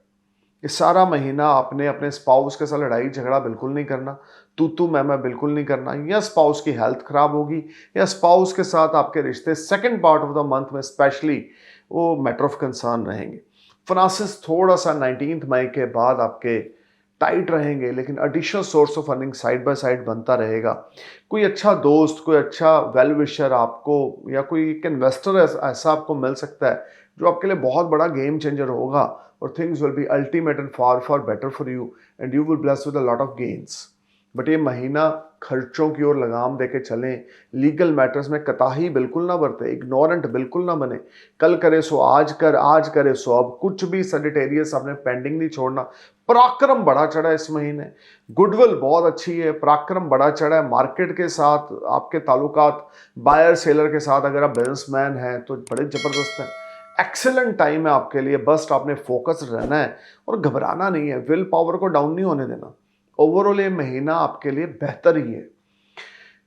ये सारा महीना आपने अपने स्पाउस के साथ लड़ाई झगड़ा बिल्कुल नहीं करना, तू मैं बिल्कुल नहीं करना। या स्पाउस की हेल्थ खराब होगी या स्पाउस के साथ आपके रिश्ते second part of the month में स्पेशली वो मैटर ऑफ कंसर्न रहेंगे। फाइनेंसेस थोड़ा सा 19 मई के बाद आपके टाइट रहेंगे, लेकिन additional source of earning side by side बनता रहेगा। कोई अच्छा दोस्त, कोई अच्छा वेल विशर आपको या कोई एक इन्वेस्टर ऐसा आपको मिल सकता है जो आपके लिए बहुत बड़ा गेम चेंजर होगा और things will be ultimate and far far better for you and you will bless with a lot of gains. But ये महीना खर्चों की ओर लगाम देके चलें। लीगल मैटर्स में कताही बिल्कुल ना बरते, इग्नोरेंट बिल्कुल ना बने। कल करे सो आज कर, आज करे सो अब। कुछ भी सेजिटेरियस आपने पेंडिंग नहीं छोड़ना। पराक्रम बढ़ा चढ़ा है इस महीने, गुडविल बहुत अच्छी है, पराक्रम बढ़ा चढ़ा है। मार्केट के साथ आपके ताल्लुकात, बायर सेलर के साथ अगर आप बिजनेसमैन हैं तो बड़े ज़बरदस्त हैं। एक्सेलेंट टाइम है आपके लिए। बस आपने फोकस रहना है और घबराना नहीं है, विल पावर को डाउन नहीं होने देना। ओवरऑल ये महीना आपके लिए बेहतर ही है।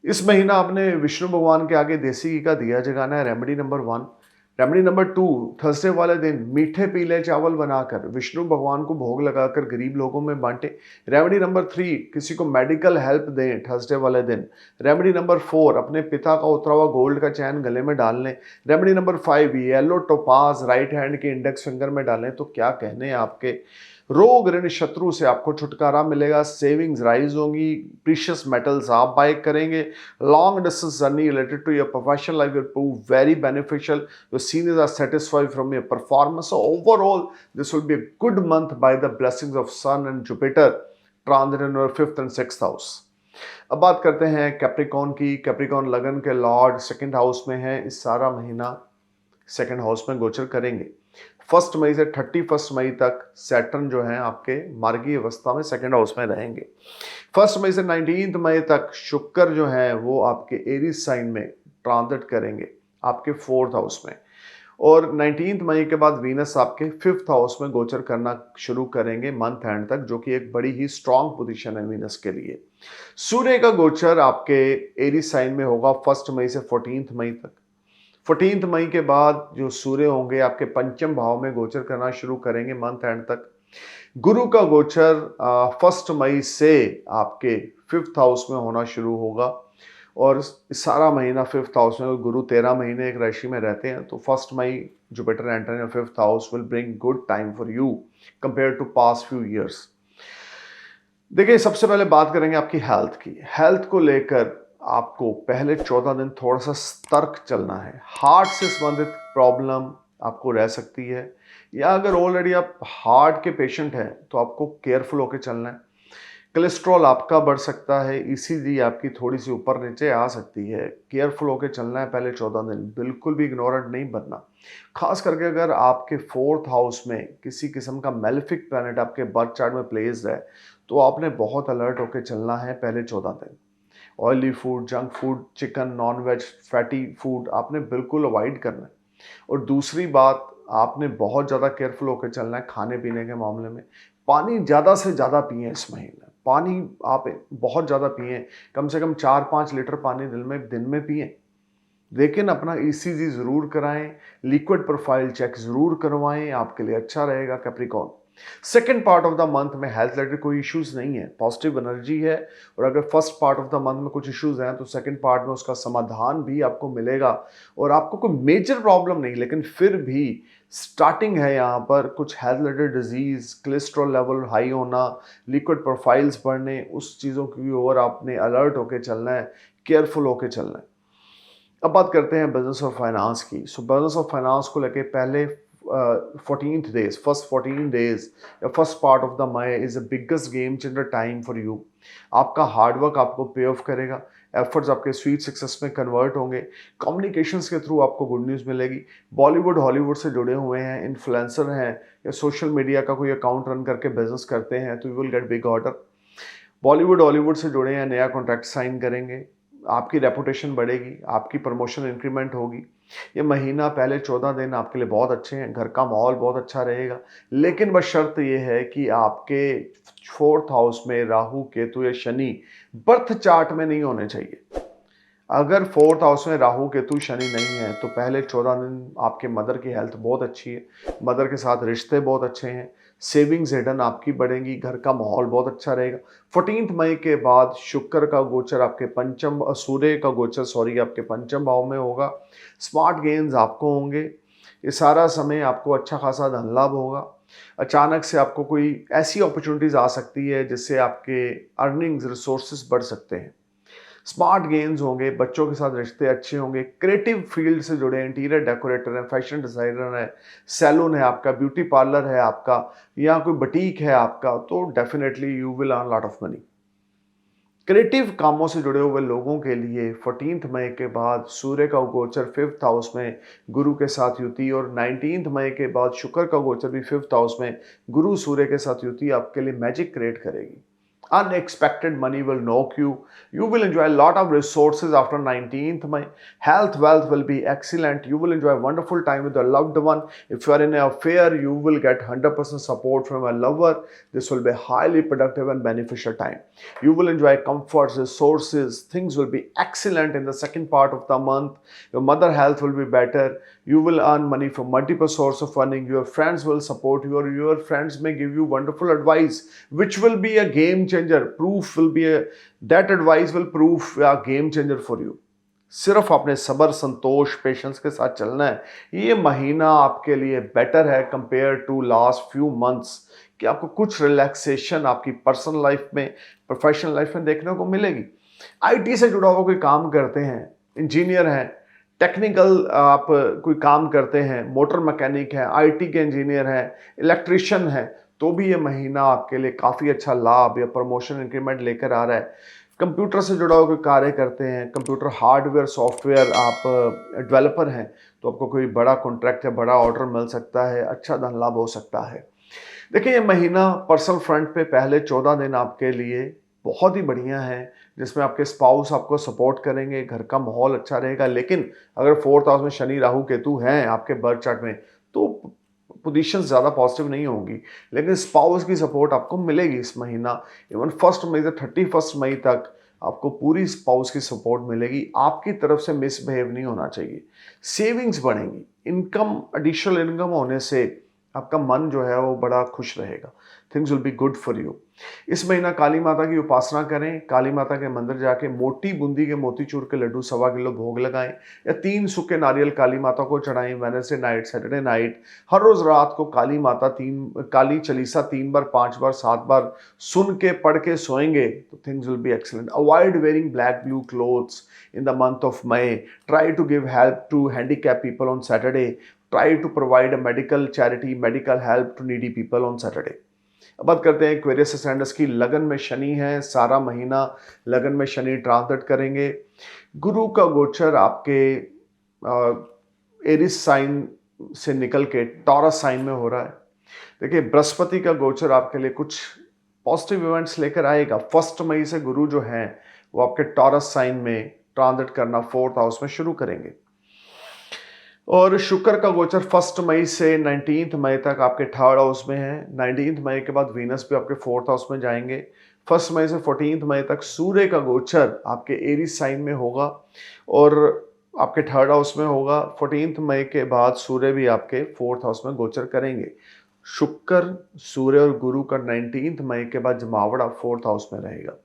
इस महीना आपने विष्णु भगवान के आगे देसी घी का दिया जगाना है। Remedy number 1, remedy number 2, Thursday वाले दिन मीठे पीले चावल बनाकर विष्णु भगवान को भोग लगाकर गरीब लोगों में बांटे। रेमेडी नंबर 3, किसी को मेडिकल हेल्प दें थर्सडे वाले दिन। रेमेडी नंबर 4, अपने पिता का उतरा हुआ गोल्ड का चैन गले में डाल लें। Remedy number 5, yellow topaz right hand के इंडेक्स फिंगर में डालें। तो क्या कहने हैं आपके, रोग ऋण शत्रु से आपको छुटकारा मिलेगा, सेविंग्स राइज होंगी, प्रीशियस मेटल्स आप बाय करेंगे, long distance journey related to your professional life will prove very beneficial, your seniors are satisfied from your performance. So overall this will be a good month by the blessings of sun and Jupiter transit in your 5th and 6th house. अब बात करते हैं कैप्रिकॉर्न की। कैप्रिकॉर्न लगन के लॉर्ड 2nd हाउस में है, इस सारा महीना 2nd हाउस में गोचर करेंगे। 1 मई से 31 मई तक सैटर्न जो है आपके मार्गी अवस्था में 2nd हाउस में रहेंगे। 1 मई से 19 मई तक शुक्र जो है वो आपके एरीज साइन में ट्रांजिट करेंगे आपके 4th हाउस में, और 19 मई के बाद वीनस आपके 5th हाउस में गोचर करना शुरू करेंगे मंथ एंड तक, जो कि एक बड़ी ही स्ट्रांग पोजीशन है वीनस के लिए। सूर्य का गोचर आपके एरीज साइन में होगा 1 मई से 14 मई तक। 14 मई के बाद जो सूर्य होंगे आपके पंचम भाव में गोचर करना शुरू करेंगे मंथ एंड तक। गुरु का गोचर 1 मई से आपके 5th हाउस में होना शुरू होगा, और सारा महीना 5th हाउस में, गुरु 13 महीने एक राशि में रहते हैं, तो 1 May Jupiter enter in 5th house will bring good time for you compare to past few years. देखिए, सबसे पहले बात करेंगे आपकी हेल्थ की। हेल्थ को लेकर आपको पहले 14 दिन थोड़ा सा सतर्क चलना है। हार्ट से संबंधित प्रॉब्लम आपको रह सकती है, या अगर ऑलरेडी आप हार्ट के पेशेंट हैं तो आपको केयरफुल होकर चलना है। कोलेस्ट्रॉल आपका बढ़ सकता है, ईसीजी आपकी थोड़ी सी ऊपर नीचे आ सकती है, केयरफुल होकर चलना है पहले 14 दिन, बिल्कुल भी इग्नोरेंट नहीं बनना। खास करके अगर आपके 4th हाउस में किसी किस्म का मेलेफिक प्लैनेट आपके बर्थ चार्ट में प्लेस्ड है, तो आपने बहुत अलर्ट होकर चलना है पहले 14 दिन। Oily food, junk food, chicken, non veg, fatty food आपने बिल्कुल अवॉइड करना है। और दूसरी बात, आपने बहुत ज़्यादा केयरफुल होकर चलना है खाने पीने के मामले में। पानी ज़्यादा से ज़्यादा पिएं इस महीने, पानी आप बहुत ज़्यादा पिएं, कम से कम 4-5 लीटर पानी दिन में पिएं। लेकिन अपना ईसीजी ज़रूर कराएं, लिक्विड प्रोफाइल चेक ज़रूर करवाएं, आपके लिए अच्छा रहेगा Capricorn. Second part of the month में हेल्थ रिलेटेड कोई इश्यूज नहीं है, पॉजिटिव एनर्जी है, और अगर first part of the month में कुछ इश्यूज हैं तो सेकेंड पार्ट में उसका समाधान भी आपको मिलेगा, और आपको कोई मेजर प्रॉब्लम नहीं, लेकिन फिर भी स्टार्टिंग है यहाँ पर कुछ health related disease, cholesterol level high होना, लिक्विड प्रोफाइल्स बढ़ने, उस चीज़ों की ओर आपने अलर्ट होकर चलना है, केयरफुल होकर चलना है। अब बात करते हैं बिजनेस और फाइनेंस की। सो बिजनेस और फाइनेंस को लेके पहले 14th days, first 14 days, या first part of the May is the biggest game changer time for you. आपका हार्डवर्क आपको पे ऑफ करेगा, एफर्ट्स आपके स्वीट सक्सेस में कन्वर्ट होंगे, कम्युनिकेशंस के थ्रू आपको गुड न्यूज़ मिलेगी। बॉलीवुड हॉलीवुड से जुड़े हुए हैं, इन्फ्लुएंसर हैं, या सोशल मीडिया का कोई अकाउंट रन करके बिजनेस करते हैं, तो you will get big order. Bollywood Hollywood से जुड़े हैं, नया कॉन्ट्रैक्ट साइन करेंगे, आपकी रेपुटेशन बढ़ेगी, आपकी प्रमोशन इंक्रीमेंट होगी। ये महीना पहले 14 दिन आपके लिए बहुत अच्छे हैं, घर का माहौल बहुत अच्छा रहेगा, लेकिन बस शर्त ये है कि आपके 4th हाउस में राहु, केतु या शनि बर्थ चार्ट में नहीं होने चाहिए। अगर 4th हाउस में राहु, केतु, शनि नहीं है तो पहले 14 दिन आपके मदर की हेल्थ बहुत अच्छी है, मदर के साथ रिश्ते बहुत अच्छे हैं, सेविंग्स हिडन आपकी बढ़ेंगी, घर का माहौल बहुत अच्छा रहेगा। 14 मई के बाद शुक्र का गोचर आपके सूर्य का गोचर आपके पंचम भाव में होगा। स्मार्ट गेन्स आपको होंगे, ये सारा समय आपको अच्छा खासा धन लाभ होगा। अचानक से आपको कोई ऐसी अपॉर्चुनिटीज आ सकती है जिससे आपके अर्निंग्स रिसोर्सेज बढ़ सकते हैं। स्मार्ट गेन्स होंगे, बच्चों के साथ रिश्ते अच्छे होंगे, क्रिएटिव फील्ड से जुड़े, इंटीरियर डेकोरेटर है, फैशन डिज़ाइनर है, सैलून है आपका, ब्यूटी पार्लर है आपका, या कोई बुटीक है आपका, तो definitely you will earn lot of money. Creative कामों से जुड़े हुए लोगों के लिए 14 मई के बाद सूर्य का गोचर 5th हाउस में गुरु के साथ युति, और 19 मई के बाद शुक्र का गोचर भी 5th हाउस में गुरु सूर्य के साथ युति आपके लिए मैजिक क्रिएट करेगी। Unexpected money will knock you. You will enjoy a lot of resources after 19th May. Health, wealth will be excellent. You will enjoy a wonderful time with your loved one. If you are in an affair, you will get 100% support from a lover. This will be highly productive and beneficial time. You will enjoy comforts, resources. Things will be excellent in the second part of the month. Your mother health will be better. You will earn money from multiple sources of earning. Your friends will support you, or your friends may give you wonderful advice, which will be a game changer. Proof will be that advice will prove a game changer for you. सिर्फ अपने सब्र, संतोष, पेशेंस के साथ चलना है. ये महीना आपके लिए बेटर है compare to last few months, कि आपको कुछ रिलैक्सेशन आपकी पर्सनल लाइफ में, प्रोफेशनल लाइफ में देखने को मिलेगी. आईटी से जुड़ा हुआ कोई काम करते हैं, इंजीनियर हैं, टेक्निकल आप कोई काम करते हैं, मोटर मैकेनिक हैं, आईटी के इंजीनियर हैं, इलेक्ट्रिशियन हैं, तो भी ये महीना आपके लिए काफ़ी अच्छा लाभ या प्रमोशन, इंक्रीमेंट लेकर आ रहा है. कंप्यूटर से जुड़ा हुआ कोई कार्य करते हैं, कंप्यूटर हार्डवेयर, सॉफ्टवेयर आप डेवलपर हैं, तो आपको कोई बड़ा कॉन्ट्रैक्ट या बड़ा ऑर्डर मिल सकता है, अच्छा धन लाभ हो सकता है. देखिए, ये महीना पर्सनल फ्रंट पे पहले 14 दिन आपके लिए बहुत ही बढ़िया है, जिसमें आपके स्पाउस आपको सपोर्ट करेंगे, घर का माहौल अच्छा रहेगा. लेकिन अगर 4th हाउस में शनि, राहु, केतु हैं आपके बर्थ चार्ट में, तो पोजीशन ज़्यादा पॉजिटिव नहीं होगी. लेकिन स्पाउस की सपोर्ट आपको मिलेगी इस महीना. इवन 1 मई से 31 मई तक आपको पूरी स्पाउस की सपोर्ट मिलेगी. आपकी तरफ से मिसबिहेव नहीं होना चाहिए. सेविंग्स बढ़ेंगी. इनकम, एडिशनल इनकम होने से आपका मन जो है वो बड़ा खुश रहेगा. Things will be good for you. इस महीना काली माता की उपासना करें. काली माता के मंदिर जाके मोटी बूंदी के मोतीचूर के लड्डू 1.25 किलो भोग लगाएं, या 3 सूखे नारियल काली माता को चढ़ाएं. वेडनेसडे नाइट, सैटरडे नाइट, हर रोज रात को काली चालीसा 3 बार, 5 बार, 7 बार सुन के, पढ़ के सोएंगे तो things will be excellent. Avoid wearing black blue clothes in the month of May. Try to give help to handicapped people on Saturday. Try to provide a medical charity, medical help to needy people on Saturday. अब बात करते हैं एक्वेरियस असेंडेंस की. लगन में शनि है, सारा महीना लगन में शनि ट्रांजिट करेंगे. गुरु का गोचर आपके एरिस साइन से निकल के टॉरस साइन में हो रहा है. देखिए, बृहस्पति का गोचर आपके लिए कुछ पॉजिटिव इवेंट्स लेकर आएगा. 1 मई से गुरु जो हैं वो आपके टॉरस साइन में ट्रांजिट करना 4th हाउस में शुरू करेंगे. और शुक्र का गोचर 1 मई से 19 मई तक आपके 3rd हाउस में है. 19 मई के बाद वीनस भी आपके 4th हाउस में जाएंगे. 1 मई से 14 मई तक सूर्य का गोचर आपके एरीज साइन में होगा और आपके 3rd हाउस में होगा. 14 मई के बाद सूर्य भी आपके 4th हाउस में गोचर करेंगे. शुक्र, सूर्य और गुरु का 19 मई के बाद जमावड़ा 4th हाउस में रहेगा.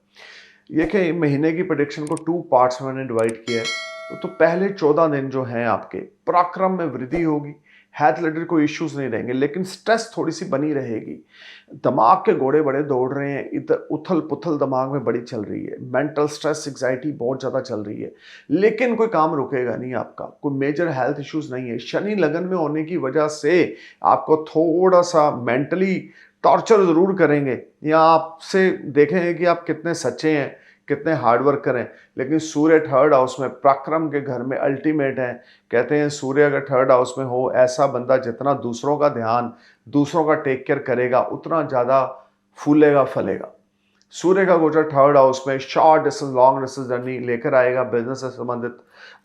ये कि महीने की प्रेडिक्शन को 2 पार्ट्स में मैंने डिवाइड किया है. तो पहले 14 दिन जो हैं आपके, पराक्रम में वृद्धि होगी, हेल्थ रिलेटेड कोई इश्यूज नहीं रहेंगे, लेकिन स्ट्रेस थोड़ी सी बनी रहेगी. दिमाग के घोड़े बड़े दौड़ रहे हैं, इधर उथल पुथल दिमाग में बड़ी चल रही है, मेंटल स्ट्रेस, एंग्जाइटी बहुत ज़्यादा चल रही है. लेकिन कोई काम रुकेगा नहीं आपका, कोई मेजर हेल्थ इश्यूज नहीं है. शनि लगन में होने की वजह से आपको थोड़ा सा मेंटली टॉर्चर ज़रूर करेंगे, या आपसे देखेंगे कि आप कितने सच्चे हैं, कितने हार्ड वर्क करें. लेकिन सूर्य 3rd हाउस में, पराक्रम के घर में अल्टीमेट है. कहते हैं सूर्य अगर 3rd हाउस में हो, ऐसा बंदा जितना दूसरों का ध्यान, दूसरों का टेक केयर करेगा, उतना ज़्यादा फूलेगा, फलेगा. सूर्य का गोचर 3rd हाउस में short distance, long distance journey लेकर आएगा. बिजनेस से संबंधित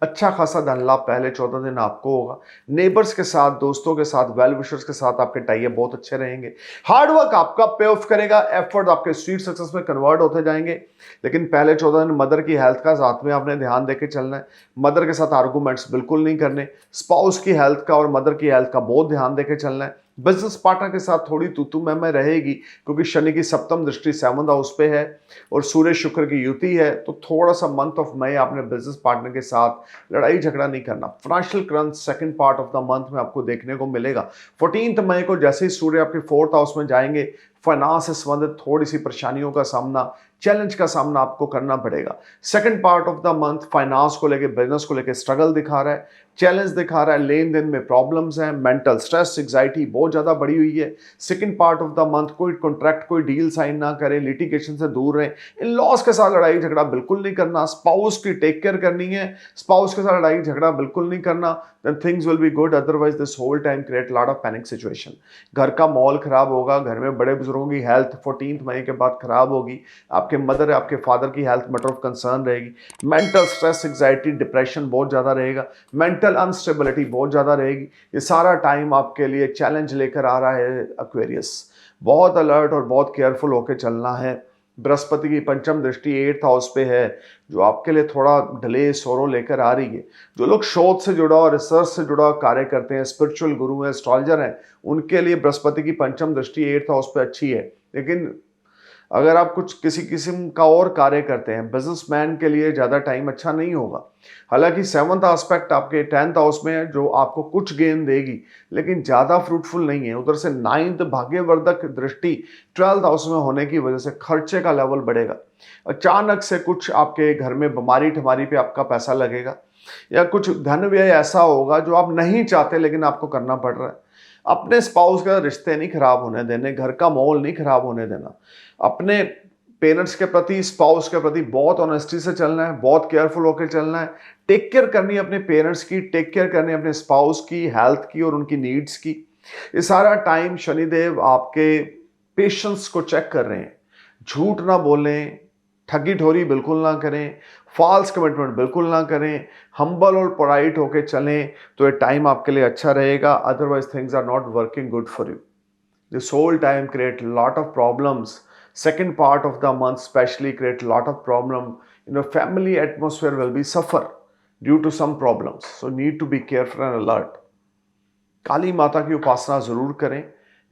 अच्छा खासा धन लाभ पहले 14 दिन आपको होगा. नेबर्स के साथ, दोस्तों के साथ, वेल विशर्स के साथ आपके टाइए बहुत अच्छे रहेंगे. हार्डवर्क आपका पे ऑफ करेगा, एफर्ट आपके स्वीट सक्सेस में कन्वर्ट होते जाएंगे. लेकिन पहले 14 दिन मदर की हेल्थ का साथ में आपने ध्यान देके चलना है. मदर के साथ आर्गूमेंट्स बिल्कुल नहीं करने. स्पाउस की हेल्थ का और मदर की हेल्थ का बहुत ध्यान देके चलना है. बिजनेस पार्टनर के साथ थोड़ी तू मैं रहेगी, क्योंकि शनि की 7th दृष्टि 7th हाउस पे है और सूर्य शुक्र की युति है. तो थोड़ा सा मंथ ऑफ मई आपने बिजनेस पार्टनर के साथ लड़ाई झगड़ा नहीं करना. Financial crunch second part of the month में आपको देखने को मिलेगा. 14 मई को जैसे ही सूर्य आपके 4th हाउस में जाएंगे, फाइनेंस से संबंधित थोड़ी सी परेशानियों का सामना, चैलेंज का सामना आपको करना पड़ेगा. Second part of the month finance को लेके, बिजनेस को लेके स्ट्रगल दिखा रहा है, चैलेंज दिखा रहा है, लेन देन में प्रॉब्लम्स हैं, मेंटल स्ट्रेस, एंग्जाइटी बहुत ज़्यादा बढ़ी हुई है. Second part of the month कोई कॉन्ट्रैक्ट, कोई डील साइन ना करें, लिटिगेशन से दूर रहें, इन लॉस के साथ लड़ाई झगड़ा बिल्कुल नहीं करना. स्पाउस की टेक केयर करनी है, स्पाउस के साथ लड़ाई झगड़ा बिल्कुल नहीं करना. Then things will be good. Otherwise this whole time create lot of panic situation. घर का माहौल खराब होगा, घर में बड़े बुजुर्गों की हेल्थ 14 मई के बाद खराब होगी। आपके मदर, आपके फादर की हेल्थ मैटर ऑफ कंसर्न रहेगी। मेंटल स्ट्रेस, एंग्जाइटी, डिप्रेशन बहुत ज़्यादा रहेगा। मेंटल अनस्टेबिलिटी बहुत ज़्यादा रहेगी। ये सारा टाइम आपके लिए चैलेंज लेकर आ रहा है एक्वेरियस। बहुत अलर्ट और बहुत केयरफुल होकर चलना है। बृहस्पति की पंचम दृष्टि 8th हाउस पे है, जो आपके लिए थोड़ा डिले सोरो लेकर आ रही है। जो लोग शोध से जुड़ा और रिसर्च से जुड़ा कार्य करते हैं, स्पिरिचुअल गुरु हैं, एस्ट्रोलॉजर हैं, उनके लिए बृहस्पति की पंचम दृष्टि 8th हाउस पे अच्छी है। लेकिन अगर आप कुछ किसी किस्म का और कार्य करते हैं, बिजनेसमैन के लिए ज़्यादा टाइम अच्छा नहीं होगा। हालांकि 7th एस्पेक्ट आपके 10th हाउस में है, जो आपको कुछ गेन देगी, लेकिन ज़्यादा फ्रूटफुल नहीं है। उधर से 9th भाग्यवर्धक दृष्टि 12th हाउस में होने की वजह से खर्चे का लेवल बढ़ेगा। अचानक से कुछ आपके घर में बीमारी ठमारी पे आपका पैसा लगेगा, या कुछ धन व्यय ऐसा होगा जो आप नहीं चाहते लेकिन आपको करना पड़ रहा है। अपने स्पाउस का रिश्ते नहीं खराब होने देने, घर का माहौल नहीं खराब होने देना। अपने पेरेंट्स के प्रति, स्पाउस के प्रति बहुत ऑनेस्टी से चलना है, बहुत केयरफुल होकर चलना है। टेक केयर करनी है अपने पेरेंट्स की, टेक केयर करनी है अपने स्पाउस की, हेल्थ की और उनकी नीड्स की। ये सारा टाइम शनिदेव आपके पेशेंस को चेक कर रहे हैं। झूठ ना बोलें, ठगी ठोरी बिल्कुल ना करें, फॉल्स कमिटमेंट बिल्कुल ना करें, हम्बल और पोलाइट होके चलें, तो ये टाइम आपके लिए अच्छा रहेगा। Otherwise things are not working good for you. This whole time create lot of problems. Second part of the month especially create lot of problem. Family atmosphere will be suffer due to some problems, so need to be careful and alert. काली माता की उपासना जरूर करें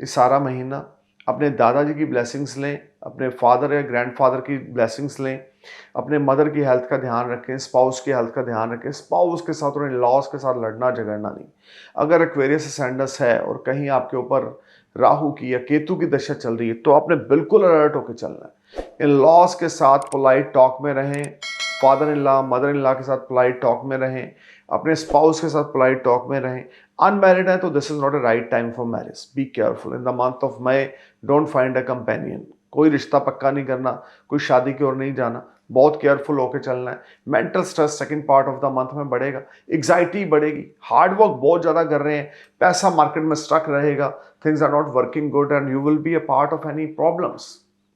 इस सारा महीना। अपने दादाजी की ब्लेसिंग्स लें, अपने फादर या ग्रैंडफादर की ब्लेसिंग्स लें, अपने मदर की हेल्थ का ध्यान रखें, स्पाउस की हेल्थ का ध्यान रखें। स्पाउस के साथ और इन लॉस के साथ लड़ना झगड़ना नहीं। अगर एक्वेरियस असेंडेंस है और कहीं आपके ऊपर राहु की या केतु की दशा चल रही है, तो आपने बिल्कुल अलर्ट होकर चलना है। इन लॉस के साथ पोलाइट टॉक में रहें, father in law, mother in law के साथ पोलाइट टॉक में रहें, अपने स्पाउस के साथ पोलाइट टॉक में रहें। अनमैरिड है तो this is not a right time for marriage. Be careful in the month of May. Don't find a companion. कोई रिश्ता पक्का नहीं करना, कोई शादी की ओर नहीं जाना, बहुत केयरफुल होकर चलना है। Mental stress second part of the month में बढ़ेगा, एग्जाइटी बढ़ेगी, हार्डवर्क बहुत ज़्यादा कर रहे हैं, पैसा मार्केट में स्टक रहेगा, things are not working good and you will be a part of any problems.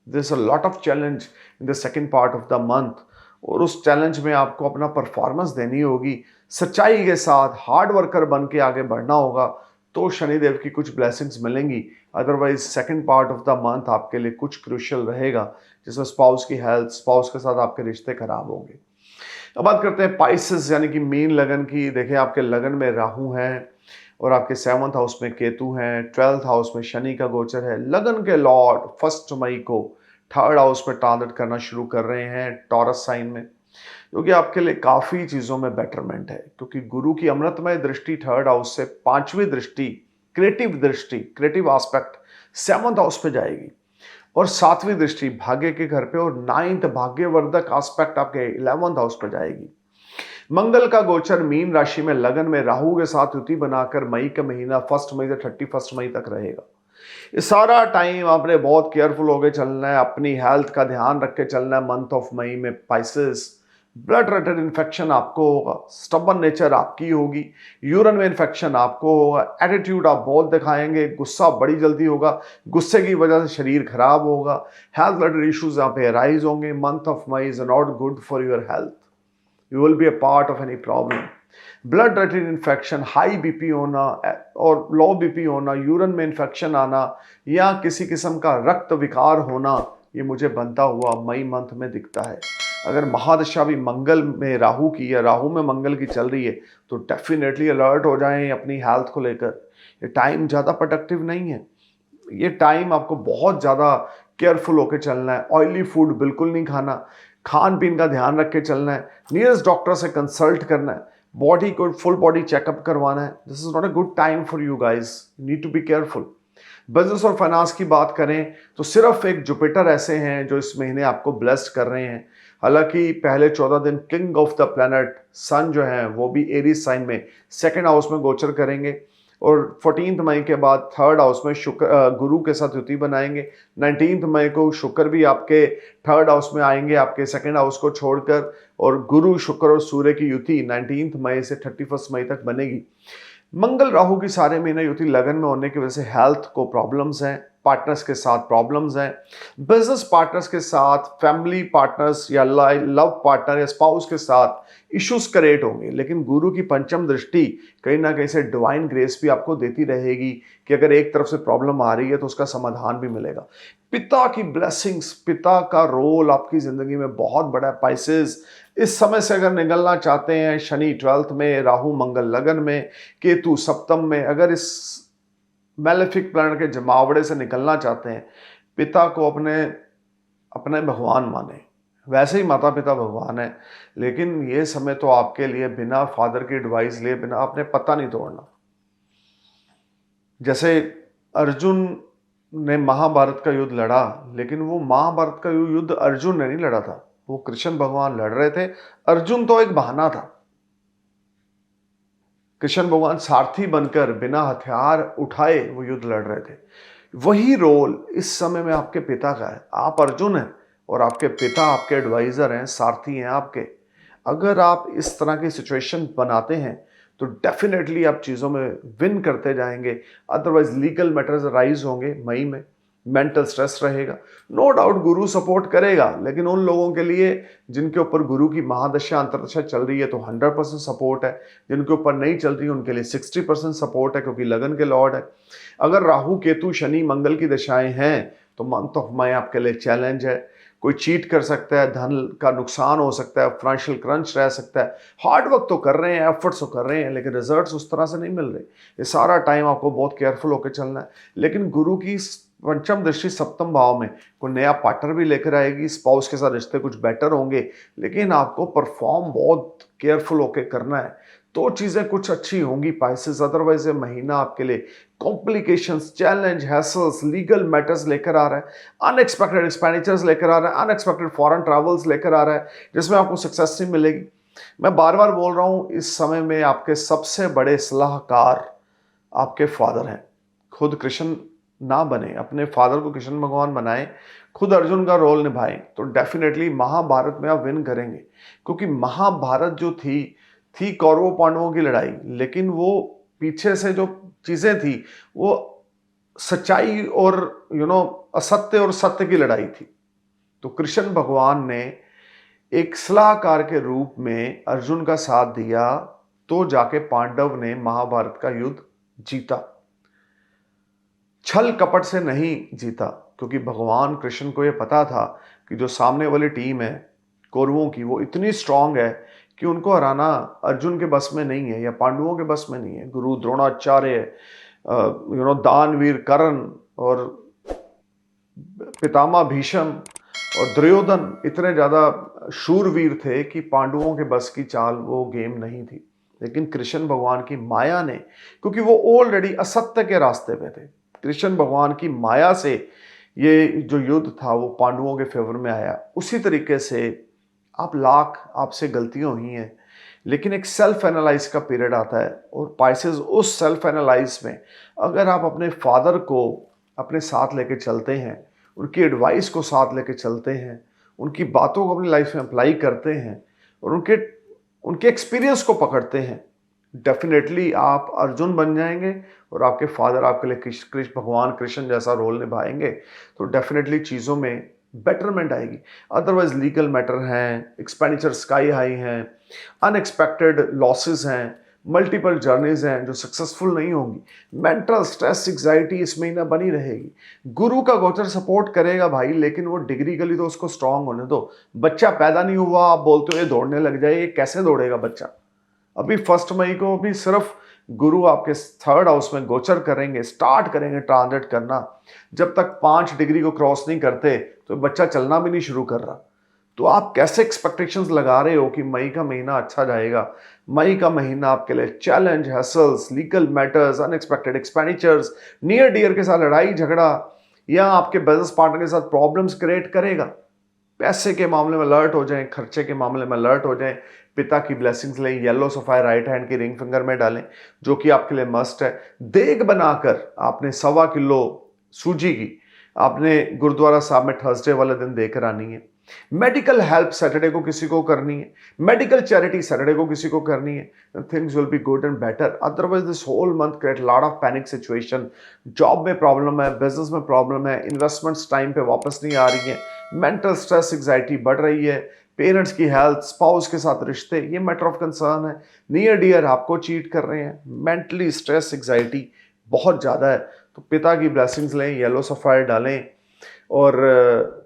There is a lot of challenge in the second part of the month, और उस चैलेंज में आपको अपना परफॉर्मेंस देनी होगी, सच्चाई के साथ हार्ड वर्कर बन के आगे बढ़ना होगा, तो शनिदेव की कुछ ब्लेसिंग्स मिलेंगी। Otherwise second part of the month आपके लिए कुछ क्रूशियल रहेगा, जिसमें स्पाउस की हेल्थ, स्पाउस के साथ आपके रिश्ते खराब होंगे। अब बात करते हैं पाइसेस यानी कि मीन लगन की। देखिए आपके लगन में राहु है और आपके 7th हाउस में केतु हैं, 12th हाउस में शनि का गोचर है। लगन के लॉर्ड 1 मई को 3rd हाउस में ट्रांजिट करना शुरू कर रहे हैं टॉरस साइन में, जो कि आपके लिए काफ़ी चीज़ों में बेटरमेंट है, क्योंकि गुरु की अमृतमय दृष्टि 3rd हाउस से 5वीं दृष्टि, क्रिएटिव एस्पेक्ट 7th हाउस पे जाएगी, और 7वीं दृष्टि भाग्य के घर पे, और 9th भाग्यवर्धक एस्पेक्ट आपके 11th हाउस पे जाएगी। मंगल का गोचर मीन राशि में लगन में राहु के साथ युति बनाकर मई का महीना 1 मई से 31 मई तक रहेगा। इस सारा टाइम आपने बहुत केयरफुल होकर चलना है, अपनी हेल्थ का ध्यान रख के चलना है। मंथ ऑफ मई में पाइसेस, ब्लड रिलेटेड इन्फेक्शन आपको होगा, स्टबन नेचर आपकी होगी, यूरिन में इन्फेक्शन आपको होगा, एटीट्यूड आप बहुत दिखाएंगे, गुस्सा बड़ी जल्दी होगा, गुस्से की वजह से शरीर खराब होगा, हेल्थ रिलेटेड इश्यूज यहाँ पे राइज होंगे। Month of May is not good for your health, you will be a part of any problem. Blood related infection, high BP होना और लो बीपी होना, यूरिन में इन्फेक्शन आना, या किसी किस्म का रक्त विकार होना, ये मुझे बनता हुआ मई मंथ में दिखता है। अगर महादशा भी मंगल में राहु की या राहु में मंगल की चल रही है, तो डेफिनेटली अलर्ट हो जाएं अपनी हेल्थ को लेकर। ये टाइम ज़्यादा प्रोडक्टिव नहीं है, ये टाइम आपको बहुत ज़्यादा केयरफुल होकर चलना है। ऑयली फूड बिल्कुल नहीं खाना, खान पीन का ध्यान रख के चलना है, नियरेस्ट डॉक्टर से कंसल्ट करना है, बॉडी को फुल बॉडी चेकअप करवाना है। This is not a good time for you guys, need to be careful. Business और फाइनेंस की बात करें तो सिर्फ एक जुपिटर ऐसे हैं जो इस महीने आपको ब्लेस्ड कर रहे हैं। हालांकि पहले 14 दिन king of the planet sun जो है वो भी एरीज साइन में 2nd हाउस में गोचर करेंगे, और 14 मई के बाद 3rd हाउस में शुक्र गुरु के साथ युति बनाएंगे। 19 मई को शुक्र भी आपके 3rd हाउस में आएंगे आपके 2nd हाउस को छोड़कर, और गुरु शुक्र और सूर्य की युति 19 मई से 31 मई तक बनेगी। मंगल राहु की सारे महीने युति लगन में होने की वजह से हेल्थ को प्रॉब्लम्स हैं, पार्टनर्स के साथ प्रॉब्लम्स हैं, बिजनेस पार्टनर्स के साथ, फैमिली पार्टनर्स या लव पार्टनर या स्पाउस के साथ इश्यूज क्रिएट होंगे। लेकिन गुरु की पंचम दृष्टि कहीं ना कहीं से डिवाइन ग्रेस भी आपको देती रहेगी कि अगर एक तरफ से प्रॉब्लम आ रही है तो उसका समाधान भी मिलेगा। पिता की ब्लेसिंग्स, पिता का रोल आपकी जिंदगी में बहुत बड़ा है। पाइसेस, इस समय से अगर निकलना चाहते हैं, शनि 12th में, राहु मंगल लगन में, केतु सप्तम में, अगर इस मैलेफिक प्लैनेट के जमावड़े से निकलना चाहते हैं, पिता को अपने अपने भगवान माने। वैसे ही माता पिता भगवान है, लेकिन ये समय तो आपके लिए बिना फादर की एडवाइस लिए बिना अपने पत्ता नहीं तोड़ना। जैसे अर्जुन ने महाभारत का युद्ध लड़ा, लेकिन वो महाभारत का युद्ध अर्जुन ने नहीं लड़ा था, वो कृष्ण भगवान लड़ रहे थे। अर्जुन तो एक बहाना था। कृष्ण भगवान सारथी बनकर बिना हथियार उठाए वो युद्ध लड़ रहे थे। वही रोल इस समय में आपके पिता का है। आप अर्जुन हैं और आपके पिता आपके एडवाइजर हैं, सारथी हैं आपके। अगर आप इस तरह की सिचुएशन बनाते हैं तो डेफिनेटली आप चीज़ों में विन करते जाएंगे। अदरवाइज लीगल मैटर्स राइज होंगे मई में, मेंटल स्ट्रेस रहेगा। नो डाउट गुरु सपोर्ट करेगा, लेकिन उन लोगों के लिए जिनके ऊपर गुरु की महादशा अंतर्दशा चल रही है तो 100% सपोर्ट है। जिनके ऊपर नहीं चल रही उनके लिए 60% सपोर्ट है, क्योंकि लगन के लॉर्ड है। अगर राहु केतु शनि मंगल की दशाएं हैं तो मंथ ऑफ मई आपके लिए चैलेंज है। कोई चीट कर सकता है, धन का नुकसान हो सकता है, फाइनेंशियल क्रंच रह सकता है। हार्ड वर्क तो कर रहे हैं, एफर्ट्स तो कर रहे हैं, लेकिन रिजल्ट्स उस तरह से नहीं मिल रहे। ये सारा टाइम आपको बहुत केयरफुल होकर चलना है। लेकिन गुरु की पंचम दृष्टि सप्तम भाव में कोई नया पार्टनर भी लेकर आएगी, स्पाउस के साथ रिश्ते कुछ बेटर होंगे, लेकिन आपको परफॉर्म बहुत केयरफुल होकर करना है तो चीज़ें कुछ अच्छी होंगी पाइसेस। अदरवाइज ये महीना आपके लिए complications, challenge, hassles, legal matters लेकर आ रहा है, अनएक्सपेक्टेड एक्सपेंडिचर्स लेकर आ रहा है, अनएक्सपेक्टेड फॉरेन ट्रैवल्स लेकर आ रहा है, जिसमें आपको सक्सेस नहीं मिलेगी। मैं बार बार बोल रहा हूँ, इस समय में आपके सबसे बड़े सलाहकार आपके फादर हैं। खुद कृष्ण ना बने, अपने फादर को कृष्ण भगवान बनाएं, खुद अर्जुन का रोल निभाएं, तो डेफिनेटली महाभारत में आप विन करेंगे। क्योंकि महाभारत जो थी कौरवों पांडवों की लड़ाई, लेकिन वो पीछे से जो चीजें थी वो सच्चाई और असत्य और सत्य की लड़ाई थी। तो कृष्ण भगवान ने एक सलाहकार के रूप में अर्जुन का साथ दिया, तो जाके पांडव ने महाभारत का युद्ध जीता। छल कपट से नहीं जीता, क्योंकि भगवान कृष्ण को यह पता था कि जो सामने वाली टीम है कौरवों की वो इतनी स्ट्रांग है कि उनको हराना अर्जुन के बस में नहीं है या पांडवों के बस में नहीं है। गुरु द्रोणाचार्य, दानवीर कर्ण और पितामह भीष्म और दुर्योधन इतने ज़्यादा शूरवीर थे कि पांडवों के बस की चाल वो गेम नहीं थी। लेकिन कृष्ण भगवान की माया ने, क्योंकि वो ऑलरेडी असत्य के रास्ते पे थे, कृष्ण भगवान की माया से ये जो युद्ध था वो पांडवों के फेवर में आया। उसी तरीके से आपसे गलतियां हुई हैं, लेकिन एक सेल्फ एनालाइज का पीरियड आता है, और पाइसेस उस सेल्फ एनालाइज में अगर आप अपने फादर को अपने साथ लेके चलते हैं, उनकी एडवाइस को साथ लेके चलते हैं, उनकी बातों को अपनी लाइफ में अप्लाई करते हैं और उनके एक्सपीरियंस को पकड़ते हैं, डेफिनेटली आप अर्जुन बन जाएंगे और आपके फादर आपके लिए भगवान कृष्ण जैसा रोल निभाएंगे। तो डेफिनेटली चीज़ों में बेटरमेंट आएगी। अदरवाइज लीगल मैटर हैं, एक्सपेंडिचर स्काई हाई हैं, अनएक्सपेक्टेड लॉसेस हैं, मल्टीपल जर्नीज हैं जो सक्सेसफुल नहीं होंगी, मेंटल स्ट्रेस, एंग्जाइटी इस महीना बनी रहेगी। गुरु का गोचर सपोर्ट करेगा भाई, लेकिन वो डिग्री के लिए तो उसको स्ट्रांग होने दो। बच्चा पैदा नहीं हुआ, आप बोलते हो ये दौड़ने लग जाए, ये कैसे दौड़ेगा बच्चा? अभी 1 मई को अभी सिर्फ गुरु आपके 3rd हाउस में गोचर करेंगे, स्टार्ट करेंगे ट्रांजिट करना। जब तक 5 डिग्री को क्रॉस नहीं करते तो बच्चा चलना भी नहीं शुरू कर रहा। तो आप कैसे एक्सपेक्टेशंस लगा रहे हो कि मई का महीना अच्छा जाएगा? मई का महीना आपके लिए challenge, hassles, legal matters, unexpected expenditures, near dear के साथ लड़ाई झगड़ा या आपके बिजनेस पार्टनर के साथ प्रॉब्लम्स क्रिएट करेगा। पैसे के मामले में अलर्ट हो जाएं, खर्चे के मामले में अलर्ट हो जाएं। पिता की ब्लेसिंग्स लें, येलो सफायर राइट हैंड की रिंग फिंगर में डालें, जो कि आपके लिए मस्ट है। देग बनाकर आपने 1.25 किलो सूजी की आपने गुरुद्वारा साहब में थर्सडे वाले दिन देकर आनी है। मेडिकल हेल्प सैटरडे को किसी को करनी है, मेडिकल चैरिटी सैटरडे को किसी को करनी है, things will be good and better. Otherwise this whole month create lot of panic situation. Job में प्रॉब्लम है, बिजनेस में प्रॉब्लम है, इन्वेस्टमेंट्स टाइम पे वापस नहीं आ रही हैं, मेंटल स्ट्रेस एंग्जाइटी बढ़ रही है, पेरेंट्स की हेल्थ, स्पाउस के साथ रिश्ते, ये मैटर ऑफ कंसर्न है, नियर डियर आपको चीट कर रहे हैं, मेंटली स्ट्रेस एंग्जाइटी बहुत ज़्यादा है। तो पिता की ब्लेसिंग्स लें, येलो सफ़ायर डालें और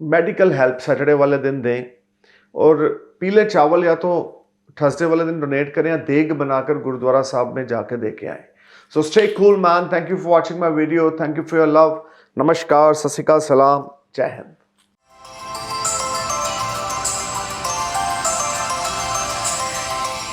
मेडिकल हेल्प सैटरडे वाले दिन दें, और पीले चावल या तो थर्सडे वाले दिन डोनेट करें या देग बनाकर गुरुद्वारा साहब में जाके दे के आएँ। So stay cool man, thank you for watching my video, thank you for your love. नमस्कार, सत श्री अकाल, सलाम, जय हिंद।